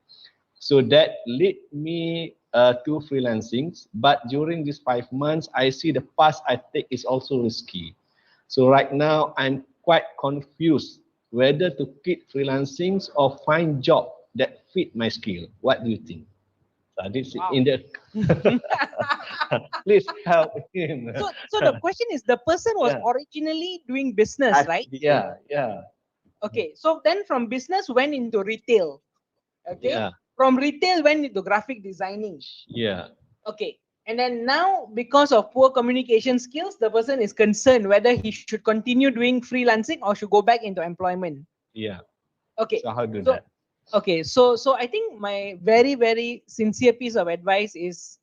So that led me to freelancing. But during these 5 months, I see the path I take is also risky. So right now, I'm quite confused whether to quit freelancing or find job that fit my skill. What do you think? So this Wow. in the please help him. So the question is, the person was originally doing business, right? Yeah, yeah. Okay, so then from business went into retail. Okay, Yeah. from retail went into graphic designing. Yeah. Okay, and then now because of poor communication skills, the person is concerned whether he should continue doing freelancing or should go back into employment. Yeah. Okay, So how do that? Okay, so I think my very, very sincere piece of advice is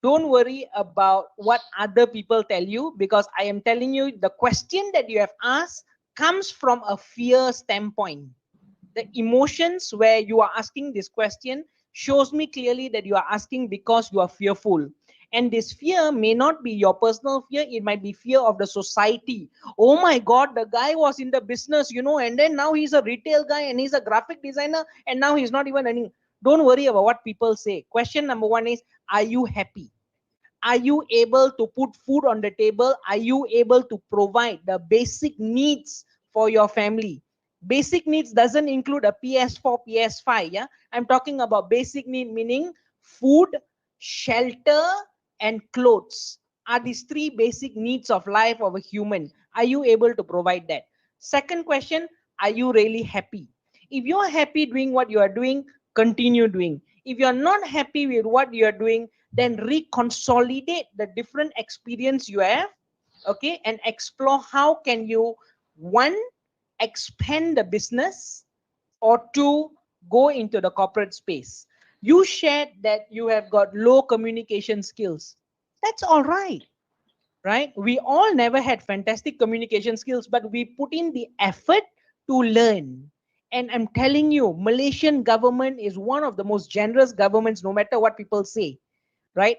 don't worry about what other people tell you, because I am telling you the question that you have asked comes from a fear standpoint. The emotions where you are asking this question shows me clearly that you are asking because you are fearful. And this fear may not be your personal fear, it might be fear of the society. Oh my God, the guy was in the business, and then now he's a retail guy and he's a graphic designer and now he's not even earning. Don't worry about what people say. Question number one is, are you happy? Are you able to put food on the table? Are you able to provide the basic needs for your family? Basic needs doesn't include a PS4, PS5. Yeah, I'm talking about basic need, meaning food, shelter, and clothes. Are these 3 basic needs of life of a human? Are you able to provide that? Second question, are you really happy? If you're happy doing what you are doing, continue doing. If you're not happy with what you are doing, then reconsolidate the different experience you have, okay, and explore how can you, one, expand the business, or 2, go into the corporate space. You shared that you have got low communication skills. That's all right. Right? We all never had fantastic communication skills, but we put in the effort to learn. And I'm telling you, Malaysian government is one of the most generous governments, no matter what people say, right?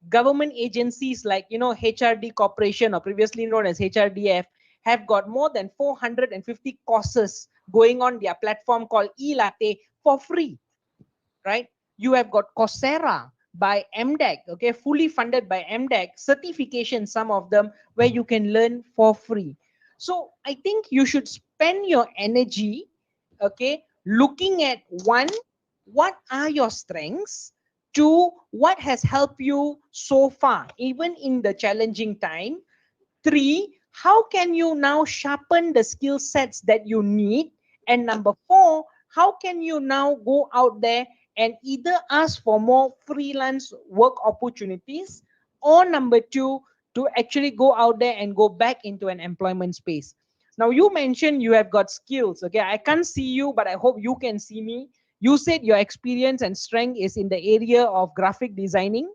Government agencies like, HRD Corporation, or previously known as HRDF, have got more than 450 courses going on their platform called eLatte for free, right? You have got Coursera by MDEC, okay, fully funded by MDEC, certification, some of them, where you can learn for free. So I think you should spend your energy, okay, looking at one, what are your strengths? Two, what has helped you so far, even in the challenging time? Three, how can you now sharpen the skill sets that you need? And number four, how can you now go out there and either ask for more freelance work opportunities, or number two, to actually go out there and go back into an employment space? Now, you mentioned you have got skills. Okay, I can't see you, but I hope you can see me. You said your experience and strength is in the area of graphic designing.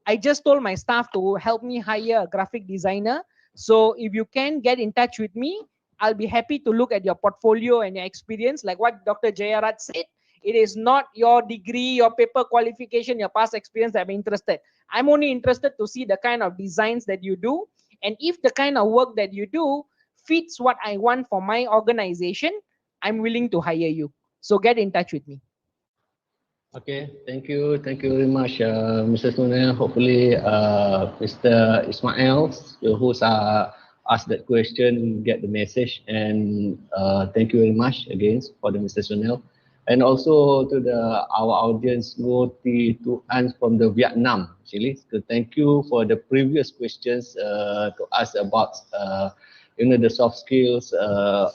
I just told my staff to help me hire a graphic designer. So if you can get in touch with me, I'll be happy to look at your portfolio and your experience. Like what Dr. Jayarat said, it is not your degree, your paper qualification, your past experience that I'm interested. I'm only interested to see the kind of designs that you do. And if the kind of work that you do fits what I want for my organization, I'm willing to hire you. So get in touch with me. Okay, thank you very much, Mr. Sunil. Hopefully, Mr. Ismail, who's asked that question, get the message, and thank you very much again for the Mr. Sunil, and also to our audience, to Ans from the Vietnam. Actually, so thank you for the previous questions to ask about the soft skills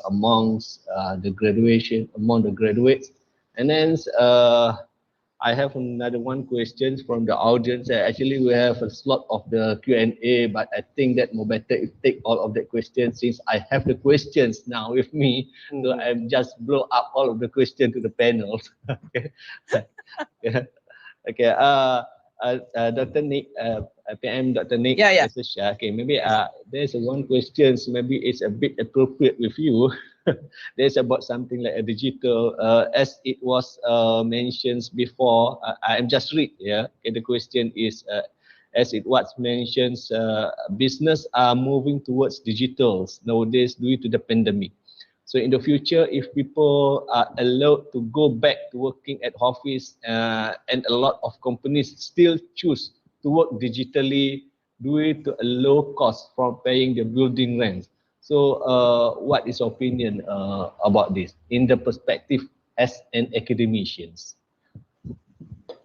amongst the graduates, and then. I have another one question from the audience. Actually, we have a slot of the Q&A, but I think that more better if take all of that questions since I have the questions now with me. So I'm just blow up all of the questions to the panel. Okay. Okay. Dr. Nick, PM Dr. Nick. Yeah. Okay, maybe there's one question. Maybe it's a bit appropriate with you. There's about something like a digital, as it was mentioned before. I'm just read. Yeah. Okay, the question is, as it was mentioned, business are moving towards digitals nowadays due to the pandemic. So in the future, if people are allowed to go back to working at office, and a lot of companies still choose to work digitally due to a low cost from paying the building rent. So what is your opinion about this in the perspective as an academician?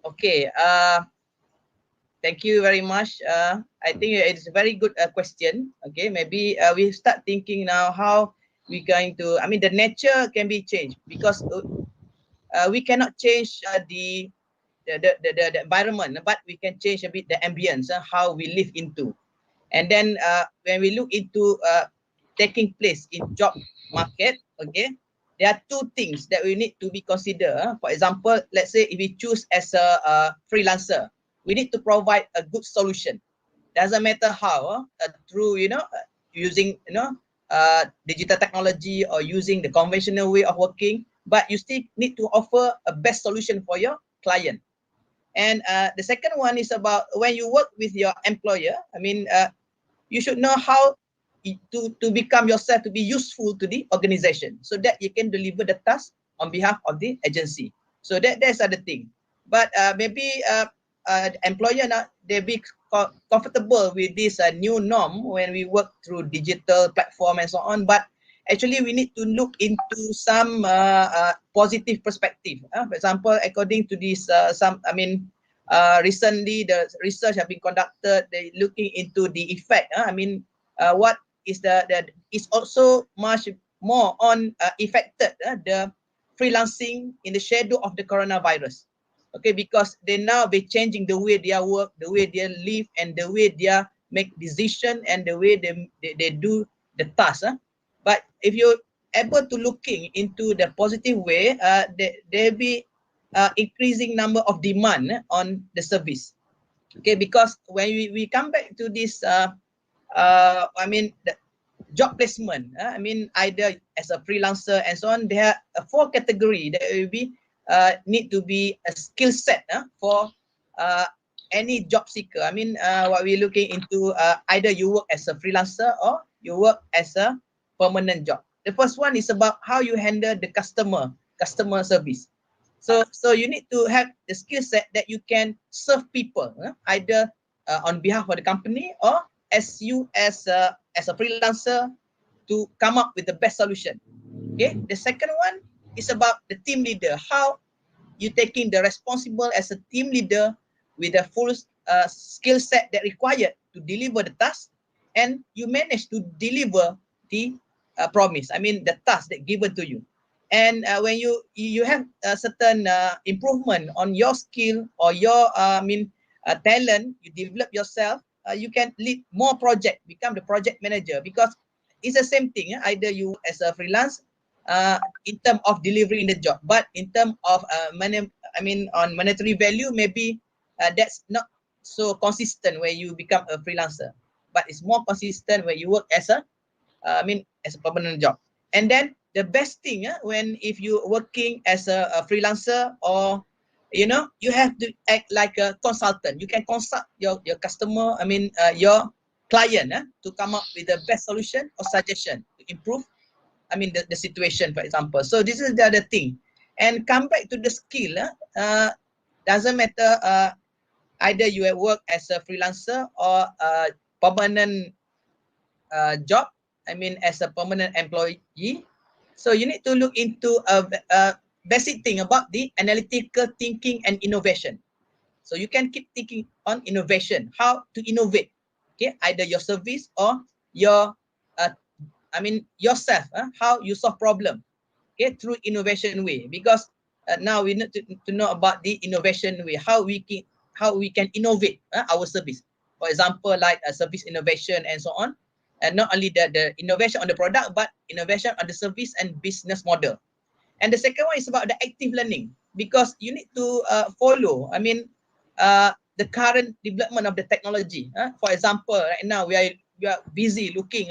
Okay. Thank you very much. I think it's a very good question. Okay, maybe we start thinking now how we going to. I mean, the nature can be changed because we cannot change the environment, but we can change a bit the ambience, how we live into. And then when we look into taking place in job market, okay, there are two things that we need to be considered. For example, let's say if we choose as a freelancer, we need to provide a good solution. Doesn't matter how, through using digital technology or using the conventional way of working, but you still need to offer a best solution for your client. And the second one is about when you work with your employer. I mean, you should know how to become yourself to be useful to the organization so that you can deliver the task on behalf of the agency. So that's the thing. But maybe employer now they be comfortable with this new norm when we work through digital platform and so on. But actually, we need to look into some positive perspective. For example, according to this, recently the research have been conducted. They looking into the effect. What is is also much more on affected the freelancing in the shadow of the coronavirus. Okay, because they now be changing the way they work, the way they live, and the way they make decision and the way they do the task. But if you're able to looking into the positive way, there be increasing number of demand on the service. Okay, because when we come back to this, the job placement. Either as a freelancer and so on, there are 4 category that will be need to be a skill set for any job seeker. What we're looking into, either you work as a freelancer or you work as a permanent job. The first one is about how you handle the customer service. So you need to have the skill set that you can serve people, either on behalf of the company or as a freelancer to come up with the best solution. Okay. The second one is about the team leader. How you taking the responsible as a team leader with a full skill set that required to deliver the task, and you manage to deliver the promise. I mean the task that given to you. And when you have a certain improvement on your skill or your talent, you develop yourself, you can lead more project, become the project manager, because it's the same thing. Either you as a freelance in terms of delivering the job, but in terms of on monetary value, maybe that's not so consistent when you become a freelancer, but it's more consistent when you work as a as a permanent job. And then the best thing when if you working as a freelancer, or you have to act like a consultant. You can consult your customer, your client to come up with the best solution or suggestion to improve the situation, for example. So this is the other thing. And come back to the skill, doesn't matter either you have work as a freelancer or a permanent job, as a permanent employee. So you need to look into a basic thing about the analytical thinking and innovation. So you can keep thinking on innovation, how to innovate, okay, either your service or your yourself, how you solve problem, okay, through innovation way. Because now we need to know about the innovation way, how we can innovate our service. For example, like service innovation and so on. And not only the innovation on the product, but innovation on the service and business model. And the second one is about the active learning, because you need to follow the current development of the technology. For example, right now we are busy looking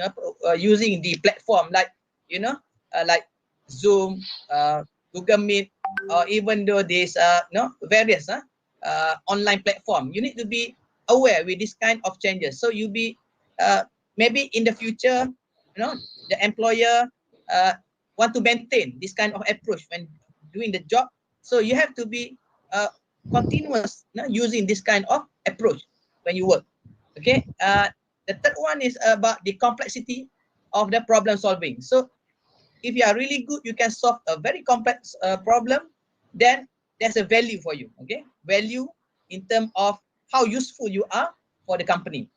using the platform like like Zoom, Google Meet, or even though there's various online platform. You need to be aware with this kind of changes. So you be maybe in the future, the employer want to maintain this kind of approach when doing the job. So you have to be continuous using this kind of approach when you work. Okay. The third one is about the complexity of the problem solving. So if you are really good, you can solve a very complex problem, then there's a value for you. Okay. Value in terms of how useful you are for the company.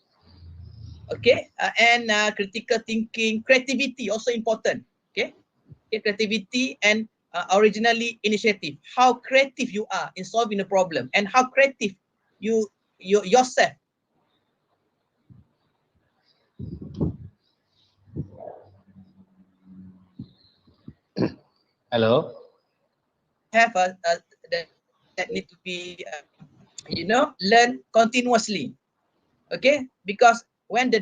Okay, and critical thinking, creativity also important. Okay, creativity and originally initiative. How creative you are in solving a problem, and how creative you yourself. Hello. Have that need to be learn continuously. Okay, because when the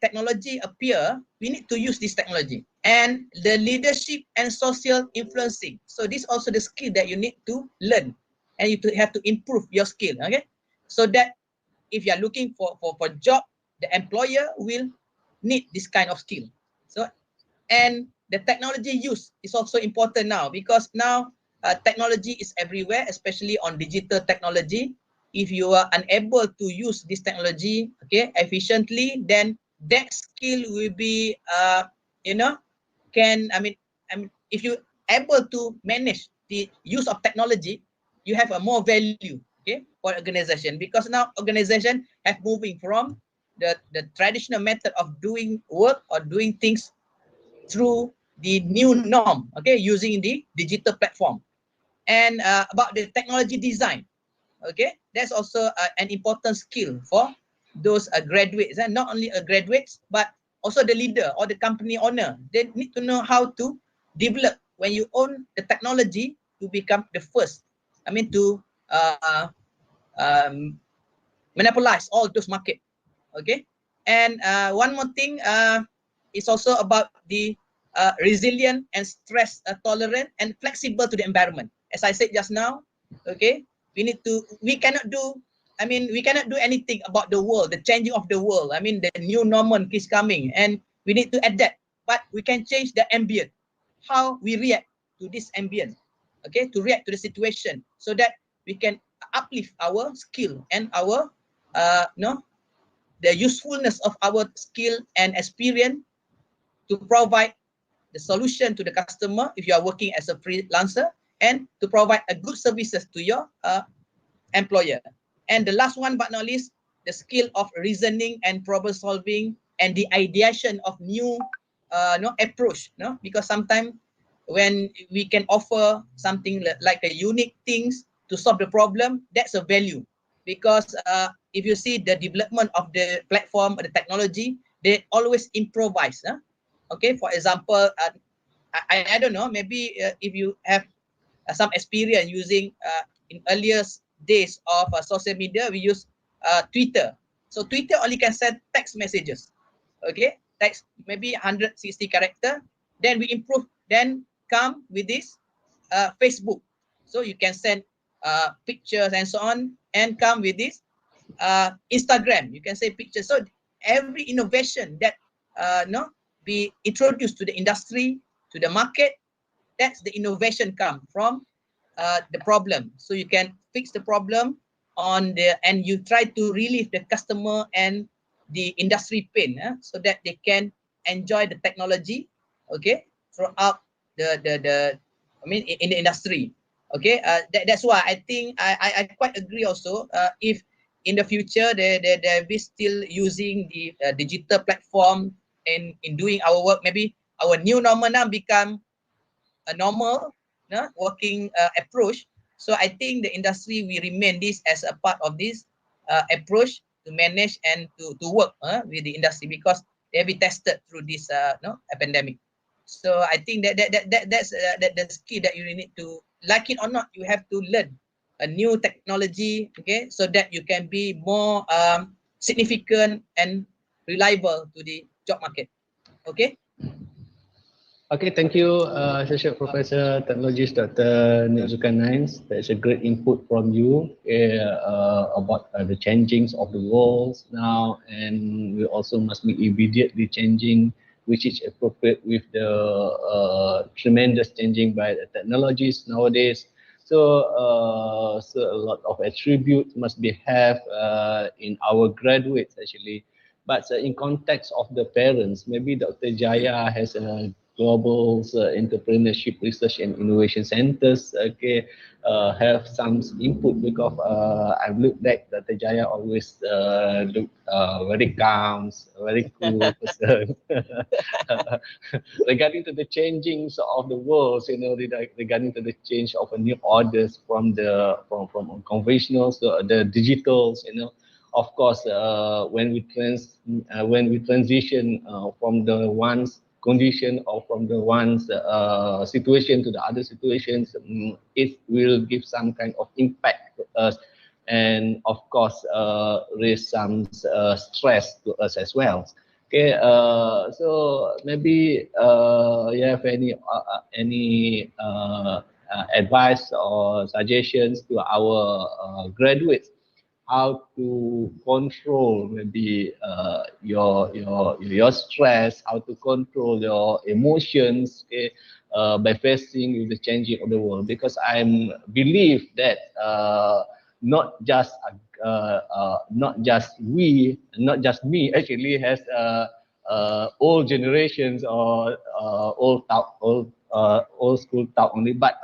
technology appear, we need to use this technology. And the leadership and social influencing. So this also the skill that you need to learn, and you have to improve your skill. Okay, so that if you are looking for job, the employer will need this kind of skill. So, and the technology use is also important now, because now technology is everywhere, especially on digital technology. If you are unable to use this technology, okay, efficiently, then that skill will be, if you able to manage the use of technology, you have a more value, okay, for organization, because now organization have moving from the traditional method of doing work or doing things through the new norm, okay, using the digital platform. And about the technology design, okay, that's also an important skill for those graduates, and not only graduates, but also the leader or the company owner. They need to know how to develop when you own the technology to become the first. To monopolize all those market. Okay, and one more thing is also about the resilient and stress tolerant and flexible to the environment. As I said just now, okay, we cannot do anything about the world, the changing of the world. The new normal is coming, and we need to adapt but we can change the ambient, how we react to this ambient, okay, to react to the situation, so that we can uplift our skill and our the usefulness of our skill and experience to provide the solution to the customer if you are working as a freelancer, and to provide a good services to your employer. And the last one but not least, the skill of reasoning and problem solving and the ideation of new approach, because sometimes when we can offer something like a unique things to solve the problem, that's a value. Because if you see the development of the platform or the technology, they always improvise. Okay, for example, I don't know, maybe if you have some experience using in earlier days of social media, we use Twitter. So Twitter only can send text messages. Okay, text maybe 160 character. Then we improve. Then come with this Facebook. So you can send pictures and so on, and come with this Instagram. You can say pictures. So every innovation that be introduced to the industry, to the market, that's the innovation come from the problem. So you can fix the problem and you try to relieve the customer and the industry pain, so that they can enjoy the technology, okay, throughout the in the industry. Okay, that's why I think I quite agree also. If in the future they be still using the digital platform in doing our work, maybe our new normal now become a normal working approach. So I think the industry will remain this as a part of this approach to manage and to work with the industry, because they have been tested through this pandemic. So I think that's the skill that you need to, like it or not, you have to learn a new technology, okay, so that you can be more significant and reliable to the job market. Okay. Okay, thank you, Associate Professor Technologies Dr. Nik Zulkarnain. That's a great input from you about the changings of the world now, and we also must be immediately changing, which is appropriate with the tremendous changing by the technologies nowadays. So, so a lot of attributes must be have in our graduates actually. But in context of the parents, maybe Dr. Jaya has a global entrepreneurship research and innovation centers, okay, have some input, because I've looked back that Jaya always look very calm, very cool person. Regarding to the changings of the world, regarding to the change of a new orders from the from conventional to the digitals, of course, when we transition from the one's condition or from the one's situation to the other situations, it will give some kind of impact to us, and of course raise some stress to us as well. Okay, so maybe you have any advice or suggestions to our graduates, how to control maybe your stress, how to control your emotions, okay, by facing with the changing of the world. Because I believe that not just me actually has old generations or old school talk only, but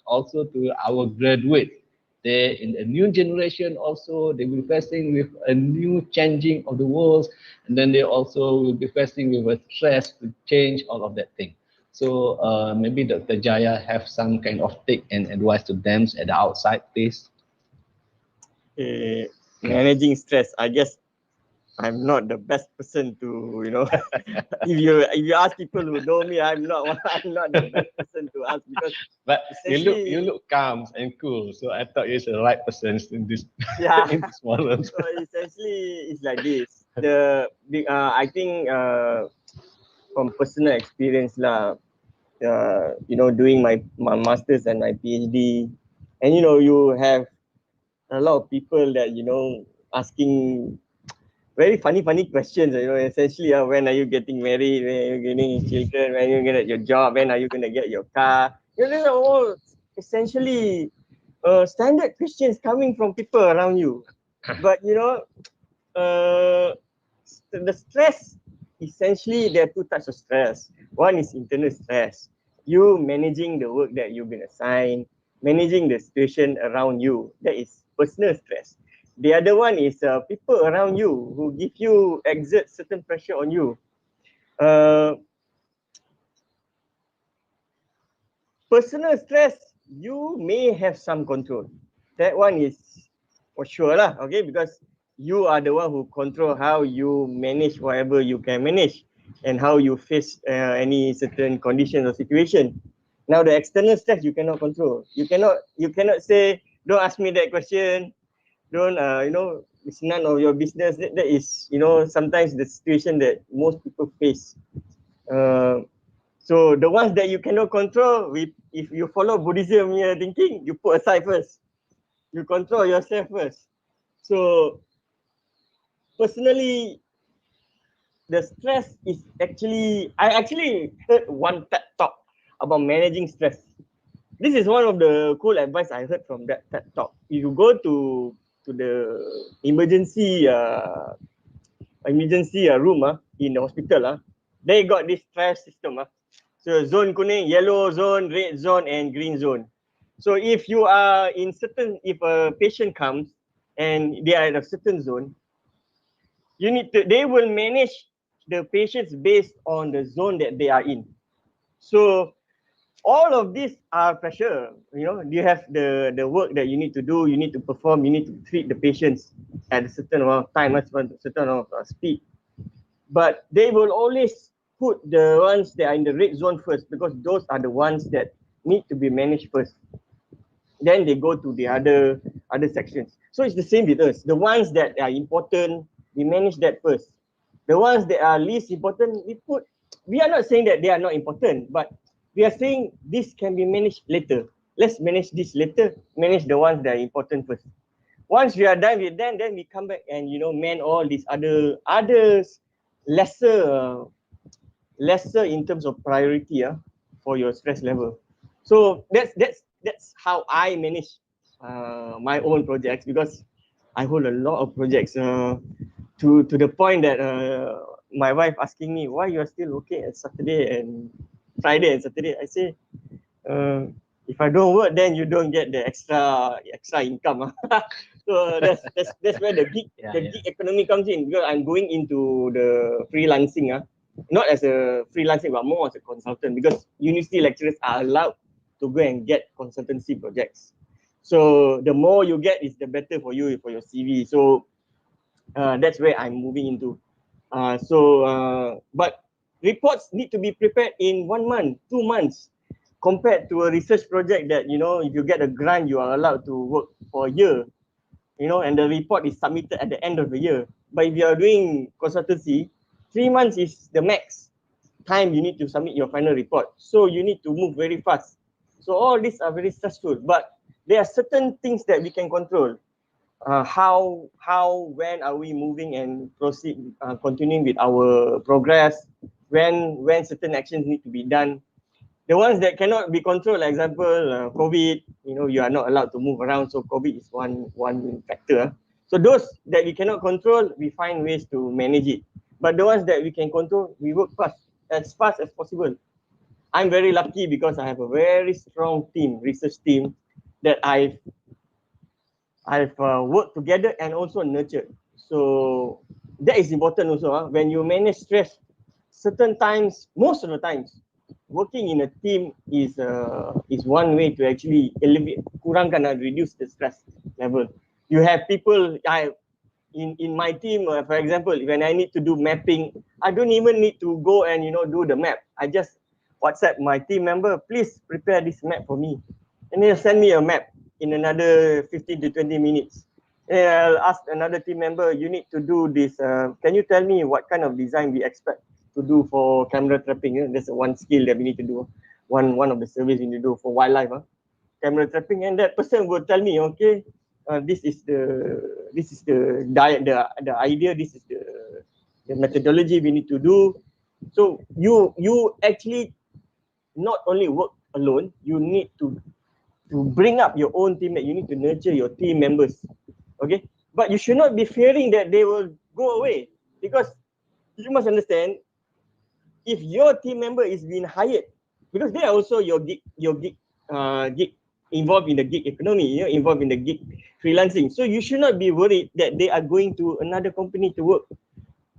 also to our graduates. They in a new generation also, they will be facing with a new changing of the world, and then they also will be facing with a stress to change all of that thing. So maybe Dr. Jaya have some kind of take and advice to them at the outside, please. Managing stress, I guess I'm not the best person to, if you ask people who know me, I'm not the best person to ask, because but you look calm and cool, so I thought you're the right person in this in this moment. So essentially it's like this. I think from personal experience doing my masters and my PhD, and you have a lot of people that asking very funny questions, essentially, when are you getting married, when are you getting children, when are you gonna get your job, when are you gonna get your car? These are all essentially standard questions coming from people around you. But the stress, essentially there are two types of stress. One is internal stress. You managing the work that you've been assigned, managing the situation around you. That is personal stress. The other one is people around you who give you, exert certain pressure on you. Personal stress, you may have some control. That one is for sure lah, okay, because you are the one who control how you manage whatever you can manage and how you face any certain condition or situation. Now the external stress you cannot control. You cannot say, don't ask me that question. Don't it's none of your business. That is sometimes the situation that most people face. So the ones that you cannot control, if you follow Buddhism thinking, you put aside first. You control yourself first. So personally, the stress is I actually heard one TED talk about managing stress. This is one of the cool advice I heard from that TED talk. If you go to the emergency room in the hospital, they got this stress system. So zone kuning, yellow zone, red zone, and green zone. So if you are in certain, if a patient comes and they are in a certain zone, they will manage the patients based on the zone that they are in. So all of these are pressure. You have the work that you need to do, you need to perform, you need to treat the patients at a certain amount of time, at a certain amount of speed. But they will always put the ones that are in the red zone first, because those are the ones that need to be managed first. Then they go to the other sections. So it's the same with us. The ones that are important, we manage that first. The ones that are least important, we are not saying that they are not important, but we are saying this can be managed later. Let's manage this later, manage the ones that are important first. Once we are done with them, then we come back and man all these others lesser in terms of priority for your stress level. So that's how I manage my own projects, because I hold a lot of projects to the point that my wife asking me, why you are still working at Saturday and Friday and Saturday. I say, if I don't work, then you don't get the extra income. So that's where the gig economy comes in, because I'm going into the freelancing, not as a freelancing, but more as a consultant, because university lecturers are allowed to go and get consultancy projects. So the more you get is the better for you, for your CV. So that's where I'm moving into. But reports need to be prepared in 1 month, 2 months, compared to a research project that, if you get a grant, you are allowed to work for a year, and the report is submitted at the end of the year. But if you are doing consultancy, 3 months is the max time you need to submit your final report. So you need to move very fast. So all these are very stressful, but there are certain things that we can control. When are we moving and proceed, continuing with our progress, when certain actions need to be done. The ones that cannot be controlled, like example, COVID, you are not allowed to move around, so COVID is one factor. So those that we cannot control, we find ways to manage it. But the ones that we can control, we work as fast as possible. I'm very lucky because I have a very strong team, research team, that I've worked together and also nurtured. So that is important also. When you manage stress, certain times, most of the times, working in a team is one way to actually kurangkan and reduce the stress level. You have people, in my team, for example, when I need to do mapping, I don't even need to go and do the map. I just WhatsApp my team member, please prepare this map for me, and they'll send me a map in another 15 to 20 minutes. And I'll ask another team member, you need to do this. Can you tell me what kind of design we expect to do for camera trapping? There's one skill that we need to do. One of the surveys we need to do for wildlife, camera trapping. And that person will tell me, okay, this is the diet, the idea, this is the methodology we need to do. So you actually not only work alone, you need to bring up your own teammate. You need to nurture your team members. Okay, but you should not be fearing that they will go away, because you must understand, if your team member is being hired, because they are also your gig involved in the gig economy, you know, involved in the gig freelancing. So you should not be worried that they are going to another company to work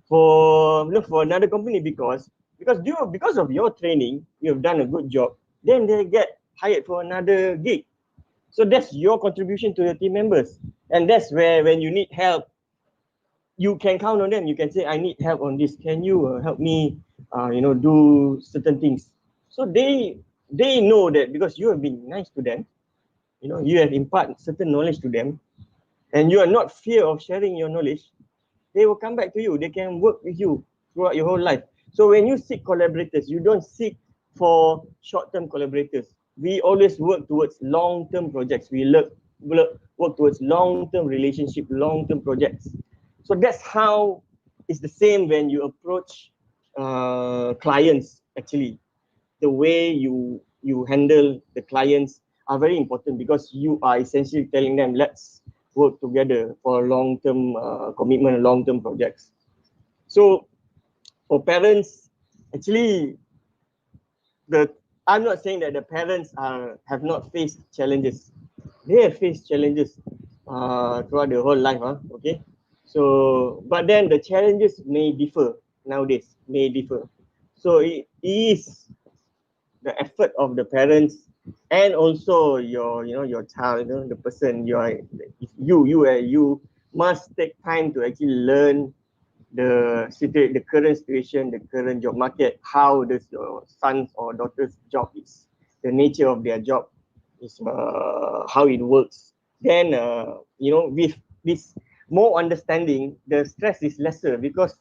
for another company, because of your training, you have done a good job, then they get hired for another gig. So that's your contribution to the team members, and that's where when you need help, you can count on them. You can say, I need help on this, can you help me do certain things. So they know that because you have been nice to them, you have imparted certain knowledge to them, and you are not fear of sharing your knowledge, they will come back to you. They can work with you throughout your whole life. So when you seek collaborators, you don't seek for short-term collaborators. We always work towards long-term projects. We work towards long-term relationship, long-term projects. So that's how it's the same when you approach clients. Actually, the way you handle the clients are very important, because you are essentially telling them, let's work together for long-term commitment, long-term projects. So for parents, actually, I'm not saying that the parents have not faced challenges. They have faced challenges throughout their whole life. Okay, so but then the challenges may differ nowadays. May differ. So it is the effort of the parents, and also your child, the person you must take time to actually learn the current situation, the current job market. How does your son's or daughter's job is, the nature of their job is, how it works. Then with this more understanding, the stress is lesser, because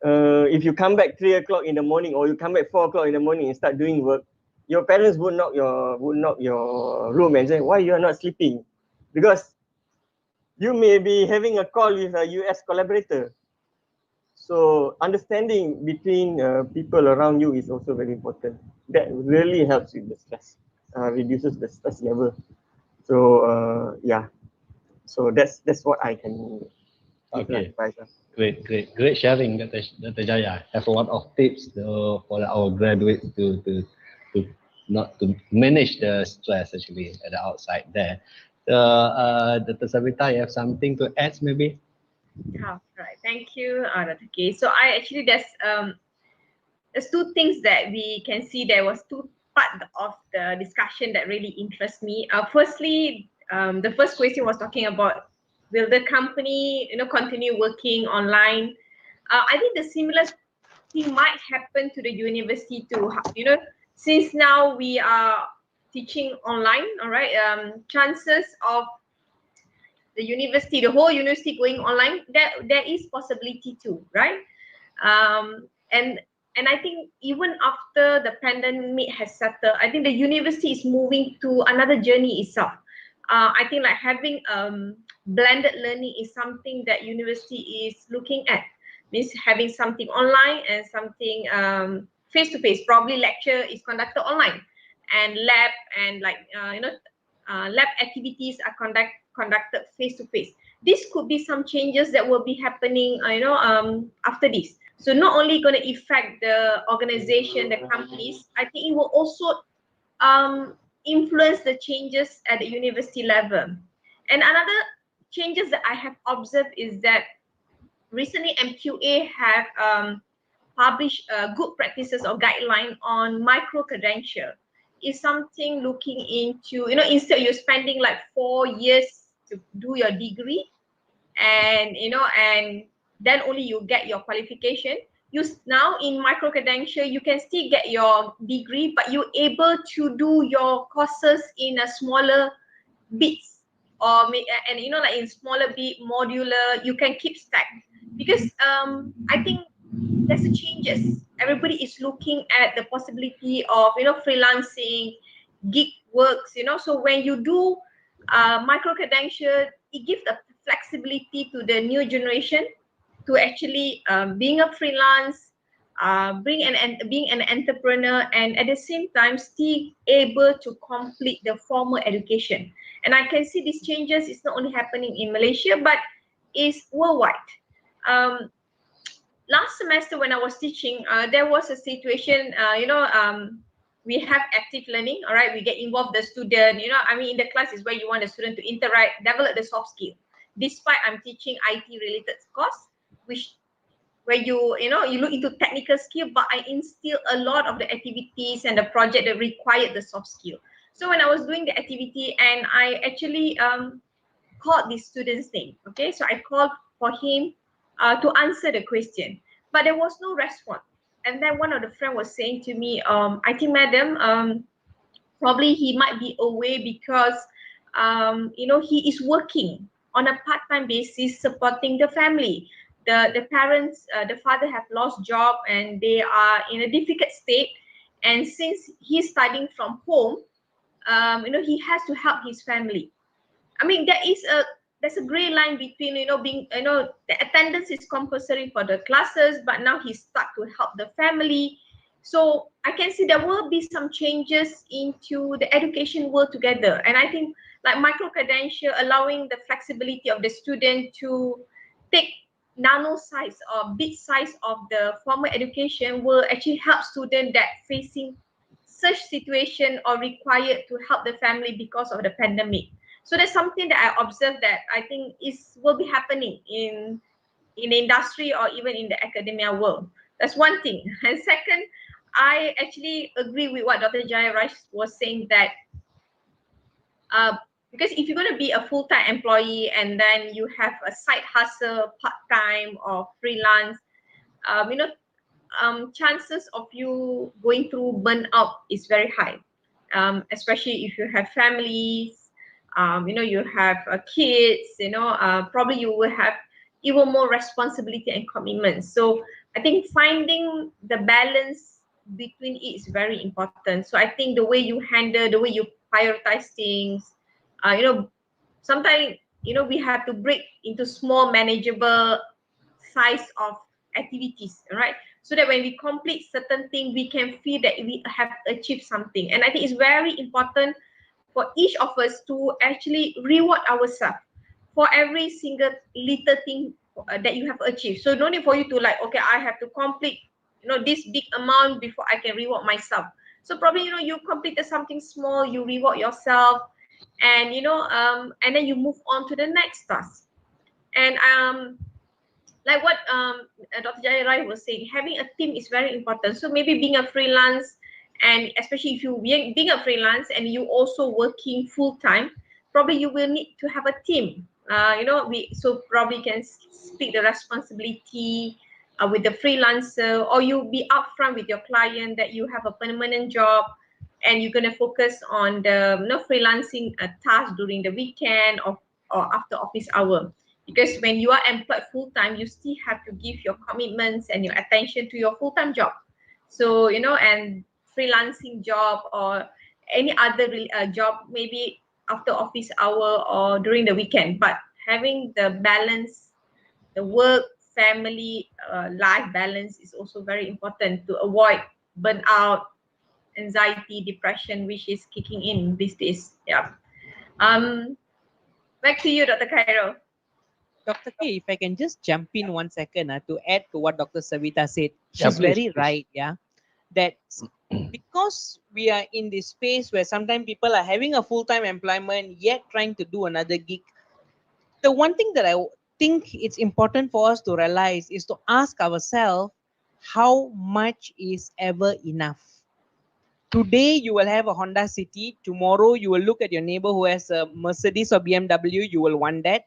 if you come back 3 o'clock in the morning, or you come back 4 o'clock in the morning and start doing work, your parents would knock your room and say, why you are not sleeping? Because you may be having a call with a US collaborator. So understanding between people around you is also very important. That really helps with the stress, reduces the stress level. So yeah, so that's what I can advise. Great sharing, Dr. Jaya. Have a lot of tips for our graduates to not to manage the stress actually at the outside there. Dr. Sabita, you have something to add maybe? Right. Thank you, Dr. K. So there's two things that we can see. There was two parts of the discussion that really interest me. Firstly, the first question was talking about, will the company continue working online? I think the similar thing might happen to the university too. Since now we are teaching online, all right, chances of the university, the whole university going online, there is possibility too, right? And I think even after the pandemic has settled, I think the university is moving to another journey itself. I think like having blended learning is something that university is looking at. Means having something online and something face-to-face. Probably lecture is conducted online, and lab and lab activities are conducted face-to-face. This could be some changes that will be happening after this. So not only going to affect the organization, the companies, I think it will also influence the changes at the university level. And another changes that I have observed is that recently MQA have published good practices or guideline on micro-credential. Is something looking into, instead you're spending like 4 years to do your degree, and and then only you get your qualification. Now in micro-credential, you can still get your degree, but you're able to do your courses in a smaller bits, or and like in smaller bit, modular, you can keep stack. Because I think there's a changes. Everybody is looking at the possibility of freelancing, gig works. So when you do micro-credential, it gives the flexibility to the new generation to actually being a freelance, being an entrepreneur, and at the same time still able to complete the formal education. And I can see these changes is not only happening in Malaysia but is worldwide. Last semester when I was teaching, there was a situation, we have active learning, all right, we get involved the student, in the class is where you want the student to interact, develop the soft skill. Despite I'm teaching IT related course, which where you look into technical skill, but I instill a lot of the activities and the project that required the soft skill. So when I was doing the activity and I actually called the student's name, okay, so I called for him to answer the question, but there was no response. And then one of the friend was saying to me, I think madam, probably he might be away because he is working on a part-time basis supporting the family. The parents, the father have lost job and they are in a difficult state, and since he's studying from home, he has to help his family. I mean, there's a gray line between being the attendance is compulsory for the classes, but now he's stuck to help the family. So I can see there will be some changes into the education world together, and I think like micro credential allowing the flexibility of the student to take nano size or bit size of the formal education will actually help students that facing such situation or required to help the family because of the pandemic. So that's something that I observed that I think will be happening in the industry or even in the academia world. That's one thing. And second, I actually agree with what Dr. Jaya was saying that because if you're going to be a full-time employee and then you have a side hustle, part-time or freelance, chances of you going through burnout is very high, especially if you have families, you have kids, probably you will have even more responsibility and commitment. So I think finding the balance between it is very important. So I think the way you handle, the way you prioritize things, sometimes, we have to break into small manageable size of activities, right? So that when we complete certain thing, we can feel that we have achieved something. And I think it's very important for each of us to actually reward ourselves for every single little thing that you have achieved. So no need for you to like, okay, I have to complete, this big amount before I can reward myself. So probably, you completed something small, you reward yourself, and and then you move on to the next task. And like what Dr. Jaya was saying, having a team is very important. So maybe being a freelance, and especially if you being a freelance and you also working full time, probably you will need to have a team. So probably can split the responsibility with the freelancer, or you be upfront with your client that you have a permanent job and you're going to focus on the freelancing task during the weekend or after office hour. Because when you are employed full-time, you still have to give your commitments and your attention to your full-time job. So, and freelancing job or any other job, maybe after office hour or during the weekend. But having the balance, the work, family, life balance is also very important to avoid burnout, anxiety, depression, which is kicking in these days. Yeah. Back to you, Dr. Cairo. Dr. K, if I can just jump in 1 second to add to what Dr. Savita said. She's very right, yeah. That because we are in this space where sometimes people are having a full-time employment yet trying to do another gig, the one thing that I think it's important for us to realize is to ask ourselves, how much is ever enough? Today you will have a Honda City, tomorrow you will look at your neighbor who has a Mercedes or BMW, you will want that.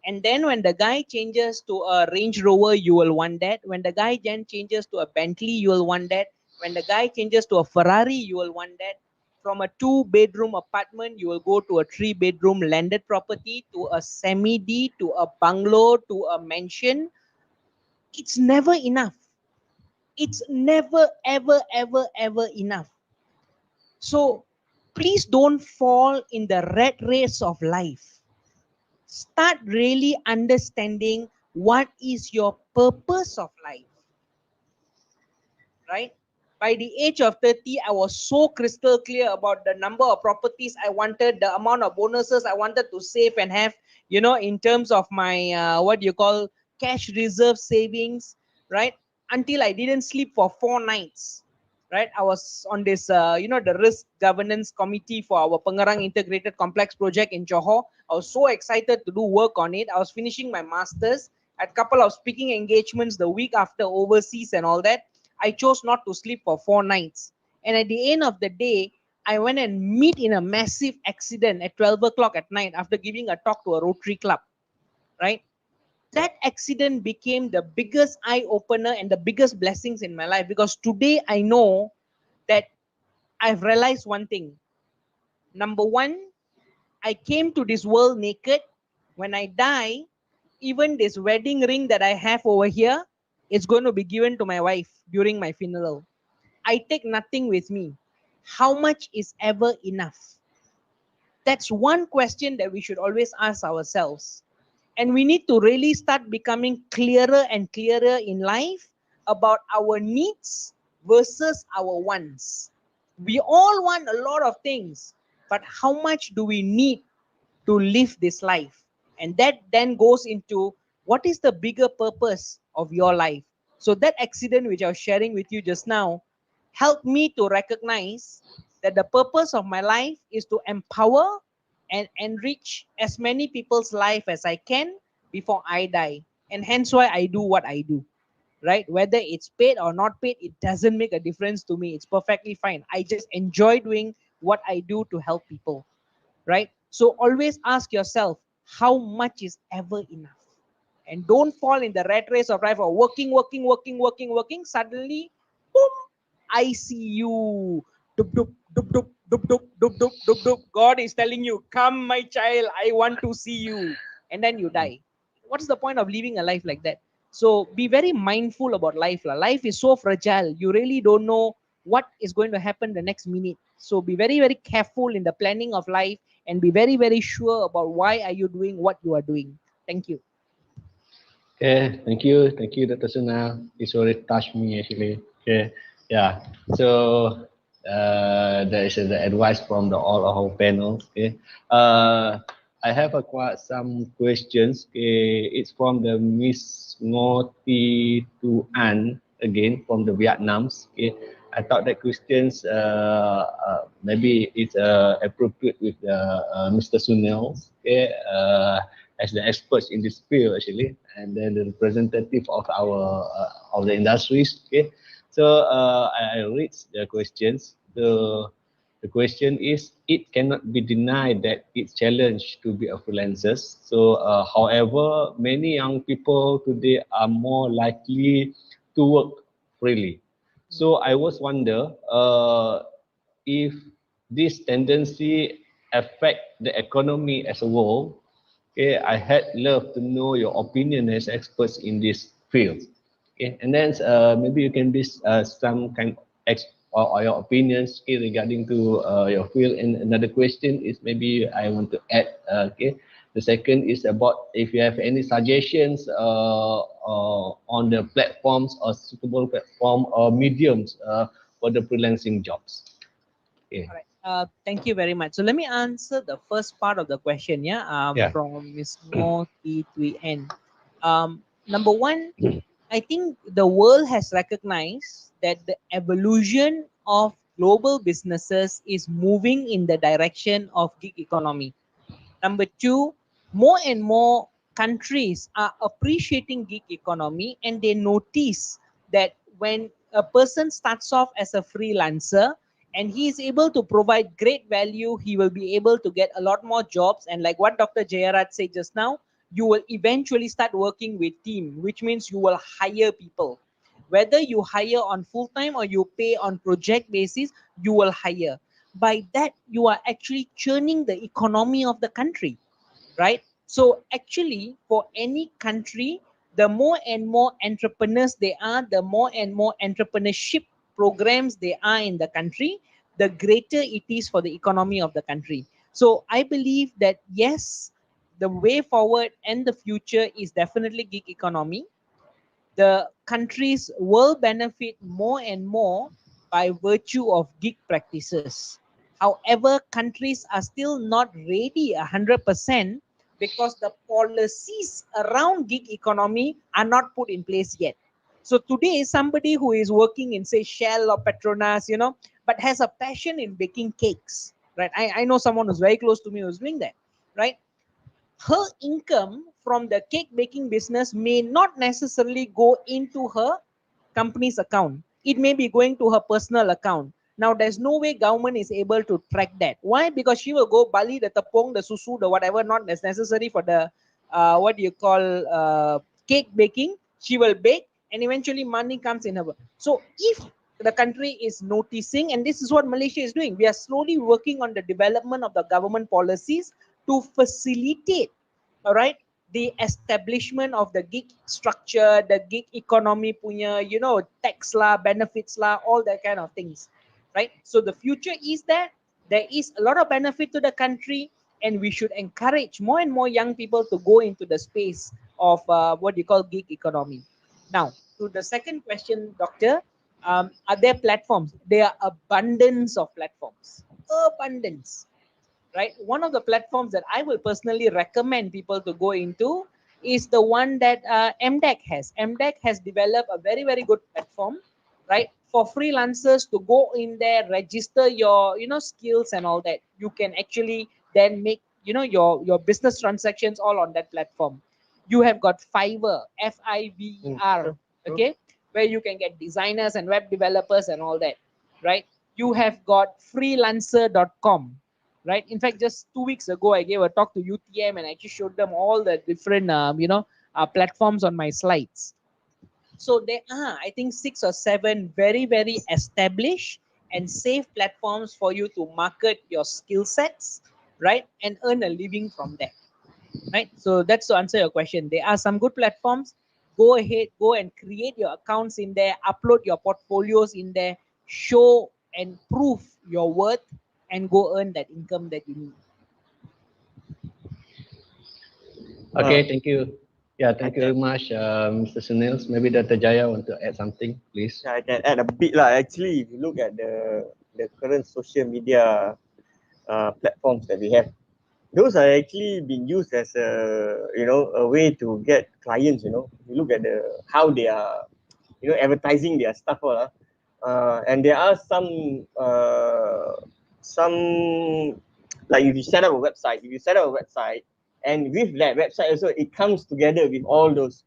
And then when the guy changes to a Range Rover, you will want that. When the guy then changes to a Bentley, you will want that. When the guy changes to a Ferrari, you will want that. From a 2-bedroom apartment, you will go to a 3-bedroom landed property, to a semi-D, to a bungalow, to a mansion. It's never enough. It's never, ever, ever, ever enough. So please don't fall in the rat race of life. Start really understanding what is your purpose of life, right? By the age of 30, I was so crystal clear about the number of properties I wanted, the amount of bonuses I wanted to save and have, you know, in terms of my, what you call, cash reserve savings, right? Until I didn't sleep for 4 nights, right? I was on this, you know, the risk governance committee for our Pengerang Integrated Complex project in Johor. I was so excited to do work on it. I was finishing my master's, at a couple of speaking engagements the week after overseas and all that. I chose not to sleep for 4 nights. And at the end of the day, I went and meet in a massive accident at 12 o'clock at night after giving a talk to a Rotary Club, right? That accident became the biggest eye opener and the biggest blessings in my life, because today I know that I've realized one thing. Number one, I came to this world naked. When I die, even this wedding ring that I have over here, it's going to be given to my wife during my funeral. I take nothing with me. How much is ever enough? That's one question that we should always ask ourselves. And we need to really start becoming clearer and clearer in life about our needs versus our wants. We all want a lot of things, but how much do we need to live this life? And that then goes into what is the bigger purpose of your life. So that accident which I was sharing with you just now helped me to recognize that the purpose of my life is to empower and enrich as many people's life as I can before I die. And hence why I do what I do, right? Whether it's paid or not paid, it doesn't make a difference to me. It's perfectly fine. I just enjoy doing what I do to help people, right? So always ask yourself, how much is ever enough? And don't fall in the rat race of life of working, working, working, working, working. Suddenly, boom, I see you. Dup, dup, dup, dup, dup, dup, dup, dup, dup, dup. God is telling you, come, my child, I want to see you. And then you die. What's the point of living a life like that? So be very mindful about life. Life is so fragile. You really don't know what is going to happen the next minute. So be very, very careful in the planning of life and be very, very sure about why are you doing what you are doing. Thank you. Okay, thank you, Dr. Sunal. It's already touched me actually. Okay, yeah. So that is the advice from all of our panel. Okay, I have quite some questions. Okay, it's from the Miss Ngoti Tuan again from the Vietnams. Okay, I thought that questions maybe it's appropriate with Mr. Sunil. Okay, as the experts in this field actually, and then the representative of our of the industries. Okay, so I read the questions. The question is, it cannot be denied that it's challenge to be a freelancer. So, however, many young people today are more likely to work freely. So I was wonder if this tendency affect the economy as a whole. Okay, I had love to know your opinion as experts in this field. Okay, and then maybe you can be some kind of or your opinions, okay, regarding to your field. And another question is maybe I want to add. Okay, the second is about if you have any suggestions on the platforms or suitable platform or mediums for the freelancing jobs. Okay. All right. Thank you very much. So let me answer the first part of the question, Yeah. from Ms. Mo T Tui N. Number one, I think the world has recognized that the evolution of global businesses is moving in the direction of gig economy. Number two, more and more countries are appreciating gig economy, and they notice that when a person starts off as a freelancer and he is able to provide great value, he will be able to get a lot more jobs. And like what Dr. Jayaraj said just now, you will eventually start working with team, which means you will hire people. Whether you hire on full time or you pay on project basis, you will hire. By that, you are actually churning the economy of the country, right? So actually, for any country, the more and more entrepreneurs they are, the more and more entrepreneurship programs they are in the country, the greater it is for the economy of the country. So I believe that yes, the way forward and the future is definitely gig economy. The countries will benefit more and more by virtue of gig practices. However, countries are still not ready 100% because the policies around gig economy are not put in place yet. So today, somebody who is working in, say, Shell or Petronas, but has a passion in baking cakes, right? I know someone who's very close to me who's doing that, right? Her income from the cake baking business may not necessarily go into her company's account. It may be going to her personal account. Now, there's no way government is able to track that. Why? Because she will go bali the tepung, the susu, the whatever, not as necessary for the what do you call cake baking. She will bake, and eventually money comes in her. So, if the country is noticing, and this is what Malaysia is doing, we are slowly working on the development of the government policies to facilitate, all right, the establishment of the gig structure, the gig economy punya, tax lah, benefits lah, all that kind of things, right? So the future is that there is a lot of benefit to the country, and we should encourage more and more young people to go into the space of what you call gig economy. Now, to the second question, Doctor, are there platforms? There are abundance of platforms, abundance. Right, one of the platforms that I will personally recommend people to go into is the one that MDEC has. MDEC has developed a very, very good platform, right, for freelancers to go in there, register your, skills and all that. You can actually then make, your business transactions all on that platform. You have got Fiverr, Fiver, okay, where you can get designers and web developers and all that, right? You have got freelancer.com, right? In fact, just 2 weeks ago, I gave a talk to UTM and I just showed them all the different, platforms on my slides. So there are, I think, 6 or 7 very, very established and safe platforms for you to market your skill sets, right? And earn a living from that, right? So that's to answer your question. There are some good platforms. Go ahead, go and create your accounts in there, upload your portfolios in there, show and prove your worth, and go earn that income that you need. Okay, thank you. Yeah, thank you very much, Mr. Sunil. Maybe Dr. Jaya want to add something, please. I can add a bit lah. Actually, if you look at the current social media platforms that we have, those are actually being used as a way to get clients. You look at how they are advertising their stuff all, and there are some like if you set up a website, and with that website also it comes together with all those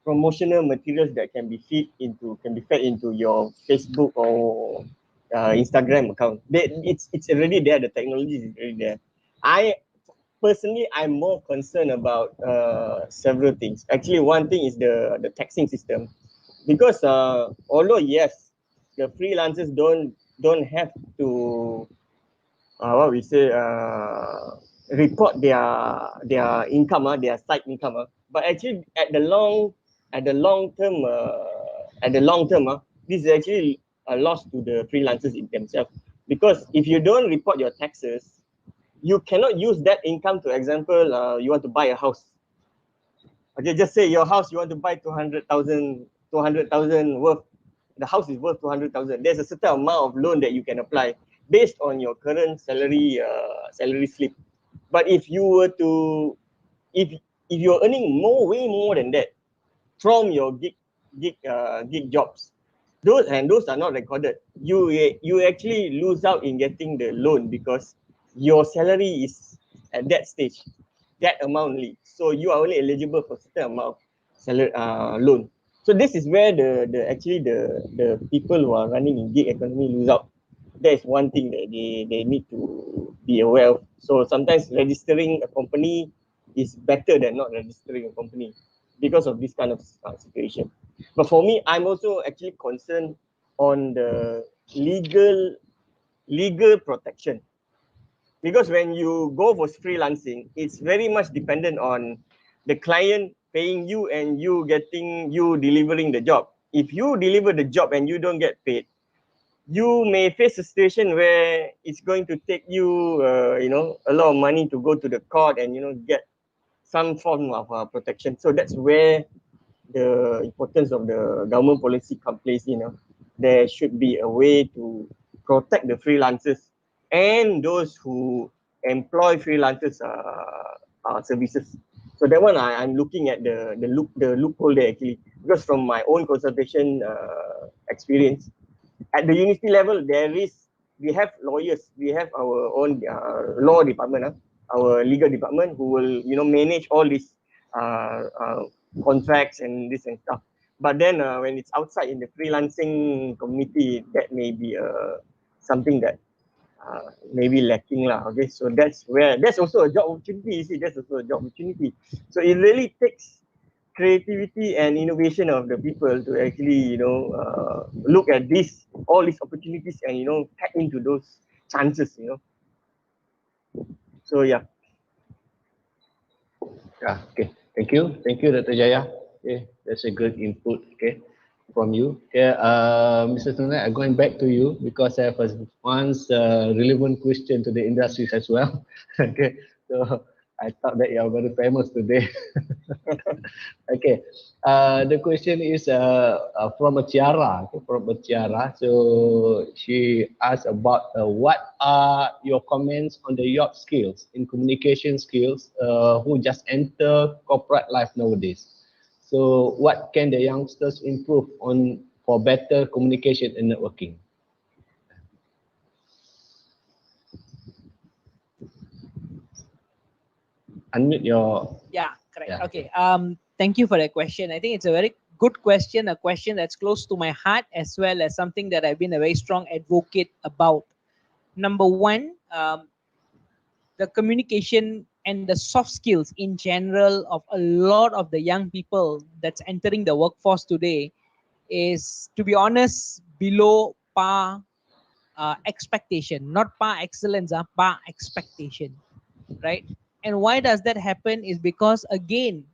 promotional materials that can be fed into your Facebook or Instagram account. It's already there. The technology is already there. I'm more concerned about several things. Actually, one thing is the taxing system, because although yes, the freelancers don't have to report their income, their side income, but actually at the long term, this is actually a loss to the freelancers in themselves, because if you don't report your taxes, you cannot use that income. To example, you want to buy a house. Okay, just say your house you want to buy 200,000 worth. The house is worth 200,000. There's a certain amount of loan that you can apply based on your current salary slip. But if you were to, if you're earning way more than that from your gig jobs, those are not recorded, you actually lose out in getting the loan, because your salary is at that stage, that amount only. So you are only eligible for certain amount salary loan. So this is where the people who are running in gig economy lose out. That is one thing that they need to be aware of. So sometimes registering a company is better than not registering a company because of this kind of situation. But for me, I'm also actually concerned on the legal protection, because when you go for freelancing, it's very much dependent on the client paying you and you delivering the job. If you deliver the job and you don't get paid, you may face a situation where it's going to take you, a lot of money to go to the court and, get some form of protection. So that's where the importance of the government policy comes place. There should be a way to protect the freelancers and those who employ freelancers services. So that one I'm looking at the loophole there actually, because from my own consultation experience, at the university level, we have lawyers, we have our own law department, our legal department who will, manage all these contracts and this and stuff. But then when it's outside in the freelancing community, that may be something that maybe lacking lah. Okay, so that's also a job opportunity. You see, that's also a job opportunity. So it really takes creativity and innovation of the people to actually, look at all these opportunities and, tap into those chances. So yeah. Yeah, okay. Thank you, Dr. Jaya. Okay, that's a good input. Okay, from you. Okay, Mr. Tunai, I'm going back to you because I have one relevant question to the industries as well. Okay, so I thought that you are very famous today. Okay, the question is from a Tiara. Okay, from a Tiara. So she asked about what are your comments on the YOP skills in communication skills who just enter corporate life nowadays. So what can the youngsters improve on for better communication and networking? Unmute your... Yeah, correct. Yeah, okay. Thank you for that question. I think it's a very good question, a question that's close to my heart as well as something that I've been a very strong advocate about. Number one, the communication and the soft skills in general of a lot of the young people that's entering the workforce today is, to be honest, below par expectation, not par excellence, par expectation, right? And why does that happen is because, again,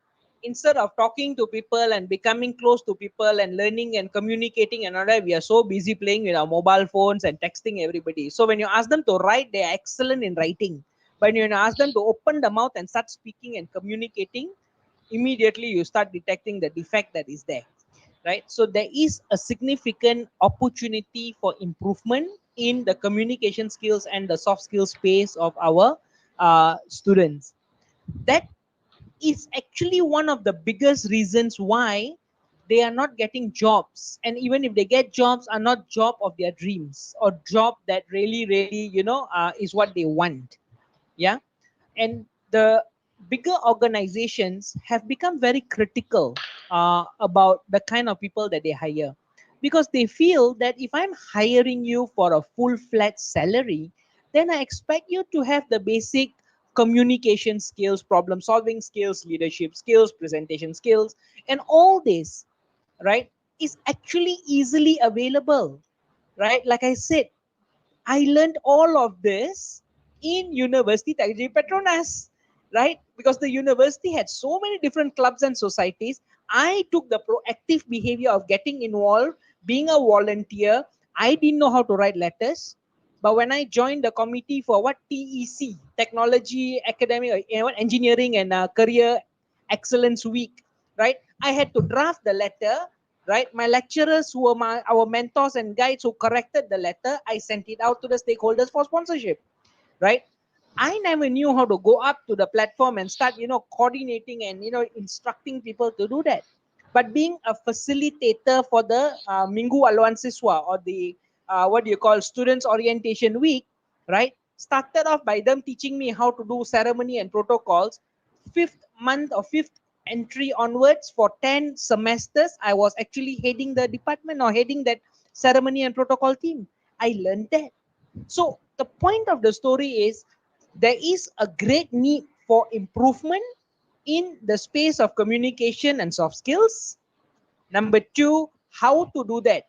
instead of talking to people and becoming close to people and learning and communicating and all that, we are so busy playing with our mobile phones and texting everybody. So when you ask them to write, they're excellent in writing. But when you ask them to open the mouth and start speaking and communicating, immediately you start detecting the defect that is there, right? So there is a significant opportunity for improvement in the communication skills and the soft skills space of our students. That is actually one of the biggest reasons why they are not getting jobs, and even if they get jobs, are not job of their dreams or job that really is what they want. Yeah. And the bigger organizations have become very critical about the kind of people that they hire, because they feel that if I'm hiring you for a full-fledged salary, then I expect you to have the basic communication skills, problem solving skills, leadership skills, presentation skills, and all this, right, is actually easily available, right? Like I said, I learned all of this in University Technology Petronas, right? Because the university had so many different clubs and societies. I took the proactive behavior of getting involved, being a volunteer. I didn't know how to write letters. But when I joined the committee for TEC, Technology, Academic, Engineering and Career Excellence Week, right? I had to draft the letter, right? My lecturers who were our mentors and guides who corrected the letter, I sent it out to the stakeholders for sponsorship, right? I never knew how to go up to the platform and start, coordinating and, instructing people to do that. But being a facilitator for the Minggu Aluan Siswa, or the, Students Orientation Week, right? Started off by them teaching me how to do ceremony and protocols. 5th month or 5th entry onwards, for 10 semesters, I was actually heading the department or heading that ceremony and protocol team. I learned that. So the point of the story is, there is a great need for improvement in the space of communication and soft skills. Number two, how to do that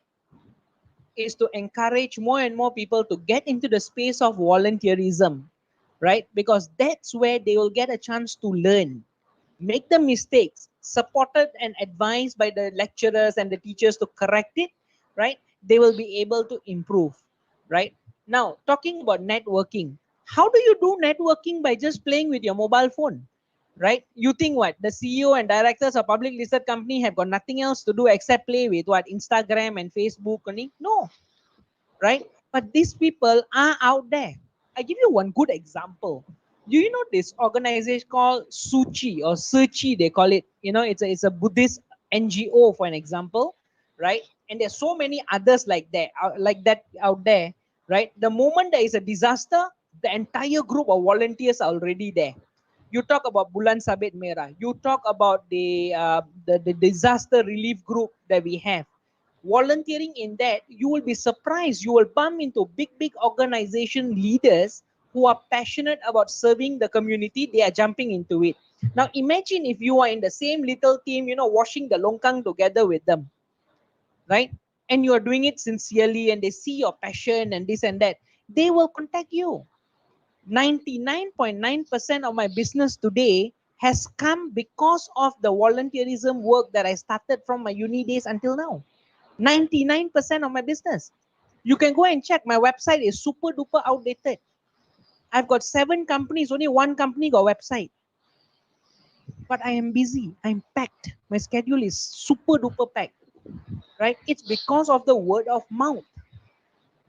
is to encourage more and more people to get into the space of volunteerism, right? Because that's where they will get a chance to learn, make the mistakes, supported and advised by the lecturers and the teachers to correct it, right? they will be able to improve, right? Now, talking about networking, how do you do networking by just playing with your mobile phone, right? You think what? The CEO and directors of public listed company have got nothing else to do except play with what? Instagram and Facebook only? No, right? But these people are out there. I give you one good example. Do you know this organization called Suchi or Suchi, they call it? You know, it's a Buddhist NGO, for an example, right? And there's so many others like that out there, right? The moment there is a disaster, the entire group of volunteers are already there. You talk about Bulan Sabit Merah. You talk about the disaster relief group that we have. Volunteering in that, you will be surprised. You will bump into big organization leaders who are passionate about serving the community. They are jumping into it. Now imagine if you are in the same little team, you know, washing the longkang together with them, right? And you are doing it sincerely and they see your passion and this and that. They will contact you. 99.9% of my business today has come because of the volunteerism work that I started from my uni days until now. 99% of my business. You can go and check. My website is super duper outdated. I've got 7 companies, only 1 company got website. But I am busy. I'm packed. My schedule is super duper packed. Right? It's because of the word of mouth.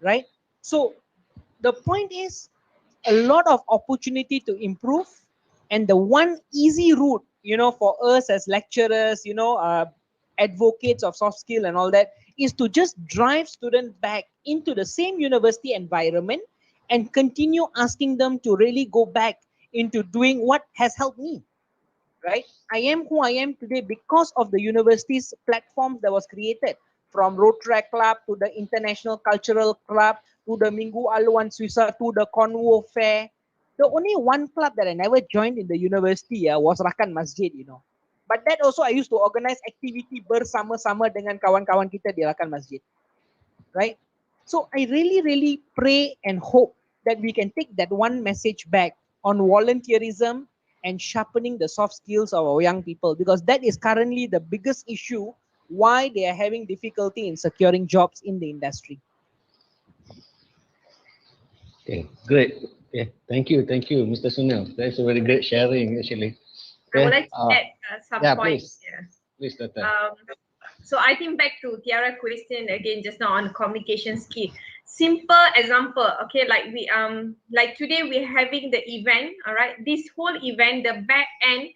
Right? So the point is a lot of opportunity to improve, and the one easy route, you know, for us as lecturers, you know, advocates of soft skill and all that, is to just drive students back into the same university environment and continue asking them to really go back into doing what has helped me, right? I am who I am today because of the university's platforms that was created, from Rotary Club to the International Cultural Club to the Minggu Aluan Suisa to the Convo Fair. The only one club that I never joined in the university was Rakan Masjid, you know. But that also I used to organize activity bersama-sama dengan kawan-kawan kita di Rakan Masjid, right? So I really pray and hope that we can take that one message back on volunteerism and sharpening the soft skills of our young people, because that is currently the biggest issue why they are having difficulty in securing jobs in the industry. Okay, great. Okay, thank you, Mr. Sunil. That's a very great sharing, actually. I Okay. would like to add some points here. Please, Tata. So I think back to Tiara question again just now on communication skill. Simple example, okay, like today we're having the event, all right. This whole event, the back end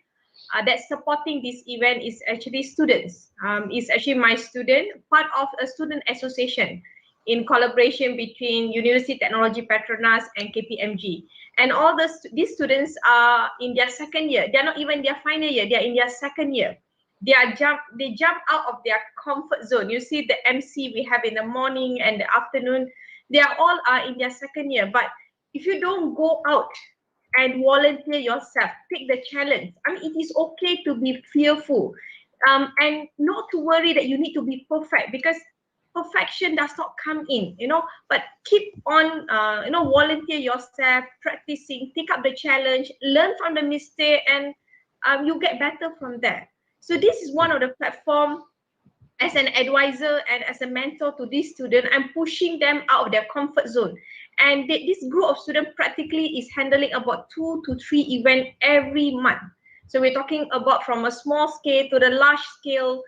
that's supporting this event is actually students. Is actually my student, part of a student association in collaboration between Universiti Technology Petronas and KPMG. And all these students are in their second year. They're not even their final year. They're in their second year. They jump out of their comfort zone. You see the MC we have in the morning and the afternoon. They are all in their second year. But if you don't go out and volunteer yourself, take the challenge. I mean, it is okay to be fearful, and not to worry that you need to be perfect, because perfection does not come in, you know. But keep on, volunteer yourself, practicing, take up the challenge, learn from the mistake, and you get better from there. So this is one of the platform. As an advisor and as a mentor to this student, I'm pushing them out of their comfort zone. And this group of students practically is handling about 2 to 3 events every month. So we're talking about from a small scale to the large scale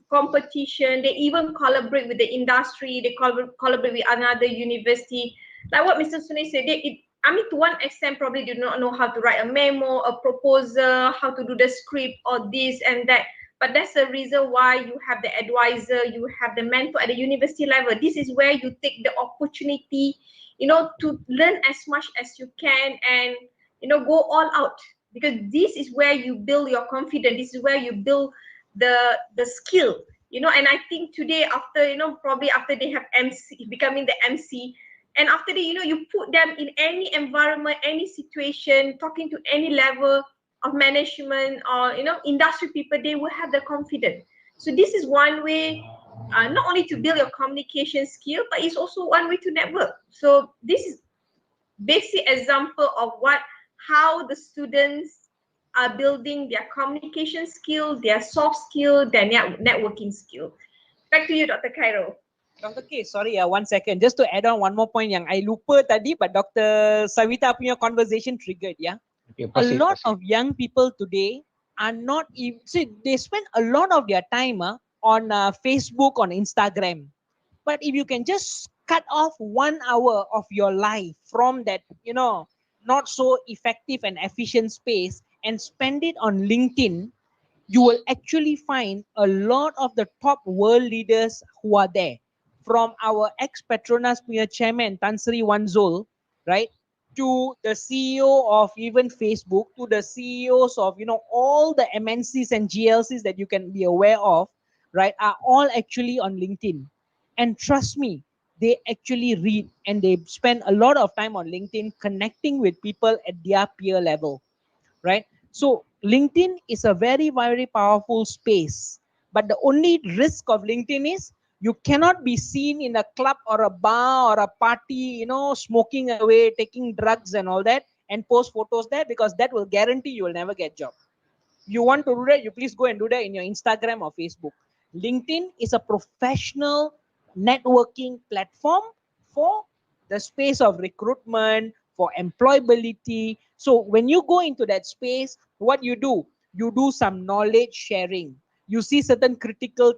competition. They even collaborate with the industry. They collaborate with another university. Like what Mr. Sunil said, to one extent, probably do not know how to write a memo, a proposal, how to do the script or this and that. But that's the reason why you have the advisor, you have the mentor at the university level. This is where you take the opportunity, to learn as much as you can and, go all out. Because this is where you build your confidence. This is where you build the skill, and I think today after, probably after they have MC, becoming the MC, and after that, you put them in any environment, any situation, talking to any level of management or industry people, they will have the confidence. So this is one way, not only to build your communication skill, but it's also one way to network. So this is basic example of how the students are building their communication skill, their soft skill, their networking skill. Back to you, Dr. Cairo. Dr. K, sorry 1 second. Just to add on one more point yang I lupa tadi, but Dr. Savita punya conversation triggered, yeah. Okay, A proceed, lot proceed. of young people today are not even, see, they spend a lot of their time on Facebook, on Instagram. But if you can just cut off 1 hour of your life from that, you know, not so effective and efficient space and spend it on LinkedIn, you will actually find a lot of the top world leaders who are there. From our ex-Petronas punya chairman, Tan Sri Wanzul, right? To the CEO of even Facebook, to the CEOs of, you know, all the MNCs and GLCs that you can be aware of, right, are all actually on LinkedIn. And trust me, they actually read and they spend a lot of time on LinkedIn connecting with people at their peer level, right? So LinkedIn is a very, very powerful space. But the only risk of LinkedIn is you cannot be seen in a club or a bar or a party, you know, smoking away, taking drugs and all that, and post photos there, because that will guarantee you will never get job. You want to do that, you please go and do that in your Instagram or Facebook. LinkedIn is a professional networking platform for the space of recruitment, for employability. So when you go into that space, what you do some knowledge sharing. You see certain critical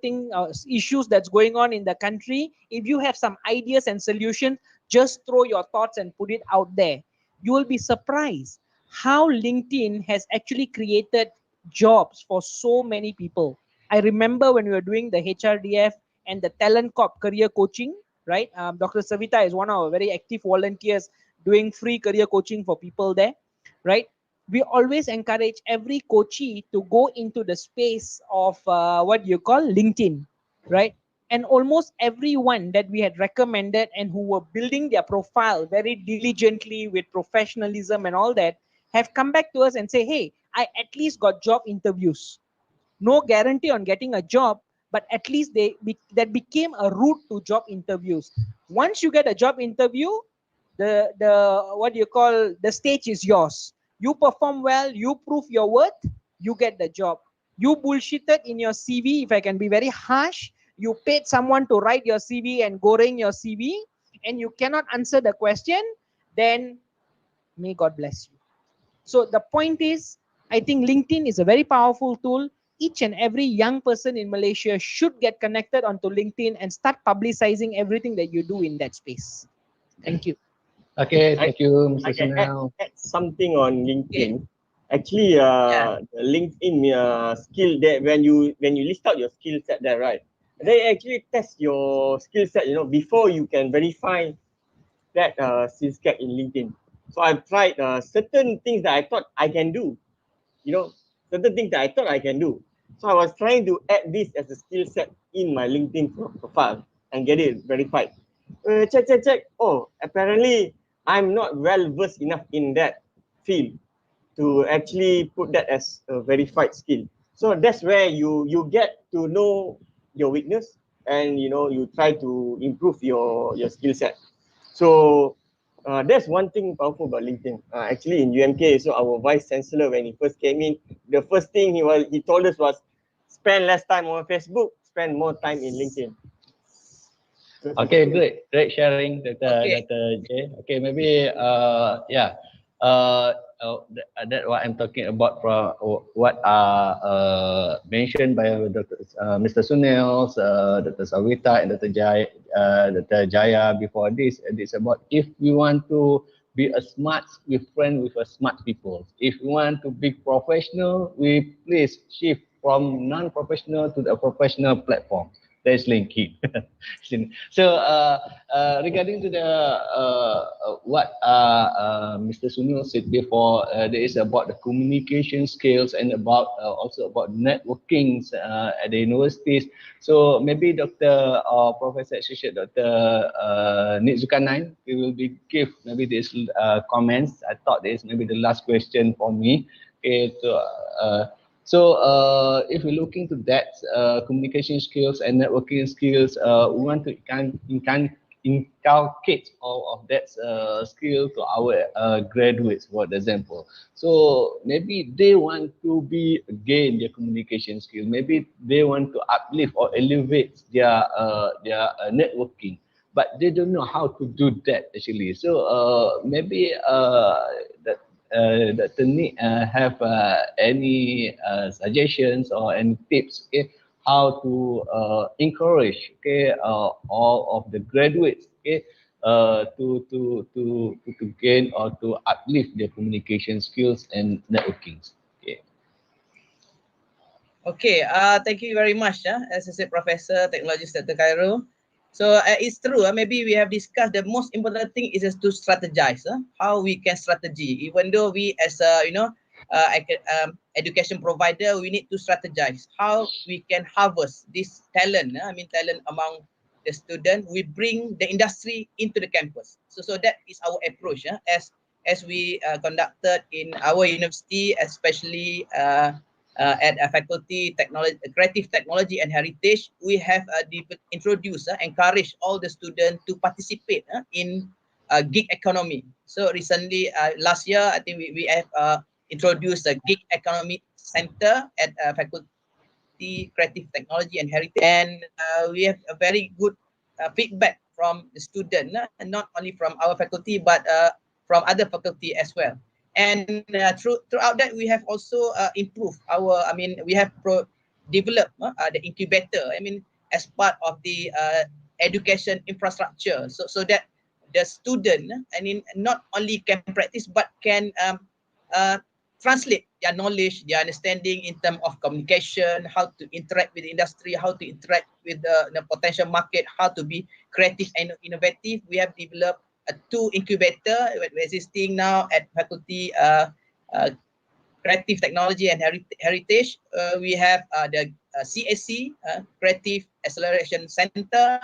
issues that's going on in the country. If you have some ideas and solutions, just throw your thoughts and put it out there. You will be surprised how LinkedIn has actually created jobs for so many people. I remember when we were doing the HRDF and the Talent Corp career coaching, right? Dr. Savita is one of our very active volunteers doing free career coaching for people there, right? We always encourage every coachee to go into the space of what you call LinkedIn, right? And almost everyone that we had recommended and who were building their profile very diligently with professionalism and all that have come back to us and say, hey, I at least got job interviews. No guarantee on getting a job, but at least that became a route to job interviews. Once you get a job interview, the what you call the stage is yours. You perform well, you prove your worth, you get the job. You bullshitted in your CV, if I can be very harsh, you paid someone to write your CV and goreng your CV, and you cannot answer the question, then may God bless you. So the point is, I think LinkedIn is a very powerful tool. Each and every young person in Malaysia should get connected onto LinkedIn and start publicizing everything that you do in that space. Thank you. Okay, thank you, Mr. I can Sunil. add something on LinkedIn. Okay. Actually, Yeah. the LinkedIn skill that when you list out your skill set there, right? They actually test your skill set, you know, before you can verify that skill set in LinkedIn. So I've tried certain things that I thought I can do, you know, certain things that I thought I can do. So I was trying to add this as a skill set in my LinkedIn profile and get it verified. Check. Oh, apparently I'm not well versed enough in that field to actually put that as a verified skill. So that's where you get to know your weakness, and you know you try to improve your skill set. So that's one thing powerful about LinkedIn. Actually, in UMK, so our vice chancellor, when he first came in, the first thing he told us was spend less time on Facebook, spend more time in LinkedIn. Okay, great sharing, Okay. Dr. J. Okay, maybe that what I'm talking about from what mentioned by Mr. Sunil, Dr. Savita, and Dr. Jaya before this. It's about if we want to be a smart, we friend with a smart people. If we want to be professional, we please shift from non-professional to the professional platform. That's LinkedIn. So regarding to the what Mr. Sunil said before, there is about the communication skills and about also about networking at the universities. So maybe Dr. Professor Associate Dr. Nizukanan, we will be give maybe this comments. I thought this maybe the last question for me. Okay, so if we're looking to that communication skills and networking skills, we want to inculcate all of that skill to our graduates, for example. So maybe they want to gain their communication skill. Maybe they want to uplift or elevate their networking, but they don't know how to do that actually. So maybe Dr. Nick have any suggestions or any tips, okay, how to encourage, okay, all of the graduates, okay, to gain or to uplift their communication skills and networking. Okay. Okay, thank you very much, Associate Professor Technologist Dr. Khairul. So it's true, maybe we have discussed the most important thing is to strategize, how we can strategy. Even though we as a, education provider, we need to strategize how we can harvest this talent, talent among the student. We bring the industry into the campus. So that is our approach, as we conducted in our university, especially at a faculty creative technology and heritage. We have introduced, encouraged all the students to participate in gig economy. So recently, last year, I think we have introduced a gig economy center at faculty creative technology and heritage, and we have a very good feedback from the student, and not only from our faculty but from other faculty as well. And throughout that, we have also improved our, we have developed the incubator, as part of the education infrastructure, so that the student, not only can practice but can translate their knowledge, their understanding in terms of communication, how to interact with the industry, how to interact with the potential market, how to be creative and innovative. We have developed two incubator existing now at faculty creative technology and heritage. We have the CAC, Creative Acceleration Center,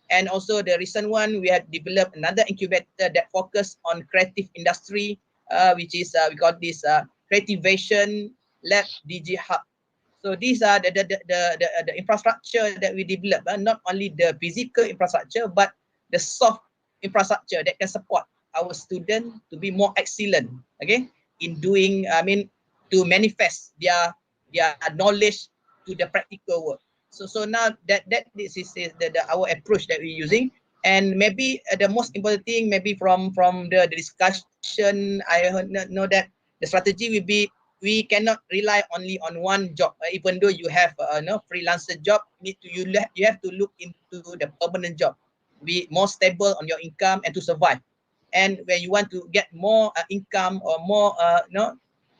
and also the recent one, we have developed another incubator that focus on creative industry, which is we call this Creativation Lab DG Hub. So these are the infrastructure that we develop, not only the physical infrastructure but the soft infrastructure that can support our students to be more excellent, okay, in doing, to manifest their knowledge to the practical work. So now that this is our approach that we're using. And maybe the most important thing, maybe from the discussion, I know that the strategy will be, we cannot rely only on one job. Even though you have freelancer job, you have to look into the permanent job, be more stable on your income and to survive. And when you want to get more income or more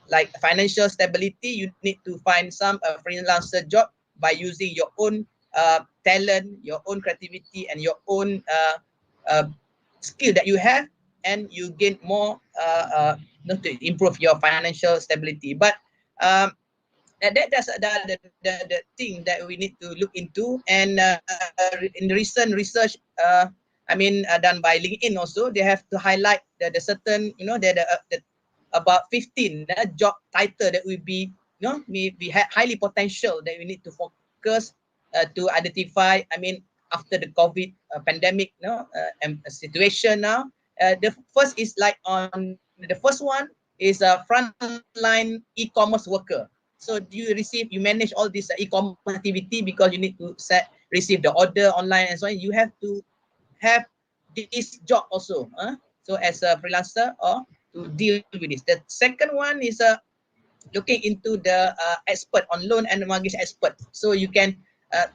like financial stability, you need to find some freelancer job by using your own talent, your own creativity, and your own skill that you have, and you gain more to improve your financial stability. But that's the thing that we need to look into. And in recent research, done by LinkedIn also, they have to highlight the certain, the about 15 job title that will be, we have highly potential that we need to focus to identify. After the COVID pandemic, situation now, the first is like on the first one is a frontline e-commerce worker. So you manage all this e-commerce activity, because you need to receive the order online and so on. You have to have this job also. So as a freelancer, or to deal with this. The second one is looking into the expert on loan and mortgage expert. So you can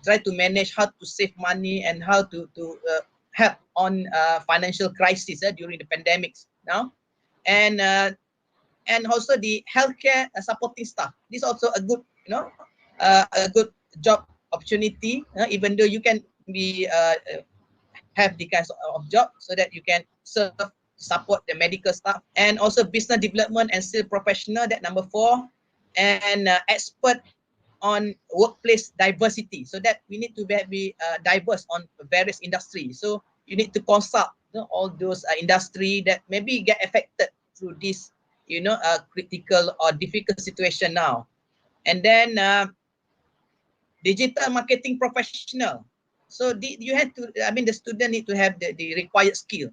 try to manage how to save money and how to help on financial crisis during the pandemics now. And also the healthcare supporting staff. This is also a good, a good job opportunity, even though you can be have the kinds of job, so that you can support the medical staff. And also business development and sales professional, that number 4. And expert on workplace diversity, so that we need to be diverse on various industries. So you need to consult all those industry that maybe get affected through this critical or difficult situation now. And then digital marketing professional. So you have to, I mean, the student need to have the required skill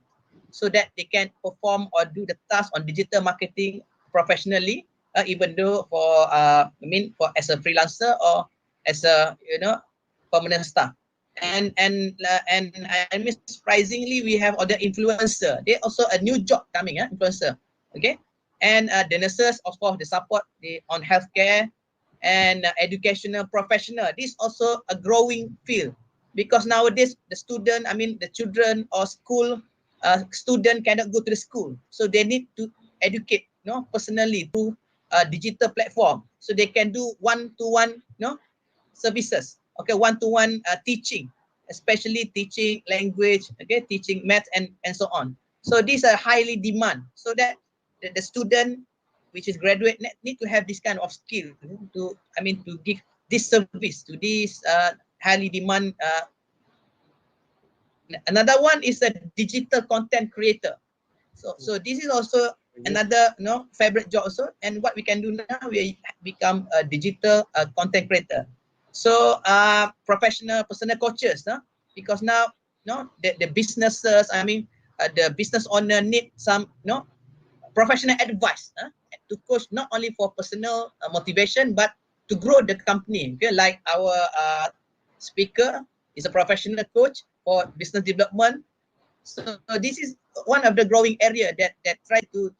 so that they can perform or do the task on digital marketing professionally, even though for I mean, for as a freelancer or as a permanent staff. And I mean, surprisingly, we have other influencer. They also a new job coming, influencer. Okay, and the nurses, of course, the support on healthcare and educational professional. This also a growing field because nowadays the student, I mean, the children or school student cannot go to the school, so they need to educate, personally through digital platform, so they can do one-to-one, services. Okay, one-to-one teaching, especially teaching language, okay, teaching math and so on. So these are highly demand, so that the student which is graduate need to have this kind of skill to, I mean, to give this service to this highly demand. Another one is a digital content creator. So this is also another favorite job also. And what we can do now, we become a digital content creator. So professional personal coaches, because now the businesses, I mean, the business owner need some professional advice to coach, not only for personal motivation but to grow the company. Okay, like our speaker is a professional coach for business development. So this is one of the growing area that try to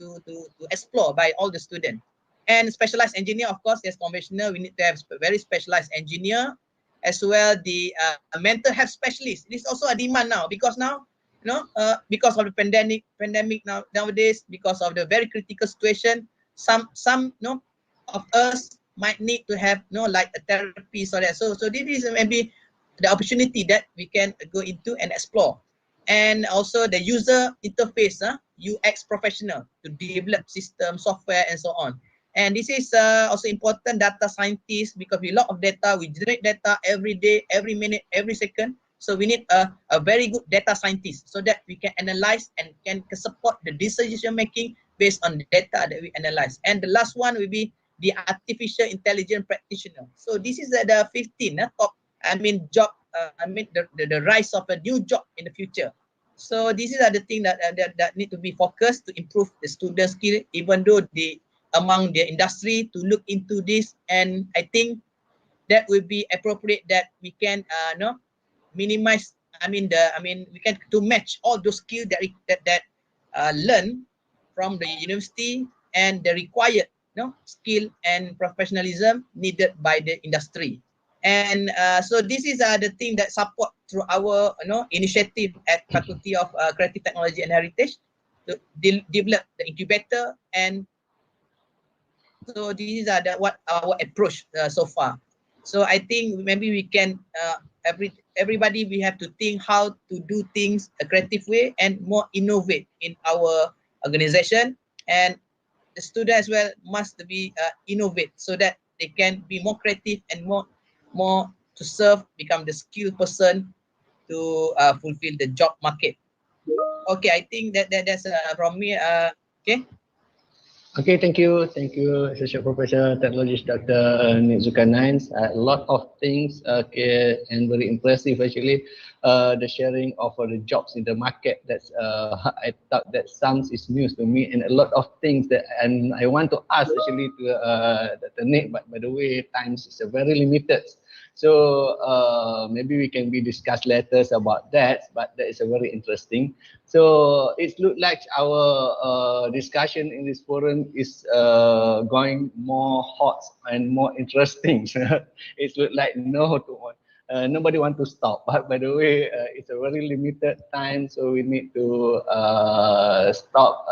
explore by all the students. And specialized engineer, of course, as conventional, we need to have very specialized engineer, as well the mental health specialist. This is also a demand now, because now, because of the pandemic nowadays, because of the very critical situation, some of us might need to have like a therapy, so that so this is maybe the opportunity that we can go into and explore. And also the user interface, UX professional, to develop system, software, and so on. And this is also important, data scientist, because we lot of data, we generate data every day, every minute, every second. So we need a very good data scientist, so that we can analyze and can support the decision making based on the data that we analyze. And the last one will be the artificial intelligence practitioner. So this is the 15 top, I mean, job, I mean, the rise of a new job in the future. So these are the things that need to be focused to improve the student skill, even though among the industry to look into this. And I think that will be appropriate that we can minimize, we can to match all those skills that learn from the university and the required skill and professionalism needed by the industry. And so this is the thing that support through our initiative at Faculty of Creative Technology and Heritage to develop the incubator. And so these are what our approach so far. So I think maybe we can everybody, we have to think how to do things a creative way and more innovate in our organization. And the student as well must be innovate, so that they can be more creative and more to serve, become the skilled person to fulfill the job market. Okay, I think that's from me. Okay. Okay, thank you. Thank you, Associate Professor Technologist Dr. Zulkarnain. A lot of things, okay, and very impressive actually. The sharing of the jobs in the market, that's I thought that sounds is news to me, and a lot of things that, and I want to ask actually to Dr. Nick, but by the way, times is very limited. So maybe we can be discussed later about that, but that is a very interesting. So it looks like our discussion in this forum is going more hot and more interesting. It looks like nobody want to stop. But by the way, it's a very limited time, so we need to stop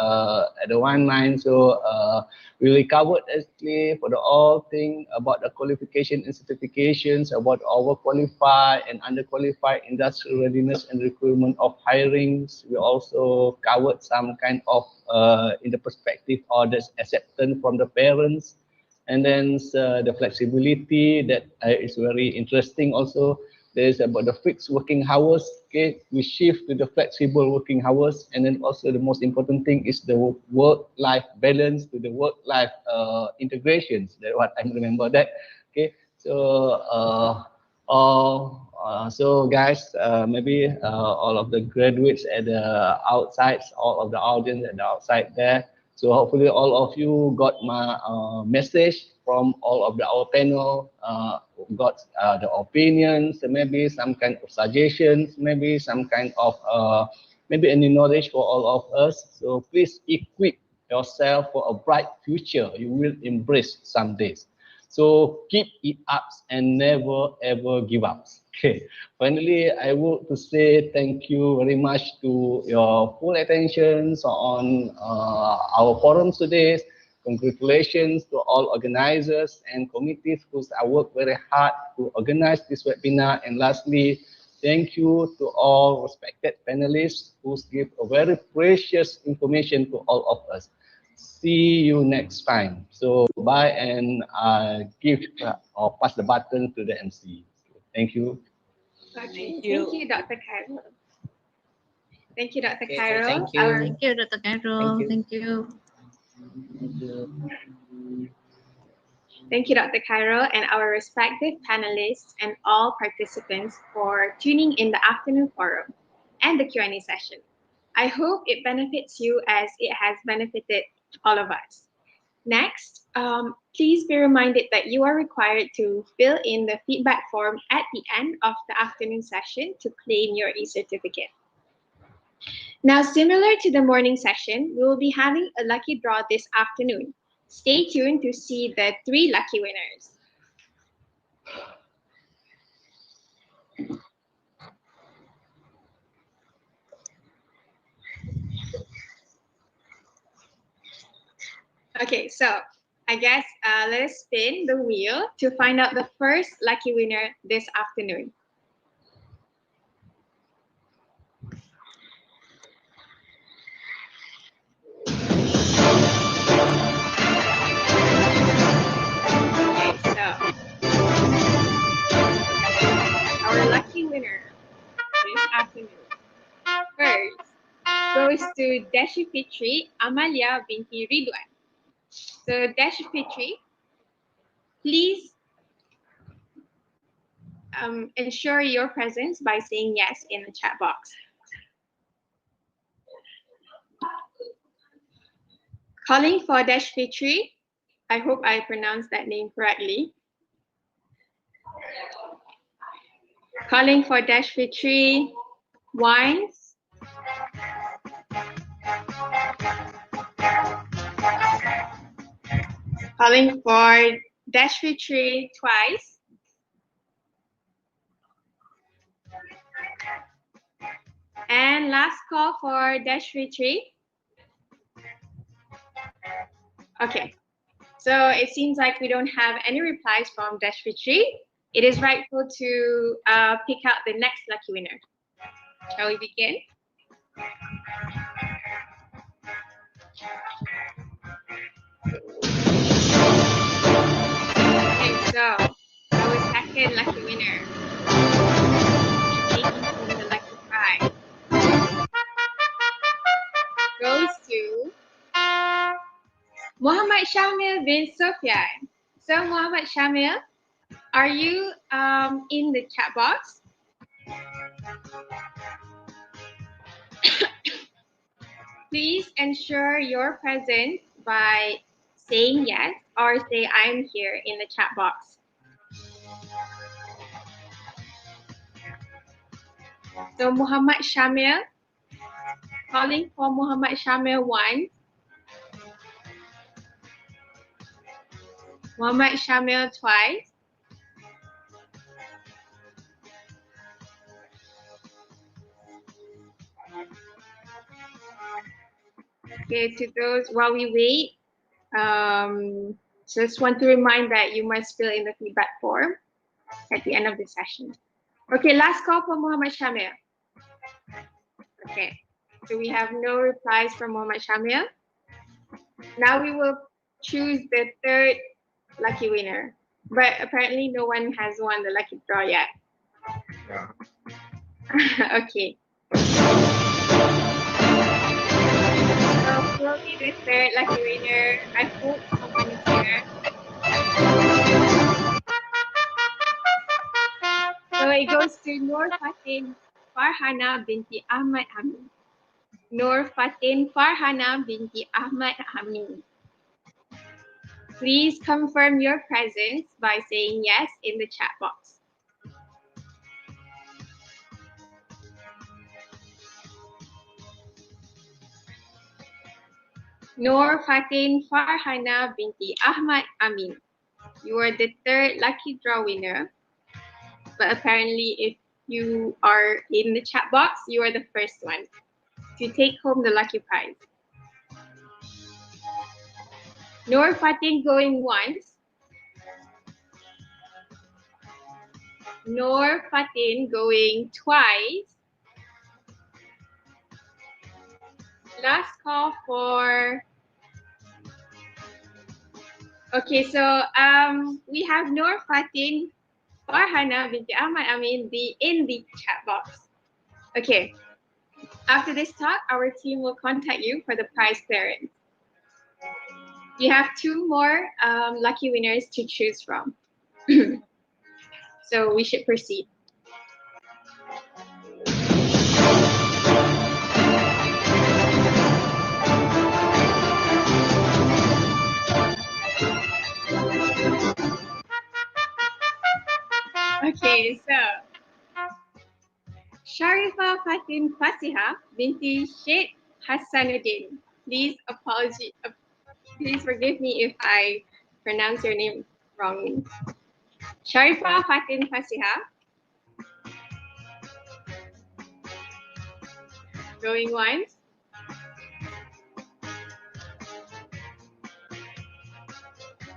at the one line. So we will cover actually for the all thing about the qualification and certifications, about overqualified and underqualified industrial readiness and recruitment of hirings. We also covered some kind of in the perspective or the acceptance from the parents. And then the flexibility that is very interesting also. There's about the fixed working hours. Okay, we shift to the flexible working hours, and then also the most important thing is the work-life balance to the work-life integrations. That's what I remember that. Okay, so So guys, maybe all of the graduates at the outside, all of the audience at the outside there. So hopefully all of you got my message from all of our panel, got the opinions, maybe some kind of suggestions, maybe some kind of maybe any knowledge for all of us. So please equip yourself for a bright future you will embrace some days. So keep it up and never ever give up. Okay. Finally, I want to say thank you very much to your full attention on our forums today. Congratulations to all organizers and committees who have worked very hard to organize this webinar. And lastly, thank you to all respected panelists who give a very precious information to all of us. See you next time. So bye, and give or pass the button to the MC. Thank you. Okay, Thank you. thank you, Dr. Cairo. Thank you, Dr. Okay, Cairo. thank you. Thank you, Dr. Carol. Thank you. Thank you. Thank you, Dr. Cairo, and our respective panelists and all participants for tuning in the afternoon forum and the Q&A session. I hope it benefits you as it has benefited all of us. Next, please be reminded that you are required to fill in the feedback form at the end of the afternoon session to claim your e-certificate. Now, similar to the morning session, we will be having a lucky draw this afternoon. Stay tuned to see the 3 lucky winners. Okay, so I guess let us spin the wheel to find out the first lucky winner this afternoon. Okay, so our lucky winner this afternoon first goes to Deshi Fitri Amalia binti Ridwan. So Deshi Fitri, please ensure your presence by saying yes in the chat box. Calling for Desh Fitri. I hope I pronounced that name correctly. Calling for Desh Fitri. Wines. Calling for Desh Fitri twice. And last call for Desh Fitri. Okay, so it seems like we don't have any replies from Desh Fitri. It is rightful to pick out the next lucky winner. Shall we begin? Okay, so our second lucky winner, taking home the lucky prize, goes to Muhammad Shamil bin Sofyan. So Muhammad Shamil, are you in the chat box? Please ensure your presence by saying yes or say I'm here in the chat box. So Muhammad Shamil, calling for Muhammad Shamil 1. Muhammad Shamil twice. Okay, to those, while we wait, just want to remind that you must fill in the feedback form at the end of the session. Okay, last call for Muhammad Shamil. Okay, so we have no replies from Muhammad Shamil. Now we will choose the third lucky winner, but apparently no one has won the lucky draw yet. Yeah. Okay. So who will be the third lucky winner? I hope someone is here. So it goes to Nur Fatin Farhana binti Ahmad Amin. Nur Fatin Farhana binti Ahmad Amin. Please confirm your presence by saying yes in the chat box. Nur Fatin Farhana binti Ahmad Amin. You are the third lucky draw winner. But apparently if you are in the chat box, you are the first one to take home the lucky prize. Nur Fatin going once. Nur Fatin going twice. Last call for... Okay, so we have Nur Fatin Farhana binti Ahmad Amin in the chat box. Okay, after this talk, our team will contact you for the prize clearance. You have two more lucky winners to choose from. So we should proceed. Okay, so Sharifa Fatin Fasiha binti Sheikh Hassanuddin. Please forgive me if I pronounce your name wrongly. Sharifa Fatin Fasiha. Going once.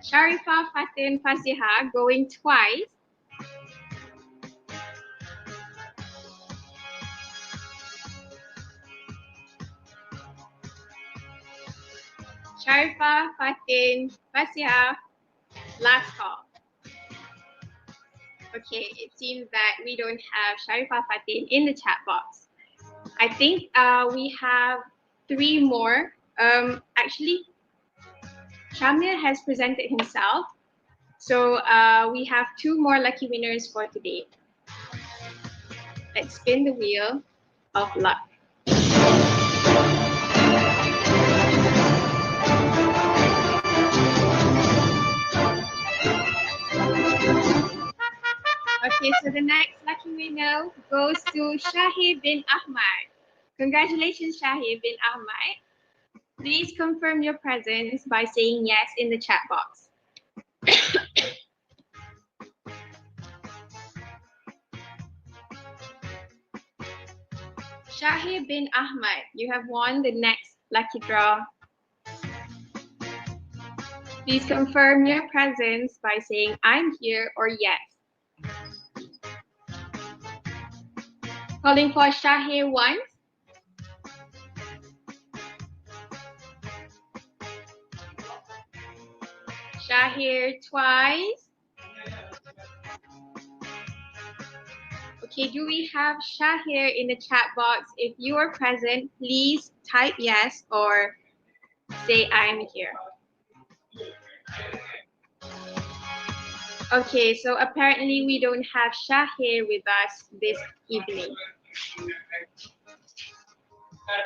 Sharifa Fatin Fasiha going twice. Sharifa Fatin Fasiha, last call. Okay, it seems that we don't have Sharifa Fatin in the chat box. I think we have three more. Actually, Shamil has presented himself. So we have two more lucky winners for today. Let's spin the wheel of luck. Okay, so the next lucky winner goes to Shahid bin Ahmad. Congratulations, Shahid bin Ahmad. Please confirm your presence by saying yes in the chat box. Shahid bin Ahmad, you have won the next lucky draw. Please confirm your presence by saying I'm here or yes. Calling for Shahid once. Shahid twice. Okay, do we have Shahir in the chat box? If you are present, please type yes or say I'm here. Okay, so apparently we don't have Shahir with us this evening.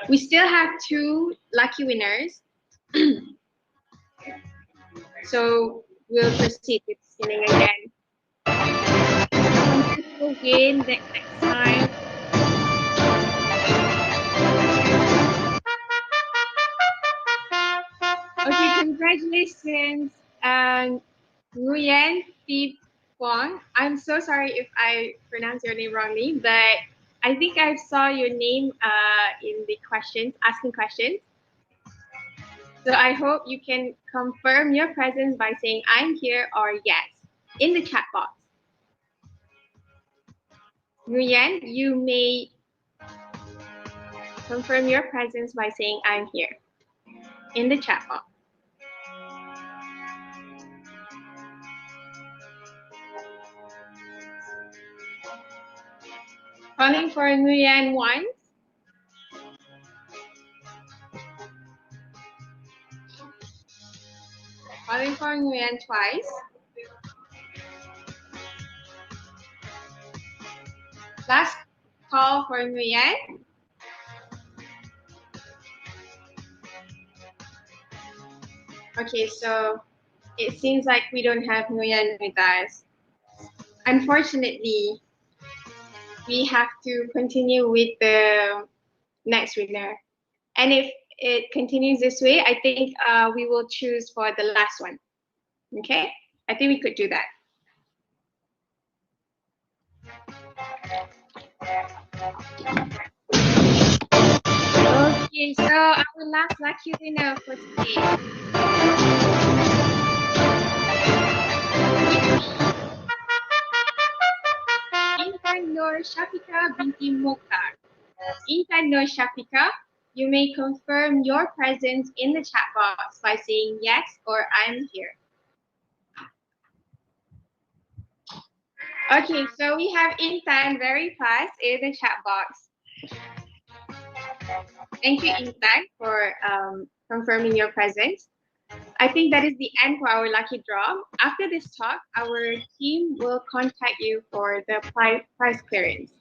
We still have two lucky winners. So we'll proceed with spinning again. Again next time. Okay, congratulations, Nguyen Phi Quang. I'm so sorry if I pronounce your name wrongly, but I think I saw your name in the questions, asking questions. So I hope you can confirm your presence by saying I'm here or yes in the chat box. Nguyen, you may confirm your presence by saying I'm here in the chat box. Calling for Nguyen once. Calling for Nguyen twice. Last call for Nguyen. Okay, so it seems like we don't have Nguyen with us. Unfortunately, we have to continue with the next winner. And if it continues this way, I think we will choose for the last one. Okay, I think we could do that. Okay, so our last lucky winner for today. Intan Nur Shafika binti Mokhtar. Intan Nur Shafika, you may confirm your presence in the chat box by saying yes or I'm here. Okay, so we have Intan very fast in the chat box. Thank you, Intan, for confirming your presence. I think that is the end for our lucky draw. After this talk, our team will contact you for the prize clearance.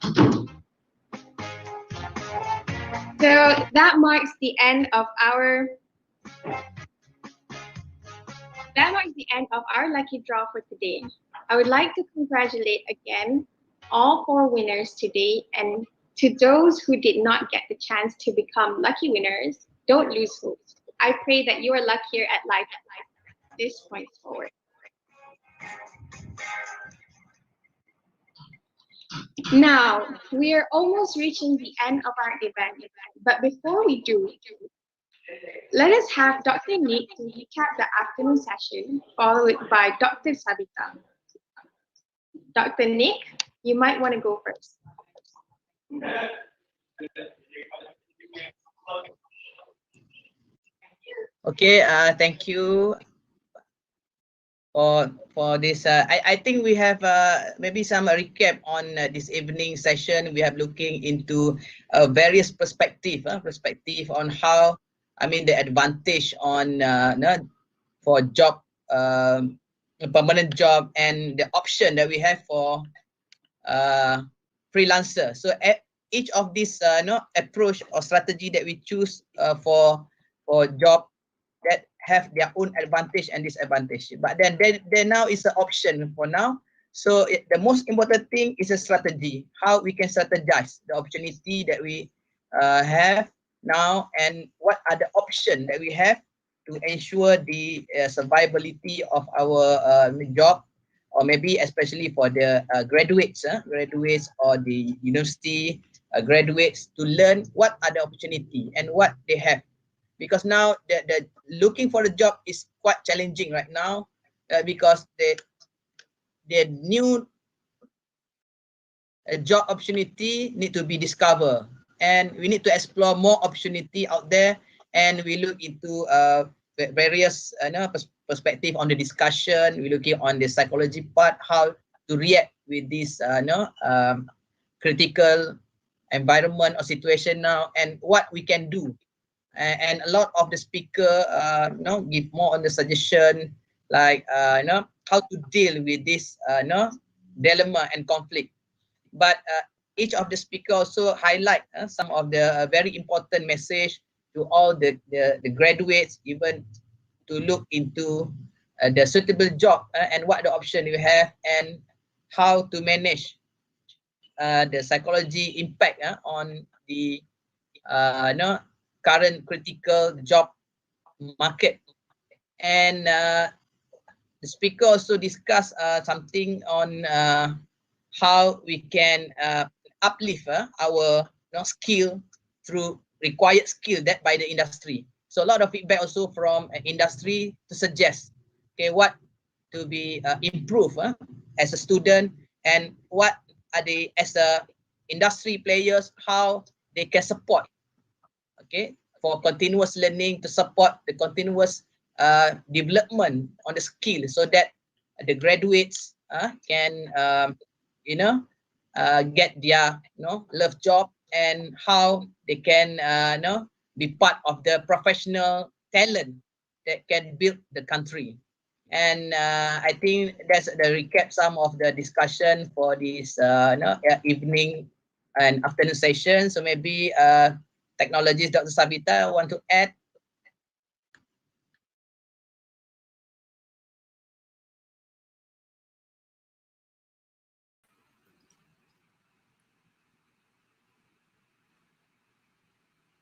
So that marks the end of our lucky draw for today. I would like to congratulate again all 4 winners today, and to those who did not get the chance to become lucky winners, don't lose hope. I pray that you are luckier at life this point forward. Now, we are almost reaching the end of our event, but before we do, let us have Dr. Nick to recap the afternoon session, followed by Dr. Sabita. Dr. Nick, you might want to go first. Okay, thank you for this. I think we have maybe some recap on this evening session. We have looking into various perspective on how, I mean, the advantage on for job, permanent job, and the option that we have for freelancer. So each of this approach or strategy that we choose for job that have their own advantage and disadvantage, but then there now is an option for now. So the most important thing is a strategy, how we can strategize the opportunity that we have now, and what are the options that we have to ensure the survivability of our job, or maybe especially for the graduates or the university graduates, to learn what are the opportunity and what they have. Because now the looking for a job is quite challenging right now, because the new job opportunity need to be discovered, and we need to explore more opportunity out there, and we look into various perspective on the discussion. We're looking on the psychology part, how to react with this critical environment or situation now, and what we can do. And a lot of the speaker give more on the suggestion, like how to deal with this dilemma and conflict. But each of the speaker also highlight some of the very important message to all the graduates, even to look into the suitable job and what the option you have, and how to manage the psychology impact on the current critical job market. And the speaker also discuss something on how we can uplift our skill through required skill that by the industry. So a lot of feedback also from industry to suggest, okay, what to be improved as a student, and what are they as a industry players, how they can support, okay, for continuous learning, to support the continuous development on the skill, so that the graduates can get their love job, and how they can be part of the professional talent that can build the country. And I think that's the recap some of the discussion for this evening and afternoon session. So maybe technologies Dr. Sabita want to add.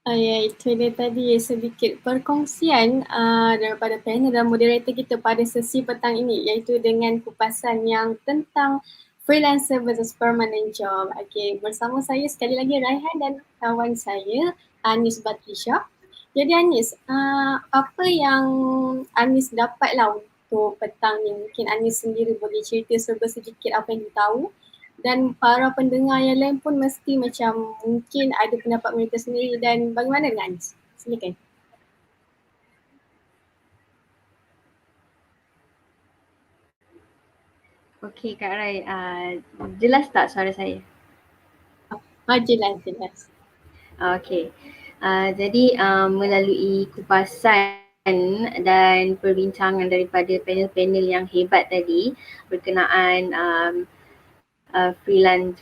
Ya, itu dia tadi sedikit perkongsian daripada panel dan moderator kita pada sesi petang ini, iaitu dengan kupasan yang tentang freelancer versus permanent job. Okey, bersama saya sekali lagi Raihan dan kawan saya Anis Batrisha. Jadi Anis, apa yang Anis dapatlah untuk petang ni? Mungkin Anis sendiri boleh cerita serba sedikit apa yang tahu, dan para pendengar yang lain pun mesti macam mungkin ada pendapat mereka sendiri. Dan bagaimana dengan Anis? Silakan. Okey Kak Rai, jelas tak suara saya? Jelas. Okey, jadi melalui kupasan dan perbincangan daripada panel-panel yang hebat tadi berkenaan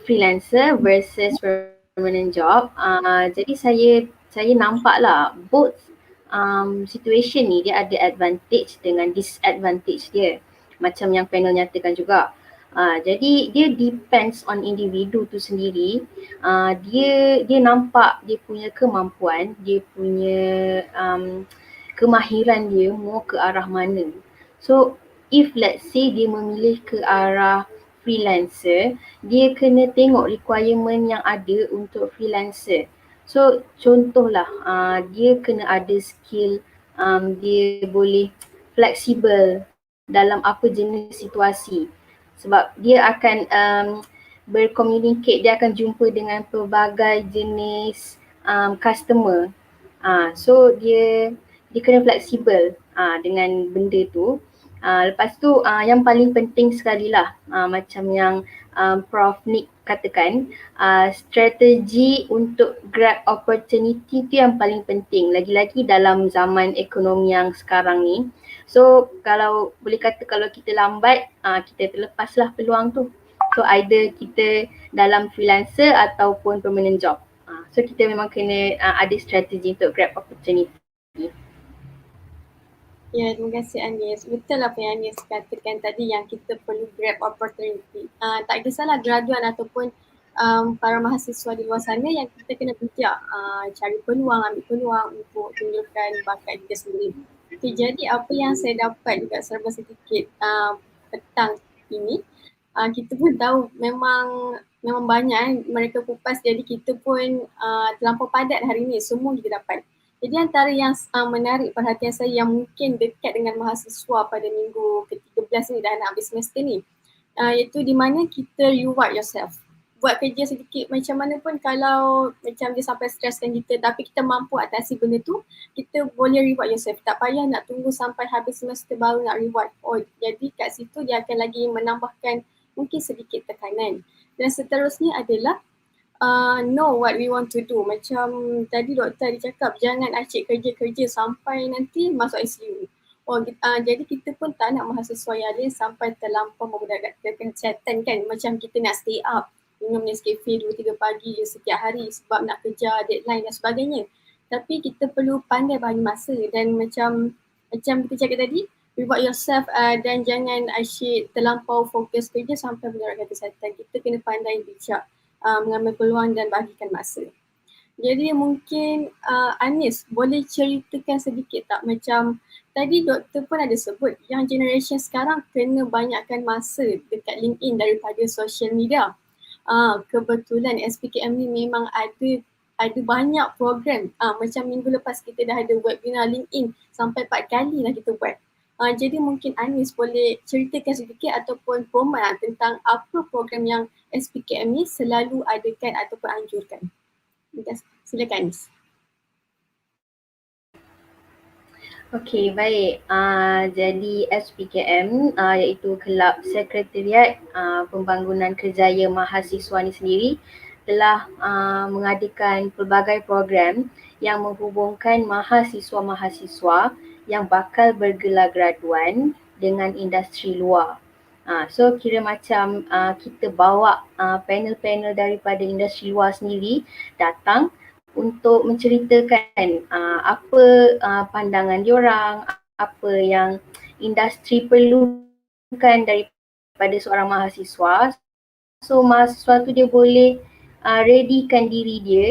freelancer versus permanent job, jadi saya nampaklah both situation ni dia ada advantage dengan disadvantage dia, macam yang panel nyatakan juga. Jadi dia depends on individu tu sendiri. Dia nampak dia punya kemampuan, dia punya kemahiran dia mau ke arah mana. So if let's say dia memilih ke arah freelancer, dia kena tengok requirement yang ada untuk freelancer. So contohlah dia kena ada skill, dia boleh fleksibel dalam apa jenis situasi, sebab dia akan berkomunikate, dia akan jumpa dengan pelbagai jenis customer. So dia kena fleksibel dengan benda tu. Lepas tu yang paling penting sekali lah, macam yang Prof Nick katakan, strategi untuk grab opportunity tu yang paling penting, lagi-lagi dalam zaman ekonomi yang sekarang ni. So kalau boleh kata kalau kita lambat, kita terlepaslah peluang tu. So either kita dalam freelancer ataupun permanent job. So kita memang kena ada strategi untuk grab opportunity. Ya, terima kasih Anis. Betul apa yang Anis katakan tadi, yang kita perlu grab opportunity. Tak kisahlah graduan ataupun para mahasiswa di luar sana, yang kita kena bijak cari peluang, ambil peluang untuk tunjukkan bakat kita sendiri. Okay, jadi apa yang saya dapat juga serba sedikit petang ini, kita pun tahu memang banyak mereka kupas, jadi kita pun terlampau padat hari ini, semua kita dapat. Jadi antara yang menarik perhatian saya yang mungkin dekat dengan mahasiswa pada minggu ke-13 ni, dah nak habis semester ni, iaitu di mana kita reward yourself. Buat kerja sedikit macam mana pun, kalau macam dia sampai streskan kita tapi kita mampu atasi benda tu, kita boleh reward yourself. Tak payah nak tunggu sampai habis semester baru nak reward. Jadi kat situ dia akan lagi menambahkan mungkin sedikit tekanan. Dan seterusnya adalah know what we want to do. Macam tadi doktor dia cakap, jangan asyik kerja-kerja sampai nanti masuk ICU. Jadi kita pun tak nak mahasiswa yang lain sampai terlampau memudaratkan kesihatan kan. Macam kita nak stay up, minum Nescafe 2-3 pagi setiap hari sebab nak kejar deadline dan sebagainya. Tapi kita perlu pandai bahagi masa, dan macam kita cakap tadi, reward yourself dan jangan asyik terlampau fokus kerja sampai memudaratkan kesihatan. Kita kena pandai bijak mengambil peluang dan bagikan masa. Jadi mungkin Anis boleh ceritakan sedikit tak, macam tadi doktor pun ada sebut yang generation sekarang kena banyakkan masa dekat LinkedIn daripada social media. Kebetulan SPKM ni memang ada banyak program. Macam minggu lepas kita dah ada webinar LinkedIn sampai 4 kali lah kita buat. Jadi mungkin Anis boleh ceritakan sedikit ataupun promote tentang apa program yang SPKM ni selalu adakan ataupun anjurkan. Silakan Anis. Okey, baik. Jadi SPKM iaitu Kelab Sekretariat Pembangunan Kerjaya Mahasiswa ni sendiri telah mengadakan pelbagai program yang menghubungkan mahasiswa-mahasiswa yang bakal bergelar graduan dengan industri luar. So kira macam kita bawa panel-panel daripada industri luar sendiri datang untuk menceritakan apa pandangan diorang, apa yang industri perlukan daripada seorang mahasiswa. So mahasiswa tu dia boleh readykan diri dia.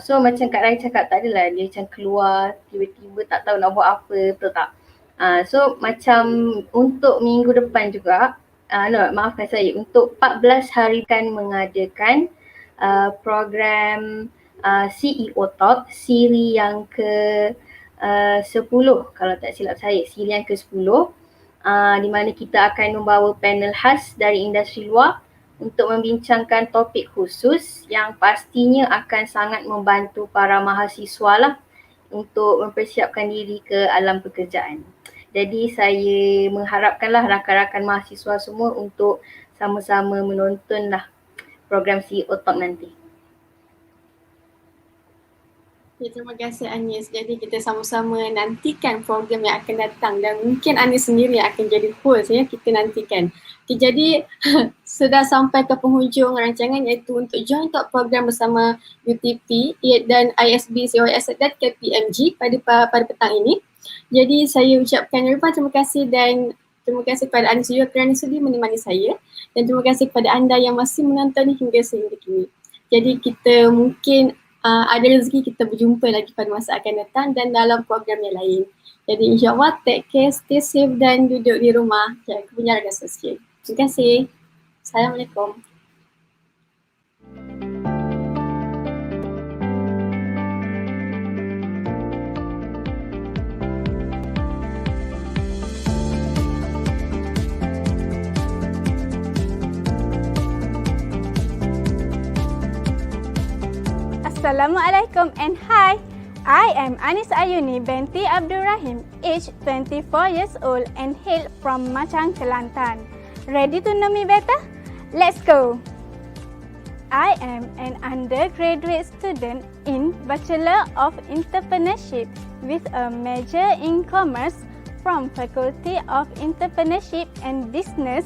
So macam Kak Rai cakap, tak adalah dia macam keluar tiba-tiba tak tahu nak buat apa, betul tak? So macam untuk minggu depan juga, maafkan saya, untuk 14 hari kan mengadakan program CEO Talk siri yang ke-10 kalau tak silap saya, siri yang ke-10, di mana kita akan membawa panel khas dari industri luar untuk membincangkan topik khusus yang pastinya akan sangat membantu para mahasiswa lah untuk mempersiapkan diri ke alam pekerjaan. Jadi saya mengharapkanlah rakan-rakan mahasiswa semua untuk sama-sama menontonlah program CEO Talk nanti. Okay, terima kasih Anis. Jadi kita sama-sama nantikan program yang akan datang dan mungkin Anis sendiri akan jadi host ya, kita nantikan. Okay, jadi sudah sampai ke penghujung rancangan iaitu untuk join talk program bersama UTP dan ISB, COS dan KPMG pada petang ini. Jadi saya ucapkan ribuan terima kasih dan terima kasih kepada Anis juga kerana sudi menemani saya dan terima kasih kepada anda yang masih menonton hingga sehingga kini. Jadi kita mungkin ada rezeki kita berjumpa lagi pada masa akan datang dan dalam program yang lain. Jadi insyaAllah take care, stay safe dan duduk di rumah. Jaga penjarakan sosial. Terima kasih. Assalamualaikum. Assalamualaikum and hi. I am Anis Ayuni binti Abdul Rahim, age 24 years old and hail from Machang, Kelantan. Ready to know me better? Let's go. I am an undergraduate student in Bachelor of Entrepreneurship with a major in Commerce from Faculty of Entrepreneurship and Business,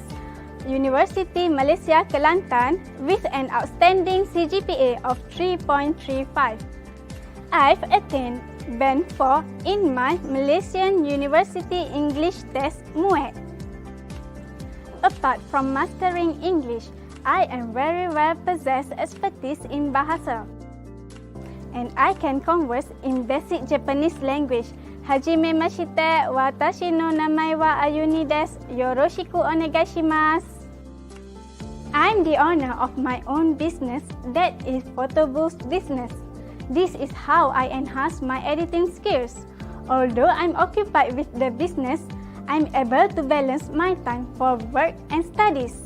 Universiti Malaysia, Kelantan, with an outstanding CGPA of 3.35. I've attained Band 4 in my Malaysian University English Test MUET. Apart from mastering English, I am very well possessed expertise in bahasa. And I can converse in basic Japanese language. Hajime mashite, watashi no namai wa Ayuni desu. Yoroshiku onegaishimasu. I'm the owner of my own business, that is Photobooth business. This is how I enhance my editing skills. Although I'm occupied with the business, I'm able to balance my time for work and studies.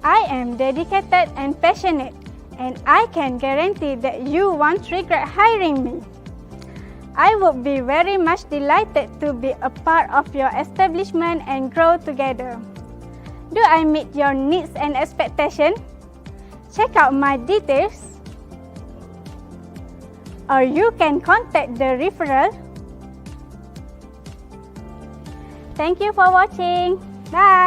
I am dedicated and passionate, and I can guarantee that you won't regret hiring me. I would be very much delighted to be a part of your establishment and grow together. Do I meet your needs and expectations? Check out my details. Or you can contact the referral. Thank you for watching. Bye.